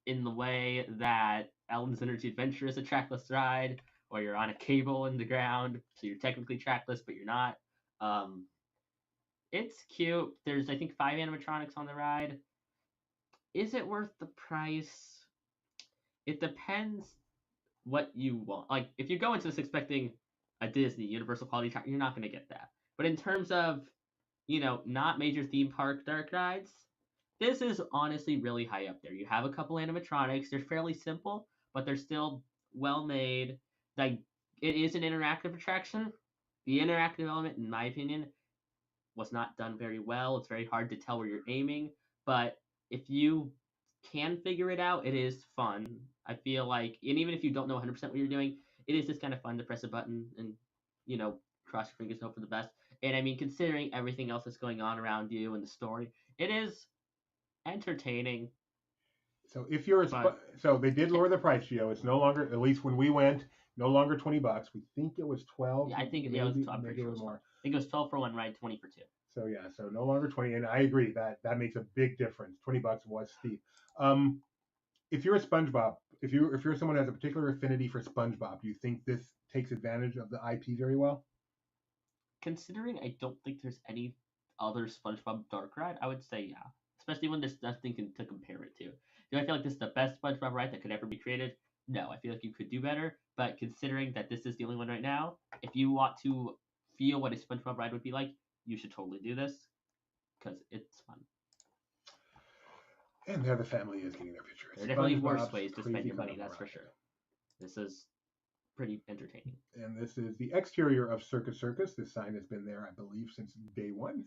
in the way that Ellen's Energy Adventure is a trackless ride, or you're on a cable in the ground, so you're technically trackless, but you're not. It's cute. There's, I think, 5 animatronics on the ride. Is it worth the price? It depends what you want. Like, if you go into this expecting a Disney Universal quality track, you're not going to get that. But in terms of, not major theme park dark rides, this is honestly really high up there. You have a couple animatronics. They're fairly simple, but they're still well made. Like, it is an interactive attraction. The interactive element, in my opinion, was not done very well. It's very hard to tell where you're aiming, but if you can figure it out, it is fun. I feel like, and even if you don't know 100% what you're doing, it is just kind of fun to press a button and, cross your fingers and hope for the best. And I mean, considering everything else that's going on around you and the story, it is entertaining. So if you're so they did lower the price, Gio. It's no longer, at least when we went, no longer $20. We think it was 12. Yeah, I think maybe, it was. I'm pretty maybe sure a it was little more. I think it was 12 for one ride, 20 for two. So yeah, so no longer 20, and I agree that makes a big difference. $20 was steep. If you're a SpongeBob, if you're someone who has a particular affinity for SpongeBob, do you think this takes advantage of the IP very well? Considering I don't think there's any other SpongeBob dark ride, I would say yeah. Especially when there's nothing to compare it to. Do I feel like this is the best SpongeBob ride that could ever be created? No, I feel like you could do better. But considering that this is the only one right now, if you want to feel what a SpongeBob ride would be like, you should totally do this because it's fun. And there the family is getting their picture. There are definitely worse ways to spend your money, that's for sure. This is pretty entertaining. And this is the exterior of Circus Circus. This sign has been there, I believe, since day one.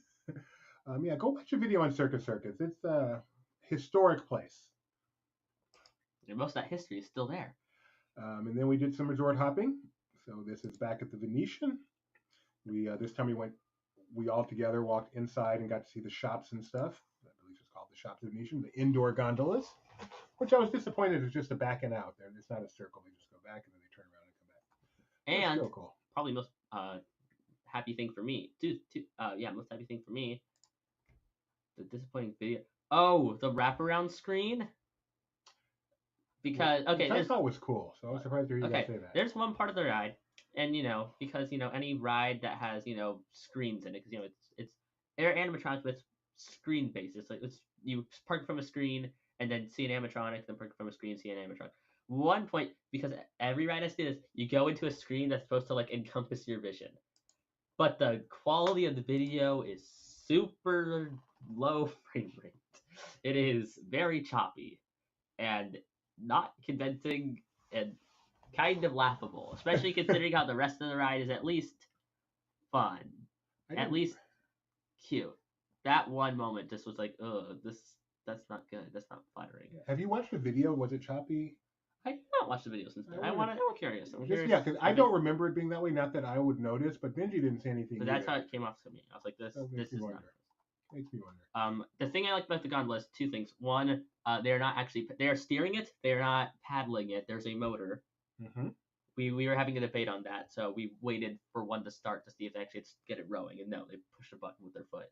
Yeah, go watch a video on Circus Circus. It's a historic place. And most of that history is still there. And then we did some resort hopping. So this is back at the Venetian. We this time we all together walked inside and got to see the shops and stuff. I believe it's called the shops of Venetian, the indoor gondolas, which I was disappointed is just a backing out. There, it's not a circle. They just go back and then they turn around and come back. That's And still cool. probably most happy thing for me. Most happy thing for me. The disappointing video. Oh, the wraparound screen. Because Which I thought was cool, so I was surprised to hear you guys say that. There's one part of the ride, and because any ride that has screens in it, because it's air animatronics, but it's screen based. It's like you park from a screen and then see an animatronic, then park from a screen, see an animatronic. One point, because every ride has to do this, you go into a screen that's supposed to like encompass your vision, but the quality of the video is super low frame rate. It is very choppy and not convincing and kind of laughable, especially considering how the rest of the ride is at least fun, at least cute. That one moment just was like, that's not good. That's not flattering. Have you watched the video? Was it choppy? I did not watch the video since then. I'm curious. Yeah, because I don't remember it being that way. Not that I would notice, but Benji didn't say anything. But that's how it came off to me. I was like, this is not. Makes me wonder. The thing I like about the gondola is two things. One, they are steering it. They're not paddling it. There's a motor. Mm-hmm. We were having a debate on that, so we waited for one to start to see if they actually get it rowing, and no, they pushed a button with their foot.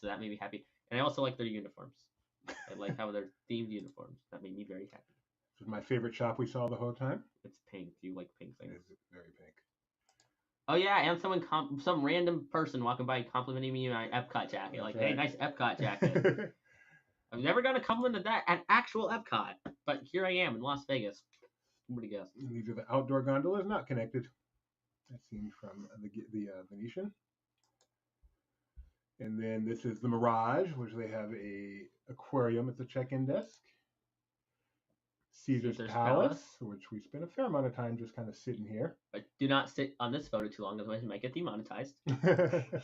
So that made me happy, and I also like their uniforms. I like how they're themed uniforms. That made me very happy. This is my favorite shop we saw the whole time. It's pink. Do you like pink things? It's very pink. Oh yeah, and some random person walking by complimenting me on my Epcot jacket. Like, hey, nice Epcot jacket. I've never got a compliment of that at actual Epcot, but here I am in Las Vegas. Somebody guess. And these are the outdoor gondolas, not connected. That's seen from the Venetian. And then this is the Mirage, which they have a aquarium at the check-in desk. Caesar's Palace, which we spent a fair amount of time just kind of sitting here. But do not sit on this photo too long, otherwise you might get demonetized. Welcome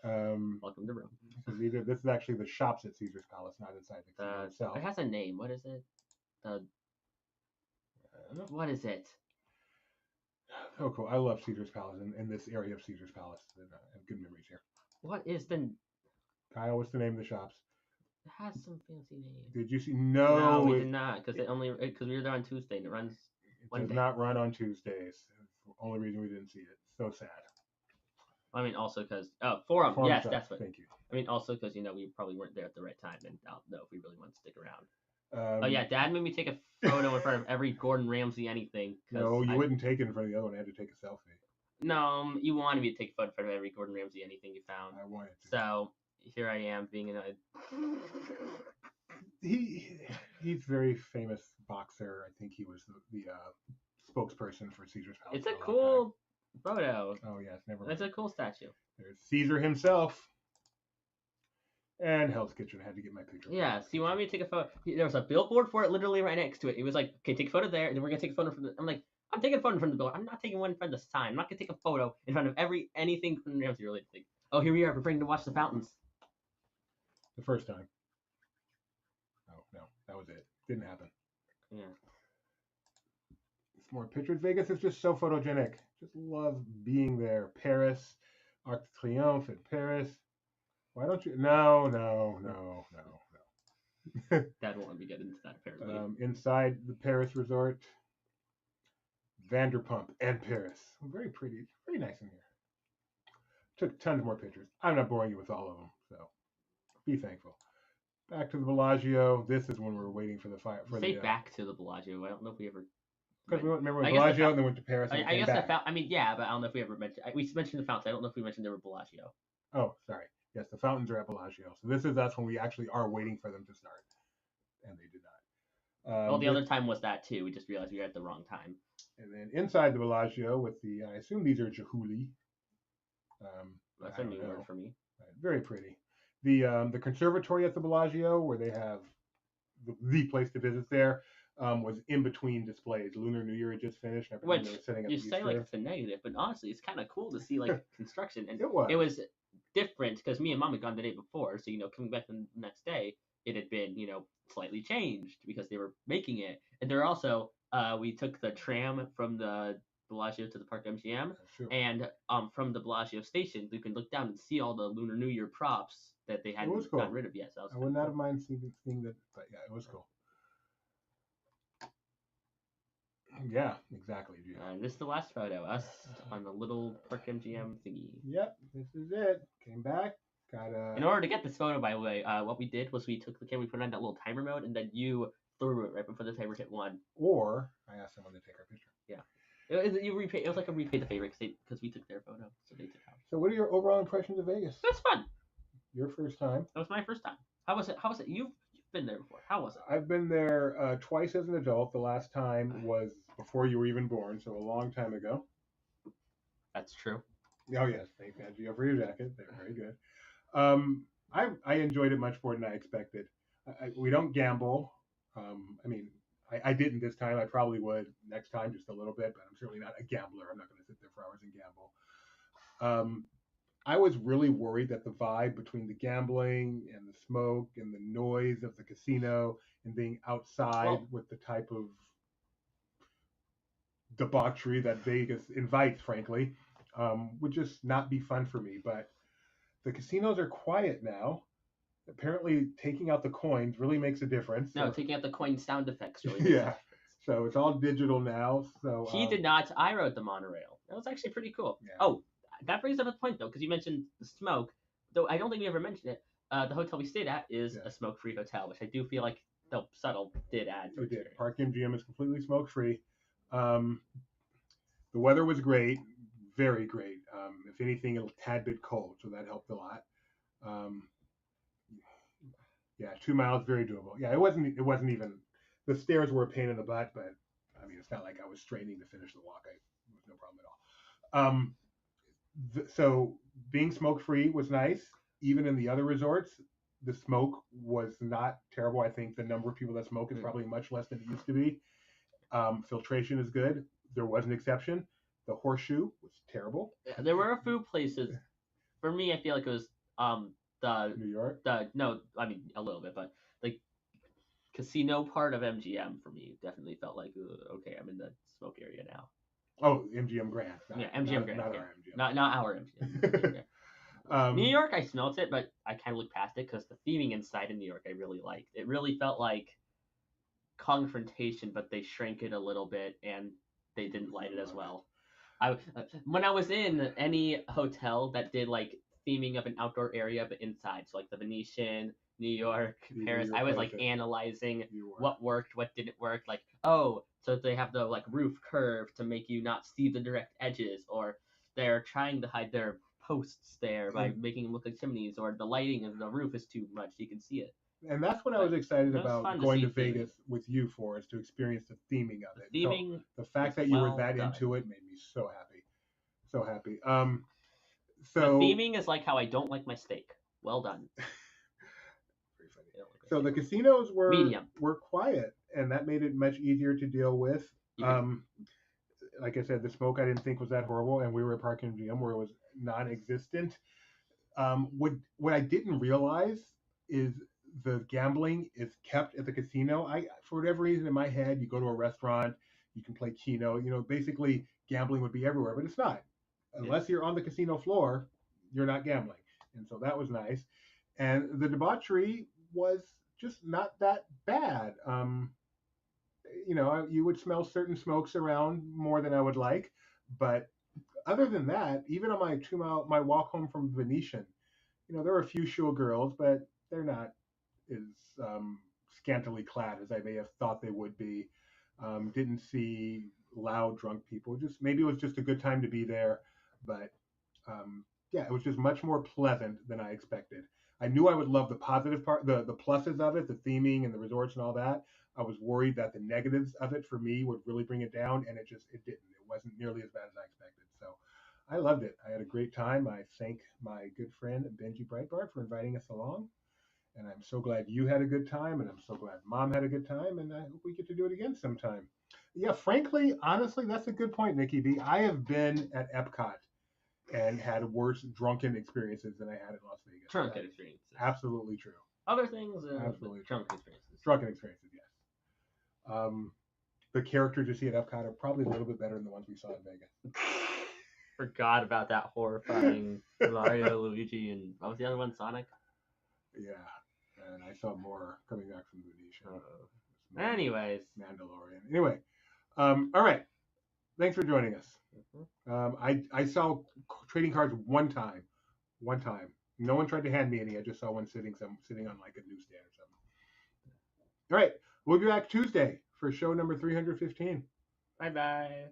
to Rome. So this is actually the shops at Caesar's Palace, not inside the casino itself. It has a name. What is it? What is it? Oh, cool. I love Caesar's Palace and this area of Caesar's Palace. I have good memories here. What is the... Kyle, what's the name of the shops? It has some fancy name. Did you see? No, we did not, because we were there on Tuesday and it runs one day. It does not run on Tuesdays. That's the only reason we didn't see it. So sad. I mean, also because Forum. Yes, shop. that's what. Thank you. I mean, also because we probably weren't there at the right time, and I don't know if we really want to stick around. Oh yeah, Dad made me take a photo in front of every Gordon Ramsay anything. No, you wouldn't take it in front of the other one. I had to take a selfie. No, you wanted me to take a photo in front of every Gordon Ramsay anything you found. I wanted to. So here I am being annoyed. He's very famous boxer. I think he was the spokesperson for Caesar's Palace. It's a cool photo. Oh yes, never mind. It's a cool statue. There's Caesar himself. And Hell's Kitchen had to get my picture. Yeah, so you wanted me to take a photo. There was a billboard for it literally right next to it. It was like, okay, take a photo there, and then we're going to take a photo from the... I'm like, I'm taking a photo in front of the billboard. I'm not taking one in front of the sign. I'm not going to take a photo in front of anything Gordon Ramsay related thing. Oh, here we are. We're bringing to watch the fountains. The first time. Oh, no. That was it. Didn't happen. Yeah. Some more pictures. Vegas is just so photogenic. Just love being there. Paris. Arc de Triomphe in Paris. Why don't you? No. Dad won't let me get into that, apparently. Inside the Paris resort. Vanderpump and Paris. Very pretty. Very nice in here. Took tons more pictures. I'm not boring you with all of them, so be thankful. Back to the Bellagio. This is when we're waiting for the fire. Back to the Bellagio. I don't know if we ever... Because we remember Bellagio and then went to Paris and I guess back. I mean, yeah, but I don't know if we ever mentioned... We mentioned the fountains. I don't know if we mentioned they were Bellagio. Oh, sorry. Yes, the fountains are at Bellagio. So that's when we actually are waiting for them to start. And they did not. Well, the other time was that too. We just realized we were at the wrong time. And then inside the Bellagio with the... I assume these are Jehuli. That's a new word for me. Right, very pretty. The conservatory at the Bellagio, where they have the place to visit there, was in between displays. Lunar New Year had just finished. And Which they were setting up you say like it's a negative, but honestly, it's kind of cool to see like construction. And it was different because me and Mom had gone the day before, so coming back the next day, it had been slightly changed because they were making it. And there also we took the tram from the Bellagio to the Park MGM, and from the Bellagio station, you can look down and see all the Lunar New Year props that they It hadn't was cool. gotten rid of yet. So that was I would not cool. have minded seeing that, but yeah, it was cool. Yeah, exactly. Yeah. This is the last photo. Us on the little Park MGM thingy. Yep, this is it. Came back. Got In order to get this photo, by the way, what we did was we took the camera, we put it on that little timer mode, and then you threw it right before the timer hit 1. Or I asked someone to take our picture. Yeah. It was like a repay the favor because we took their photo, so they took ours. So, what are your overall impressions of Vegas? It was fun. Your first time? That was my first time. How was it? You've been there before. How was it? I've been there twice as an adult. The last time was before you were even born, so a long time ago. That's true. Oh yes, thank you for your jacket. They're very good. I enjoyed it much more than I expected. We don't gamble. I didn't this time. I probably would next time, just a little bit, but I'm certainly not a gambler. I'm not going to sit there for hours and gamble. I was really worried that the vibe between the gambling and the smoke and the noise of the casino and being outside with the type of debauchery that Vegas invites, frankly, would just not be fun for me. But the casinos are quiet now. Apparently, taking out the coins really makes a difference. No, taking out the coin sound effects really makes Yeah. a difference. So it's all digital now. So He did not. I rode the monorail. That was actually pretty cool. Yeah. Oh, that brings up a point though, because you mentioned the smoke. Though I don't think we ever mentioned it. The hotel we stayed at is a smoke-free hotel, which I do feel like the subtle did add to It did. experience. Park MGM is completely smoke-free. The weather was great, very great. If anything, a tad bit cold, so that helped a lot. Yeah, 2 miles, very doable. Yeah, it wasn't even. The stairs were a pain in the butt, but I mean, it's not like I was straining to finish the walk. It was no problem at all. So being smoke-free was nice. Even in the other resorts, the smoke was not terrible. I think the number of people that smoke is probably much less than it used to be. Filtration is good. There was an exception. The Horseshoe was terrible. Yeah, there were a few places. For me, I feel like it was the New York. No, I mean a little bit, but the casino part of MGM for me definitely felt like okay, I'm in the smoke area now. Oh, MGM Grand. MGM Grand. Not yeah. our MGM. Not our MGM. New York, I smelt it, but I kind of looked past it because the theming inside in New York I really liked. It really felt like confrontation, but they shrank it a little bit and they didn't light it as well. When I was in any hotel that did like theming of an outdoor area but inside, so like the Venetian, New York, Paris, I was like analyzing what worked, what didn't work. Like, oh, so they have the like roof curve to make you not see the direct edges, or they're trying to hide their posts there by making them look like chimneys, or the lighting of the roof is too much, you can see it. And that's what I was excited about going to Vegas with you for, is to experience the theming of it. Theming, so the fact that you were that into it made me so happy. So happy. So the theming is like how I don't like my steak. Well done. Very funny. So the casinos were medium. Were quiet, and that made it much easier to deal with. Like I said, the smoke I didn't think was that horrible, and we were at Park MGM where it was non-existent. What I didn't realize is the gambling is kept at the casino. For whatever reason in my head, you go to a restaurant, you can play Keno. Basically gambling would be everywhere, but it's not. Unless you're on the casino floor, you're not gambling. And so that was nice. And the debauchery was just not that bad. You would smell certain smokes around more than I would like, but other than that, even on my walk home from Venetian, there were a few showgirls, but they're not as scantily clad as I may have thought they would be. Didn't see loud drunk people. Maybe it was just a good time to be there, but it was just much more pleasant than I expected. I knew I would love the positive part, the pluses of it, the theming and the resorts and all that. I was worried that the negatives of it for me would really bring it down, and it didn't. It wasn't nearly as bad as I expected. So I loved it. I had a great time. I thank my good friend Benji Breitbart for inviting us along. And I'm so glad you had a good time, and I'm so glad Mom had a good time, and I hope we get to do it again sometime. Yeah, frankly, honestly, that's a good point, Nikki B. I have been at Epcot and had worse drunken experiences than I had in Las Vegas. Drunken experiences. Absolutely true. Other things, absolutely drunken experiences. Drunken experiences, yes. The characters you see at Epcot are probably a little bit better than the ones we saw in Vegas. Forgot about that horrifying Mario, Luigi, and what was the other one? Sonic? Yeah, and I saw more coming back from Venetian. Anyways. Mandalorian. Anyway, all right. Thanks for joining us. I saw trading cards one time. No one tried to hand me any. I just saw one sitting on like a newsstand or something. All right, we'll be back Tuesday for show number 315. Bye-bye.